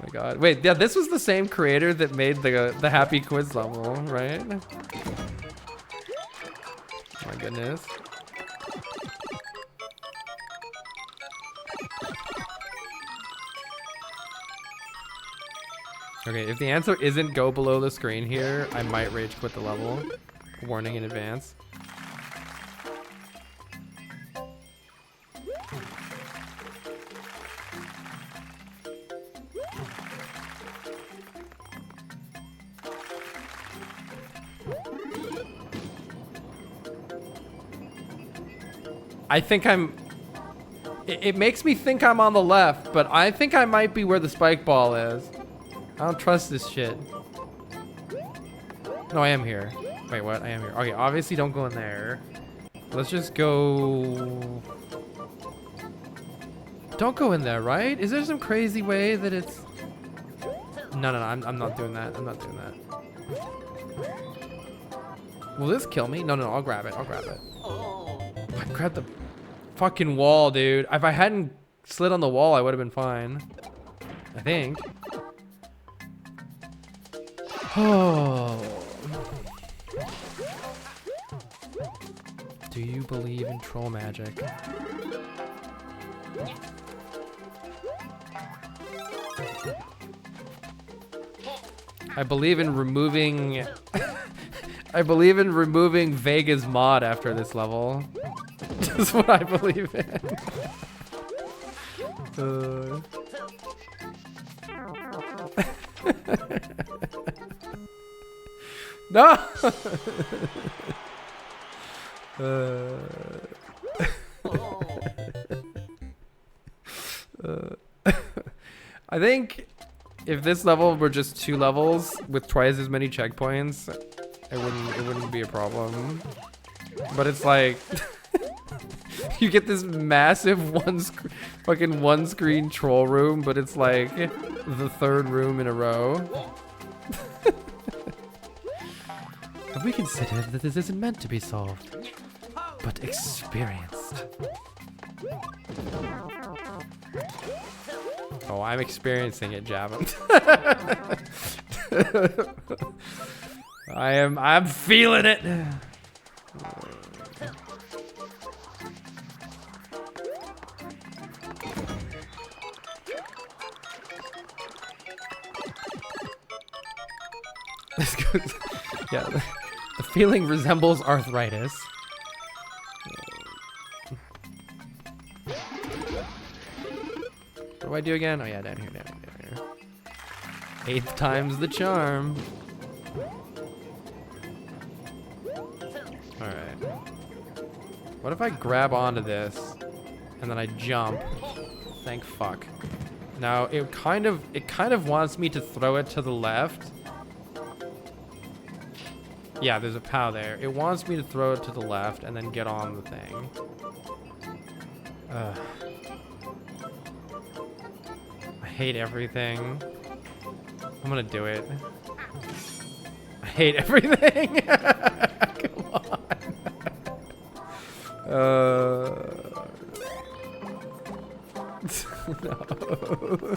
my god. Wait, yeah, this was the same creator that made the happy quiz level, right? Oh my goodness. Okay, if the answer isn't go below the screen here, I might rage quit the level. Warning in advance. I think it makes me think I'm on the left, but I think I might be where the spike ball is. I don't trust this shit. No, I am here. Wait, what? I am here. Okay, obviously don't go in there. Let's just go... Don't go in there, right? Is there some crazy way that it's... No, I'm not doing that. I'm not doing that. Will this kill me? No, I'll grab it. I'll grab it. I grabbed the fucking wall, dude. If I hadn't slid on the wall, I would have been fine. I think. Oh. Do you believe in troll magic? I believe in removing I believe in removing Vega's mod after this level. That's what I believe in. No! I think if this level were just 2 levels with twice as many checkpoints, it wouldn't be a problem. But it's like you get this massive fucking one screen troll room, but it's like the 3rd room in a row. Have we considered that this isn't meant to be solved, but experienced? Oh, I'm experiencing it, Javin. I'm feeling it. This goes, yeah, the feeling resembles arthritis. What do I do again? Oh yeah, down here. 8th time's the charm. Alright. What if I grab onto this and then I jump? Thank fuck. Now it kind of wants me to throw it to the left. Yeah, there's a POW there. It wants me to throw it to the left and then get on the thing. I hate everything. I'm gonna do it. I hate everything. Come on. No.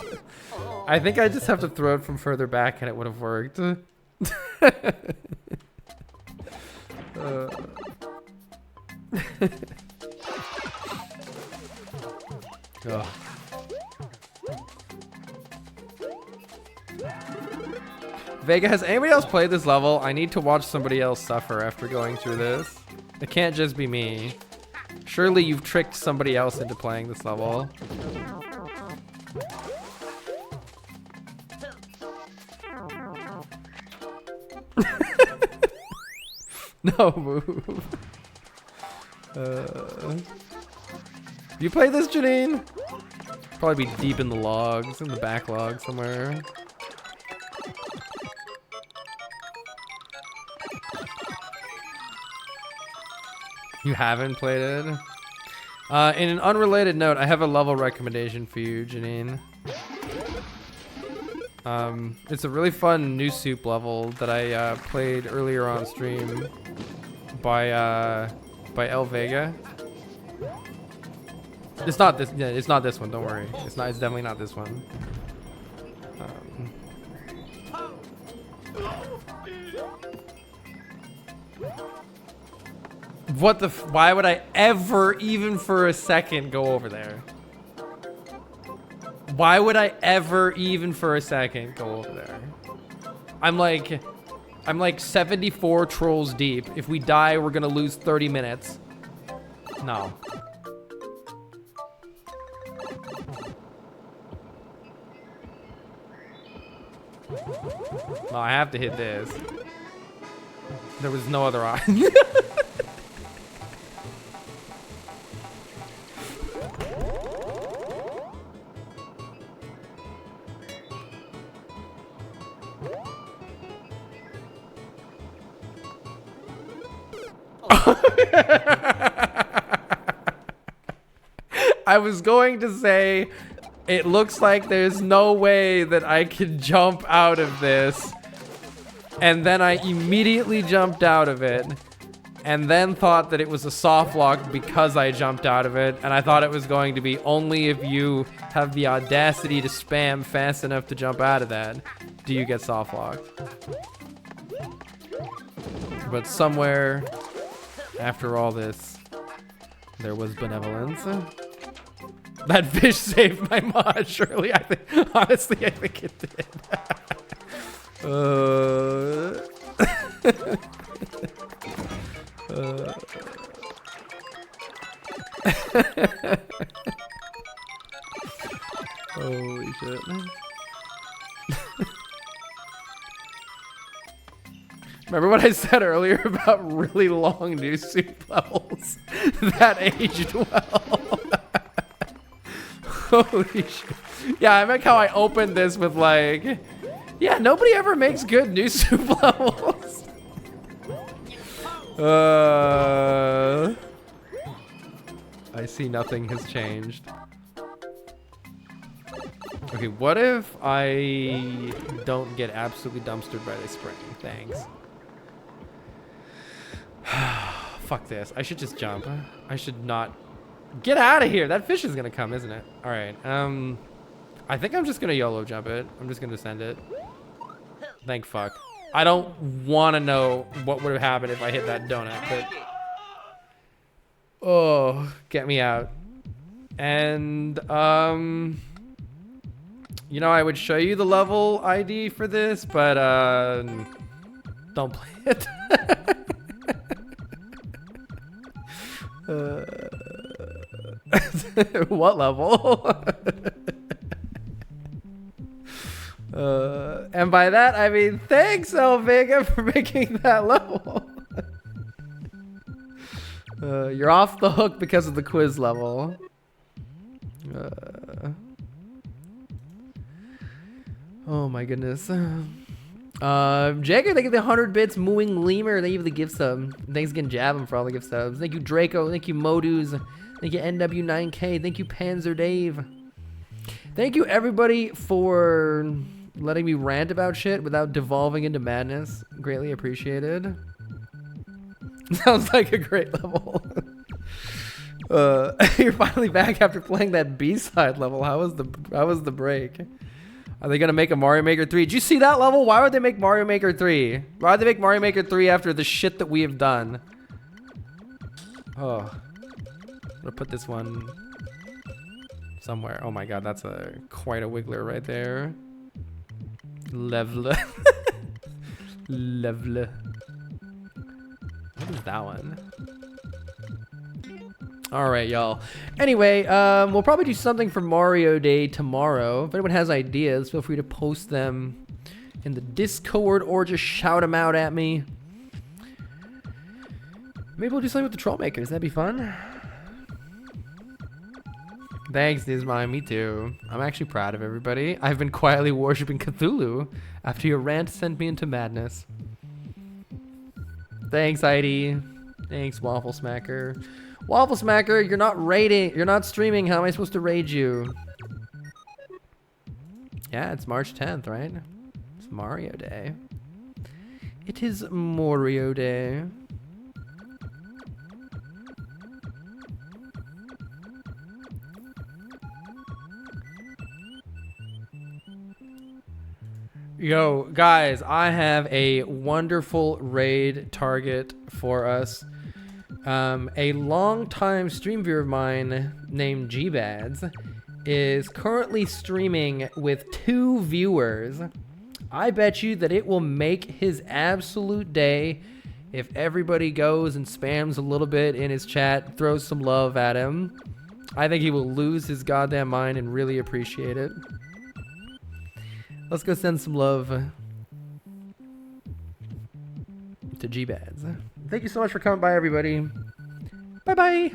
I think I just have to throw it from further back and it would have worked. Ugh. Vega, has anybody else played this level? I need to watch somebody else suffer after going through this. It can't just be me. Surely you've tricked somebody else into playing this level. No move. You play this, Janine? Probably be deep in the logs, in the backlog somewhere. You haven't played it? In an unrelated note, I have a level recommendation for you, Janine. It's a really fun new soup level that I played earlier on stream by El Vega. It's not this. Yeah, it's not this one. Don't worry. It's not. It's definitely not this one. What the? Why would I ever, even for a second, go over there? Why would I ever, even for a second, go over there? I'm like 74 trolls deep. If we die, we're gonna lose 30 minutes. No. No, I have to hit this. There was no other option. I was going to say, it looks like there's no way that I could jump out of this. And then I immediately jumped out of it. And then thought that it was a soft lock because I jumped out of it. And I thought it was going to be only if you have the audacity to spam fast enough to jump out of that do you get soft locked. But somewhere after all this, there was benevolence. That fish saved my mod, surely. Honestly, I think it did. Holy shit. Remember what I said earlier about really long new soup levels that aged well? Holy shit. Yeah, I like how I opened this with like, yeah, nobody ever makes good new soup levels. I see nothing has changed. Okay, what if I don't get absolutely dumpstered by this spring? Thanks. Fuck this. I should just jump. I should not. Get out of here. That fish is gonna come, isn't it? All right. I think I'm just gonna YOLO jump it. I'm just gonna send it. Thank fuck. I don't want to know what would have happened if I hit that donut, but oh, get me out. And you know, I would show you the level ID for this, but don't play it. What level? And by that I mean thanks, El Vega, for making that level. You're off the hook because of the quiz level. Oh my goodness. Jacob, thank you for the 100 bits. Mooing Lemur, thank you for the gift sub. Thanks again, Jabham, for all the gift subs. Thank you, Draco. Thank you, Modus. Thank you, NW9K. Thank you, Panzer Dave. Thank you, everybody, for letting me rant about shit without devolving into madness. Greatly appreciated. Sounds like a great level. You're finally back after playing that B-side level. How was the break? Are they gonna make a Mario Maker 3? Did you see that level? Why would they make Mario Maker 3? Why would they make Mario Maker 3 after the shit that we have done? Oh. I'm gonna put this one somewhere. Oh my god, that's quite a wiggler right there. Level. Level. What is that one? Alright, y'all. Anyway, we'll probably do something for Mario Day tomorrow. If anyone has ideas, feel free to post them in the Discord or just shout them out at me. Maybe we'll do something with the Trollmakers. That'd be fun. Thanks, Nizmai. Me too. I'm actually proud of everybody. I've been quietly worshipping Cthulhu after your rant sent me into madness. Thanks, Heidi. Thanks, Waffle Smacker. Waffle Smacker, you're not streaming. How am I supposed to raid you? Yeah, it's March 10th, right? It's Mario Day. It is Mario Day. Yo, guys, I have a wonderful raid target for us. A longtime stream viewer of mine named Gbads is currently streaming with 2 viewers. I bet you that it will make his absolute day if everybody goes and spams a little bit in his chat, throws some love at him. I think he will lose his goddamn mind and really appreciate it. Let's go send some love to Gbads. Thank you so much for coming by, everybody. Bye-bye.